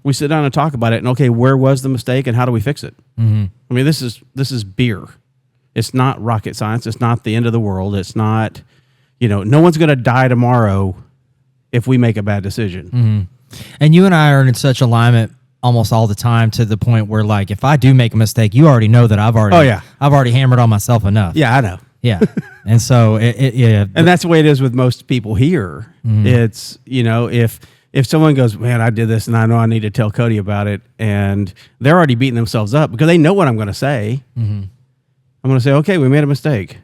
we sit down and talk about it. And okay, where was the mistake, and how do we fix it? I mean, this is beer. It's not rocket science. It's not the end of the world. It's not, no one's going to die tomorrow if we make a bad decision. And you and I are in such alignment almost all the time to the point where, like, if I do make a mistake, you already know that I've already hammered on myself enough. Yeah, I know. Yeah. And so and that's the way it is with most people here. It's, if someone goes, man, I did this and I know I need to tell Cody about it, and they're already beating themselves up because they know what I'm going to say. I'm going to say, okay, we made a mistake.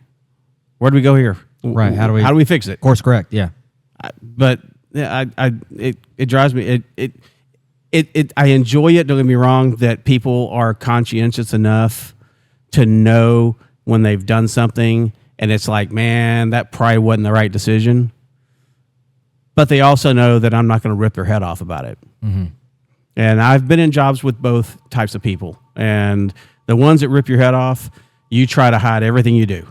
Where do we go here? Right. How do we fix it? Course correct. Yeah. But yeah, it drives me. I enjoy it. Don't get me wrong. That people are conscientious enough to know when they've done something, and it's like, man, that probably wasn't the right decision. But they also know that I'm not going to rip their head off about it. And I've been in jobs with both types of people, and the ones that rip your head off, you try to hide everything you do.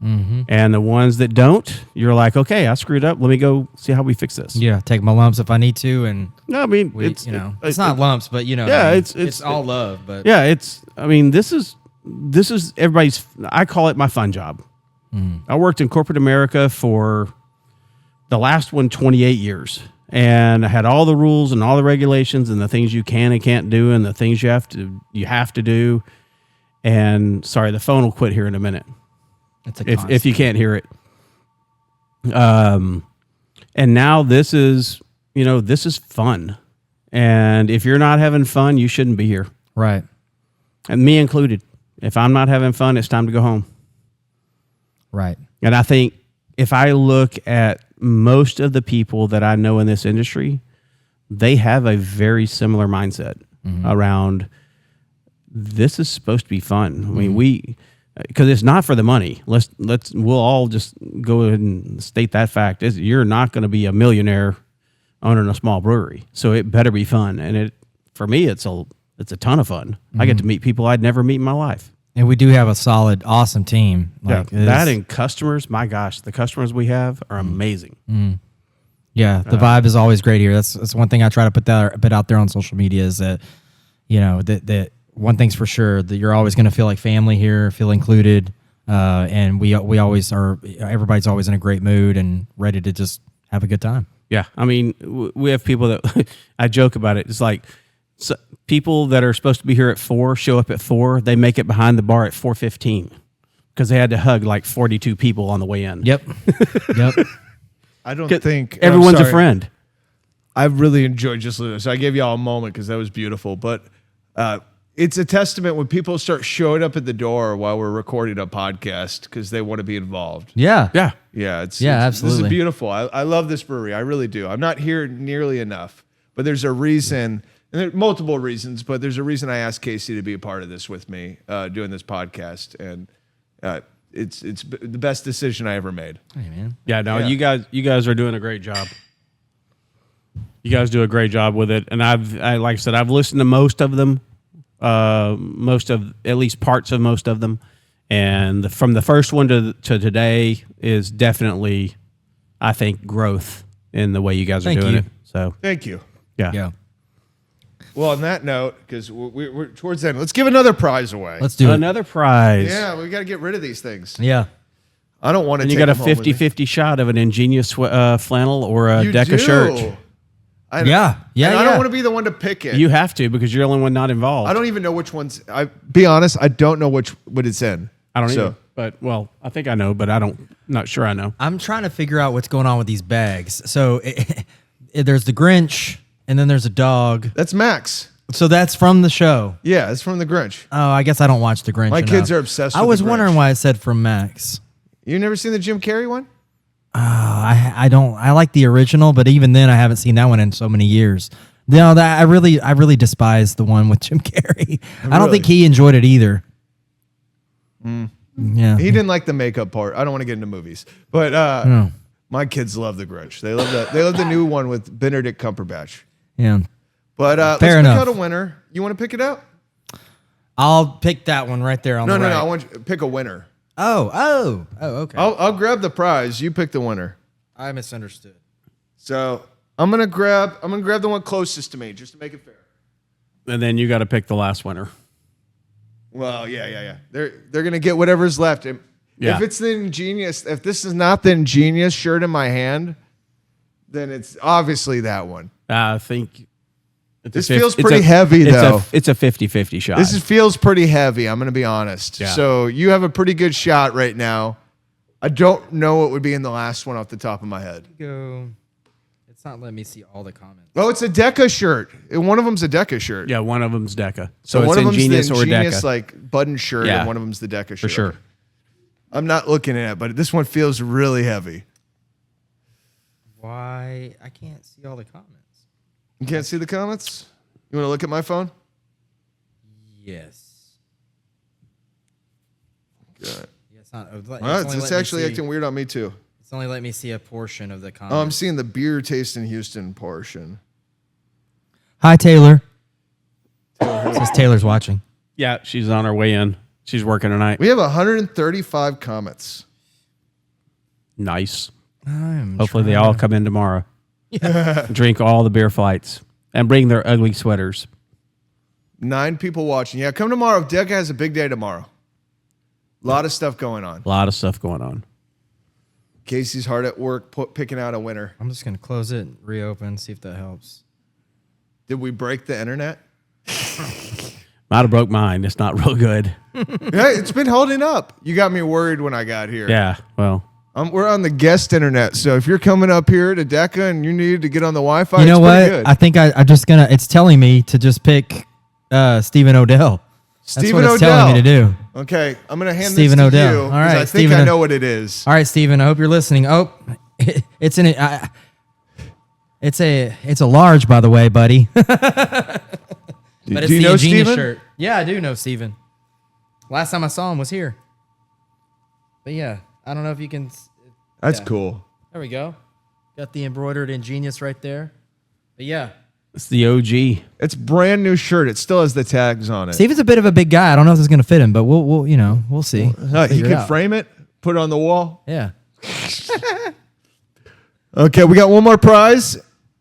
And the ones that don't, you're like, okay, I screwed up. Let me go see how we fix this. Yeah, take my lumps if I need to, and no, I mean, it's not lumps, but yeah, it's all love. But yeah, this is everybody's. I call it my fun job. I worked in corporate America for the last 28 years, and I had all the rules and all the regulations and the things you can and can't do and the things you have to do. And sorry, the phone will quit here in a minute. If you can't hear it. And now this is fun. And if you're not having fun, you shouldn't be here. Right. And me included. If I'm not having fun, it's time to go home. Right. And I think if I look at most of the people that I know in this industry, they have a very similar mindset around this is supposed to be fun. I mean, because it's not for the money. We'll all just go ahead and state that fact. You're not going to be a millionaire owning a small brewery, so it better be fun. And for me, it's a ton of fun. I get to meet people I'd never meet in my life. And we do have a solid, awesome team. That and customers. My gosh, the customers we have are amazing. Yeah, the vibe is always great here. That's one thing I try to put out there on social media is that that one thing's for sure, that you're always going to feel like family here, feel included, and we always are. Everybody's always in a great mood and ready to just have a good time. Yeah, I mean, we have people that I joke about it. It's like people that are supposed to be here at 4 show up at 4. They make it behind the bar at 4:15 because they had to hug like 42 people on the way in. Yep. I don't think everyone's a friend. I've really enjoyed just listening. So I gave y'all a moment because that was beautiful. But it's a testament when people start showing up at the door while we're recording a podcast because they want to be involved. Yeah. Yeah. Yeah, Yeah, this absolutely. is beautiful. I love this brewery. I really do. I'm not here nearly enough, but there's a reason, and there are multiple reasons, but there's a reason I asked Casey to be a part of this with me, doing this podcast, and it's the best decision I ever made. Hey, man. Yeah, no, Yeah. you guys are doing a great job. You guys do a great job with it, and like I said, I've listened to most of them, at least parts of most of them, and from the first one to today is definitely, I think, growth in the way you guys are Thank doing you. it. So Thank you. yeah, Yeah. Well, on that note, because we're towards the end, let's give another prize away. Let's do it. another prize. Yeah, we got to get rid of these things. Yeah. I don't want to. And you got a 50-50 shot of an Ingenious flannel or a You DECA do. shirt. Yeah. Yeah. And I yeah. don't want to be the one to pick it. You have to because you're the only one not involved. I don't even know which ones. Be honest, I don't know what it's in. I don't So- either. But I think I know, but not sure I know. I'm trying to figure out what's going on with these bags. So there's the Grinch, and then there's a dog. That's Max. So that's from the show. Yeah, it's from the Grinch. Oh, I guess I don't watch the Grinch. My enough. kids are obsessed I with was the Grinch. wondering why it said from Max. You never seen the Jim Carrey one? I don't. I like the original, but even then, I haven't seen that one in so many years. No, that I really despise the one with Jim Carrey. I don't think he enjoyed it either. Yeah, He didn't like the makeup part. I don't want to get into movies, but No. my kids love the Grinch. They love that. They love the new one with Benedict Cumberbatch. yeah. But let's Fair pick enough. out a winner. You want to pick it out? I'll pick that one right there on No, the no, right. no. I want you to pick a winner. Oh, okay. I'll grab the prize. You pick the winner. I misunderstood. So I'm gonna grab the one closest to me, just to make it fair. And then you got to pick the last winner. Well, yeah. They're gonna get whatever's left. If it's the Ingenious, if this is not the Ingenious shirt in my hand, then it's obviously that one. I think This feels pretty heavy, though. It's a 50-50 shot. Feels pretty heavy. I'm gonna be honest. Yeah. So you have a pretty good shot right now. I don't know what would be in the last one off the top of my head. Go. It's not letting me see all the comments. Oh, it's a DECA shirt. And one of them's a DECA shirt. yeah, one of them's DECA. So So one it's of them's Ingenious the or Ingenious DECA. like button shirt, Yeah. and one of them's the DECA shirt. For sure. I'm not looking at it, but this one feels really heavy. Why? I can't see all the comments. You can't see the comments? You want to look at my phone? Yes. Good. Yeah, it's not. It's Well, only it's letting me actually see- acting weird on me too. It's only let me see a portion of the comments. Oh, I'm seeing the beer taste in Houston portion. Hi, Taylor. Says Taylor's watching. Yeah, she's on her way in. She's working tonight. We have 135 comments. Nice. I'm Hopefully they all come in tomorrow. Drink all the beer flights and bring their ugly sweaters. 9 people watching. Yeah, come tomorrow. DECA has a big day tomorrow. A lot of stuff going on. A lot of stuff going on. Casey's hard at work picking out a winner. I'm just gonna close it, reopen, see if that helps. Did we break the internet? Might have broke mine. It's not real good. Yeah, it's been holding up. You got me worried when I got here. Yeah, well, We're on the guest internet, so if you're coming up here to DECA and you need to get on the Wi-Fi, You know it's what? pretty good. I think I'm just gonna. It's telling me to just pick Stephen Odell. That's Stephen what it's telling me to do. Okay, I'm gonna hand Stephen this to Odell. you. All 'cause right, I think Stephen I O- know what it is. All right, Stephen. I hope you're listening. Oh, it's in it. It's a large, by the way, buddy. But it's Do you the know Ingenious Stephen? shirt. Yeah, I do know Stephen. Last time I saw him was here. But yeah, I don't know if you can. That's Yeah. cool. There we go. Got the embroidered Ingenious right there. But yeah, it's the OG. It's brand new shirt. It still has the tags on it. Stephen's a bit of a big guy. I don't know if this is gonna fit him, but we'll see. He Figure it could out. frame it, put it on the wall. Yeah. Okay, we got one more prize,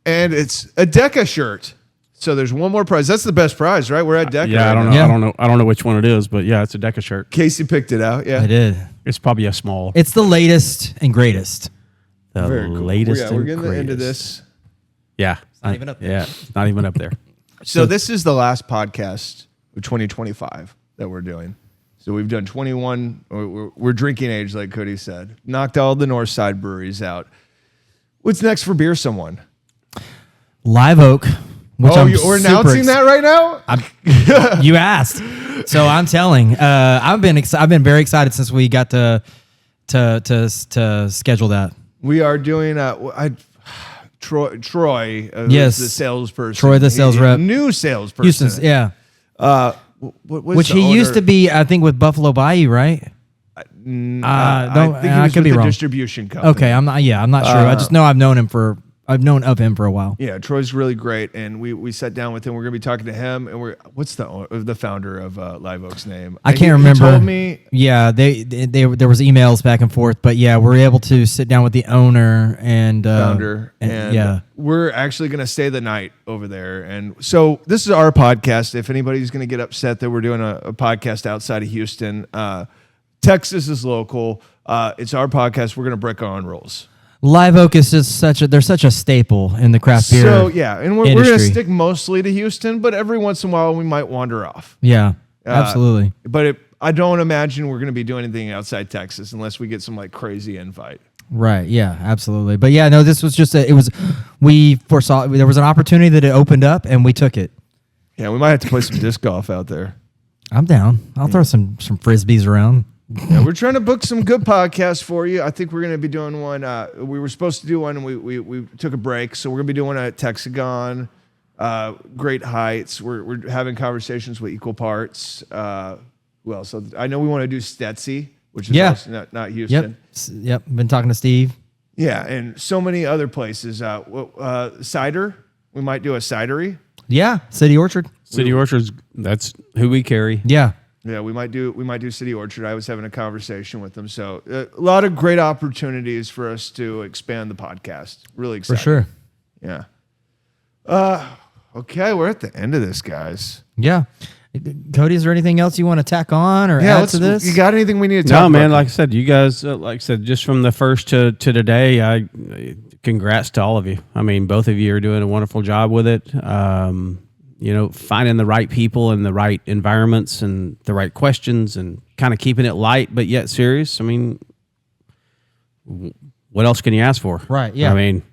and it's a DECA shirt. So there's one more prize. That's the best prize, right? We're at DECA. Yeah, right I don't know. now. Yeah. I don't know which one it is, but yeah, it's a DECA shirt. Casey picked it out. Yeah. I did. It's probably a small. It's the latest and greatest. The Very cool. latest. We're and getting the end of greatest. this. Yeah, it's not even up there. Yeah, it's not even up there. So this is the last podcast of 2025 that we're doing. So we've done 21. We're drinking age, like Cody said. Knocked all the North Side breweries out. What's next for Beer Someone? Live Oak which Oh, I'm we're super announcing that right now? You asked, so I'm telling. I've been very excited since we got to schedule that. We are doing Troy Yes. the salesperson. Troy, the sales rep. New salesperson. Houston's, yeah. Which he used to be, I think, with Buffalo Bayou, right? I think he was could with be the wrong. distribution company. Okay, I'm not sure. I just know I've known of him for a while. Yeah, Troy's really great, and we sat down with him. We're gonna be talking to him, and what's the founder of Live Oak's name? I can't remember. He told me. Yeah, there was emails back and forth, but yeah, we're able to sit down with the owner and Founder, and yeah, we're actually gonna stay the night over there. And so this is our podcast. If anybody's gonna get upset that we're doing a podcast outside of Houston, Texas is local. It's our podcast. We're gonna break our own rules. Live Oak is just they're such a staple in the craft beer. So yeah, and we're going to industry. stick mostly to Houston, but every once in a while we might wander off. Yeah, absolutely. But I don't imagine we're going to be doing anything outside Texas unless we get some like crazy invite. Right. Yeah. Absolutely. But yeah, no, this was just we foresaw there was an opportunity that it opened up and we took it. Yeah, we might have to play some disc golf out there. I'm down. I'll throw some frisbees around. Yeah, we're trying to book some good podcasts for you. I think we're going to be doing one. We were supposed to do one, and we took a break, so we're going to be doing one at Texagon, Great Heights. We're having conversations with Equal Parts. Well, so I know we want to do Stetsy, which is also not Houston. Yep. Been talking to Steve. Yeah, and so many other places. Cider, we might do a cidery. Yeah, City Orchard. City Orchards, that's who we carry. Yeah. Yeah, we might do City Orchard. I was having a conversation with them, so a lot of great opportunities for us to expand the podcast. Really excited. For sure. Yeah. Okay, we're at the end of this, guys. Yeah. Cody, is there anything else you want to tack on or add to this? You got anything we need to talk about? No, man. Like I said, you guys, just from the first to today, congrats to all of you. I mean, both of you are doing a wonderful job with it. Finding the right people and the right environments and the right questions and kind of keeping it light but yet serious. I mean, what else can you ask for? Right, yeah. I mean,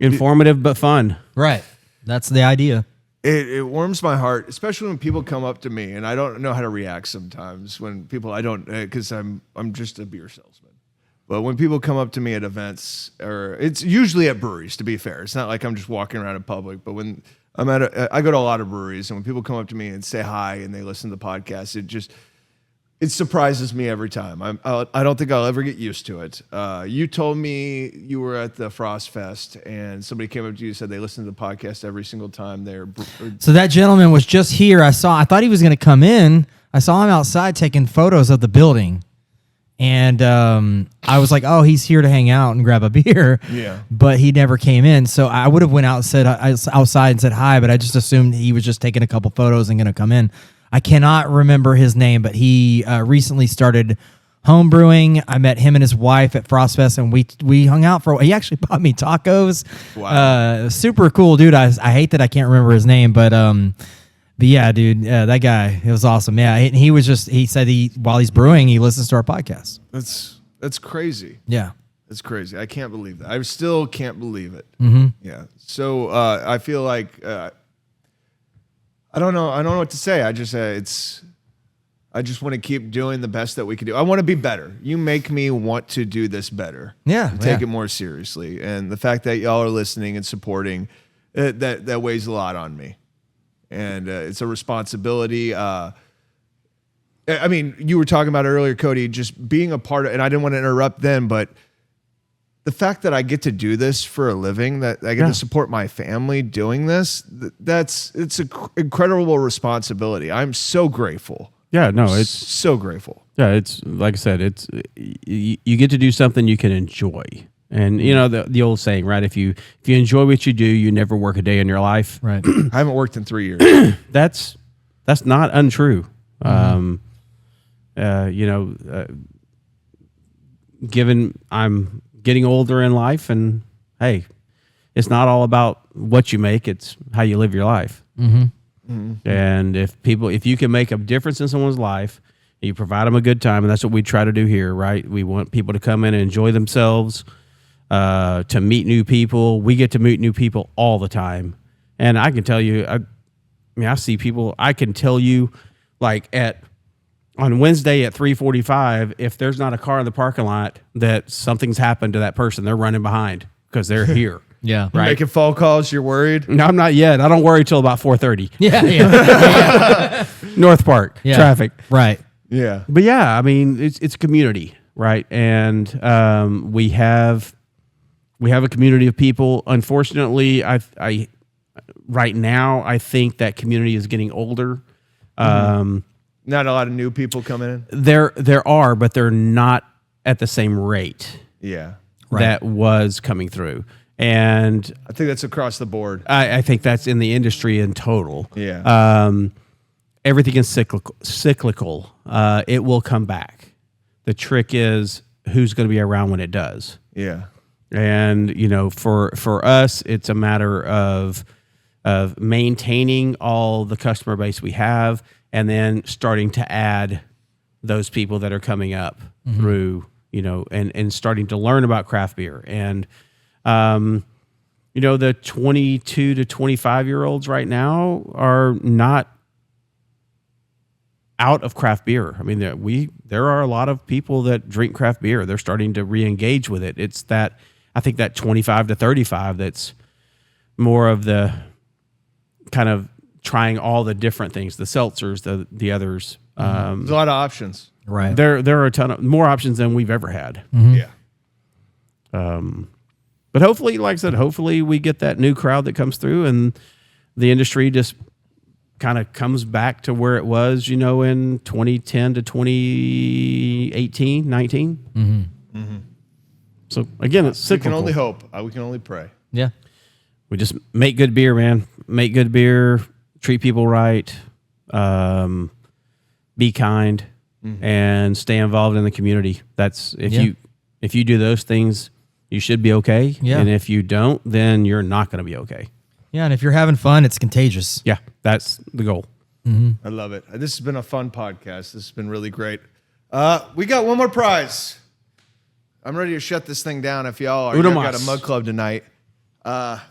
informative but fun. Right. That's the idea. It warms my heart, especially when people come up to me, and I don't know how to react sometimes when people because I'm just a beer salesman. But when people come up to me at events, or it's usually at breweries, to be fair, it's not like I'm just walking around in public. But when I go to a lot of breweries, and when people come up to me and say hi and they listen to the podcast, it surprises me every time. I don't think I'll ever get used to it. You told me you were at the Frost Fest and somebody came up to you and said they listen to the podcast every single time they're. So that gentleman was just here. I thought he was going to come in. I saw him outside taking photos of the building. And I was like, oh, he's here to hang out and grab a beer. Yeah. But he never came in. So I would have went outside and said hi, but I just assumed he was just taking a couple photos and going to come in. I cannot remember his name, but he recently started home brewing. I met him and his wife at Frostfest, and we hung out for a while. He actually bought me tacos. Wow. Super cool dude. I hate that I can't remember his name, but yeah, dude, that guy, it was awesome. Yeah, he said while he's brewing, he listens to our podcast. That's crazy. Yeah. That's crazy. I can't believe that. I still can't believe it. Mm-hmm. Yeah. So I feel like I don't know what to say. I just want to keep doing the best that we can do. I want to be better. You make me want to do this better. Yeah. Take it more seriously. And the fact that y'all are listening and supporting, that weighs a lot on me. And it's a responsibility. I mean, you were talking about it earlier, Cody, just being a part of, and I didn't want to interrupt then, but the fact that I get to do this for a living, that I get to support my family doing this, it's an incredible responsibility. I'm so grateful. Yeah, no, it's so grateful. Yeah, it's like I said, you get to do something you can enjoy. And you know the old saying, right? If you enjoy what you do, you never work a day in your life. Right. I haven't worked in 3 years. That's not untrue. Mm-hmm. Given I'm getting older in life, and hey, it's not all about what you make; it's how you live your life. Mm-hmm. Mm-hmm. And if you can make a difference in someone's life, you provide them a good time, and that's what we try to do here, right? We want people to come in and enjoy themselves, to meet new people. We get to meet new people all the time, And I can tell you, I see people. I can tell you, like on Wednesday at 3:45, if there's not a car in the parking lot, that something's happened to that person. They're running behind because they're here. Yeah. You're making phone calls. You're worried. No, I'm not yet. I don't worry till about 4:30. Yeah. North Park traffic. Right. Yeah. But yeah, I mean, it's community, right? And we have a community of people. Unfortunately, I right now I think that community is getting older. Not a lot of new people coming in. There are, but they're not at the same rate Yeah. that was coming through. And I think that's across the board. I think that's in the industry in total. Yeah. Everything is cyclical. It will come back. The trick is who's going to be around when it does. Yeah. And for us, it's a matter of maintaining all the customer base we have, and then starting to add those people that are coming up through, and starting to learn about craft beer. And the 22 to 25-year-olds right now are not out of craft beer. I mean, there are a lot of people that drink craft beer. They're starting to re-engage with it. It's that, I think that 25 to 35 that's more of the kind of trying all the different things, the seltzers, the others. There's a lot of options. Right. There are a ton of more options than we've ever had. Yeah. But hopefully, like I said, hopefully we get that new crowd that comes through, and the industry just kind of comes back to where it was, in 2010 to 2018, 19. So again, it's We cyclical. can only hope. We can only pray. Yeah. We just make good beer, man. Make good beer. Treat people right. Be kind, and stay involved in the community. That's if you do those things, you should be okay. Yeah. And if you don't, then you're not going to be okay. Yeah. And if you're having fun, it's contagious. Yeah, that's the goal. I love it. This has been a fun podcast. This has been really great. We got one more prize. I'm ready to shut this thing down if y'all are. Uno Y'all got mas. a mug club tonight. And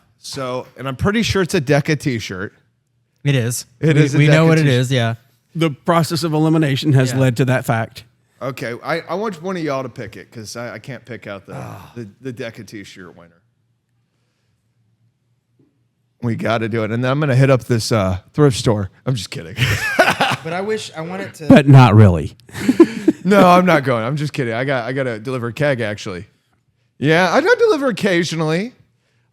I'm pretty sure it's a DECA t-shirt. It is. It is a We know DECA what it t-shirt. is. Yeah. The process of elimination has Yeah. led to that fact. Okay, I want one of y'all to pick it because I can't pick out the DECA t-shirt winner. We got to do it. And then I'm going to hit up this thrift store. I'm just kidding. But I wanted to. But not really. No, I'm not going. I'm just kidding. I got to deliver a keg, actually. Yeah, I do deliver occasionally.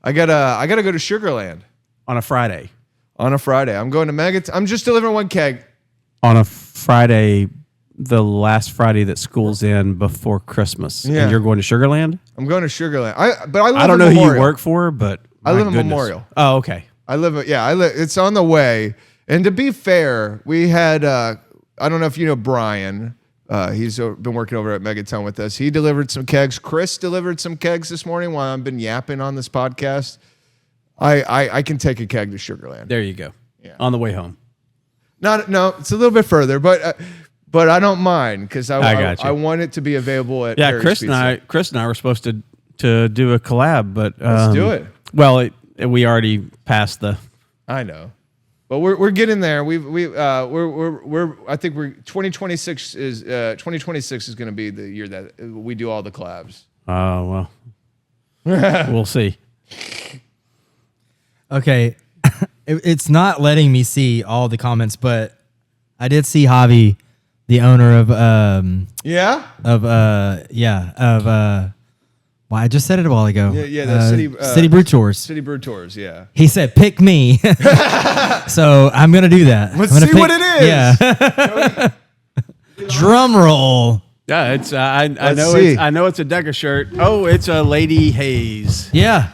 I gotta go to Sugarland On a Friday. on a Friday. I'm going to I'm just delivering one keg. On a Friday, the last Friday that school's in before Christmas. Yeah. And you're going to Sugarland? I'm going to Sugarland. I live I don't in know who Memorial. you work for, but I my live in goodness. Memorial. Oh, okay. It's on the way. And to be fair, we had I don't know if you know Brian. He's been working over at Megaton with us. He delivered some kegs. Chris delivered some kegs this morning while I've been yapping on this podcast. I can take a keg to Sugarland. There you go. Yeah. On the way home. No, it's a little bit further, but I don't mind because I got you. I want it to be available at Yeah, Perry's Chris Pizza. and I were supposed to do a collab, but Let's do it. Well, we already passed the. I know, but we're getting there. We're I think 2026 is 2026 is going to be the year that we do all the collabs. Oh well, we'll see. Okay. It's not letting me see all the comments, but I did see Javi, the owner of Yeah. Well, I just said it a while ago. Yeah, the City Brew Tours. City Brew Tours. Yeah. He said, "Pick me," so I'm gonna do that. Let's I'm gonna see what it is. Yeah. Drum roll. Yeah, it's I know see. I know it's a DECA shirt. Oh, it's a Lady Hayes. Yeah.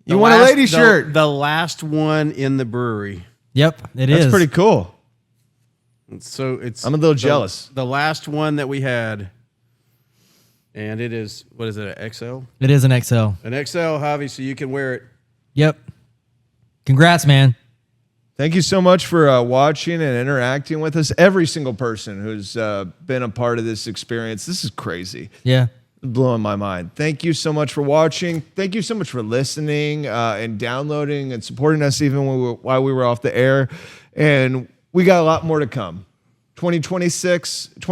You want a lady shirt? The last one in the brewery. Yep. It is That's pretty cool. So it's. I'm a little jealous. The last one that we had, and it is what is it? An XL? It is an XL. An XL, Javi, so you can wear it. Yep. Congrats, man. Thank you so much for watching and interacting with us. Every single person who's been a part of this experience. This is crazy. Yeah. Blowing my mind. Thank you so much for watching. Thank you so much for listening and downloading and supporting us even while we were off the air. And we got a lot more to come. 2026, we're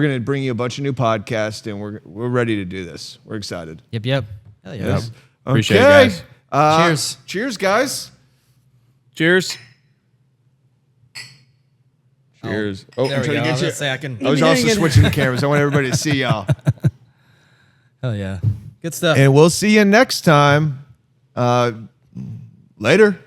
going to bring you a bunch of new podcasts, and we're ready to do this. We're excited. Yep. Hell yeah. Yes. Appreciate it, Okay. guys. Cheers. Cheers, guys. Cheers. Cheers. Oh, There I'm we trying go. to I get was you. gonna say I can. I was also switching the cameras. I want everybody to see y'all. Hell yeah. Good stuff. And we'll see you next time. Later.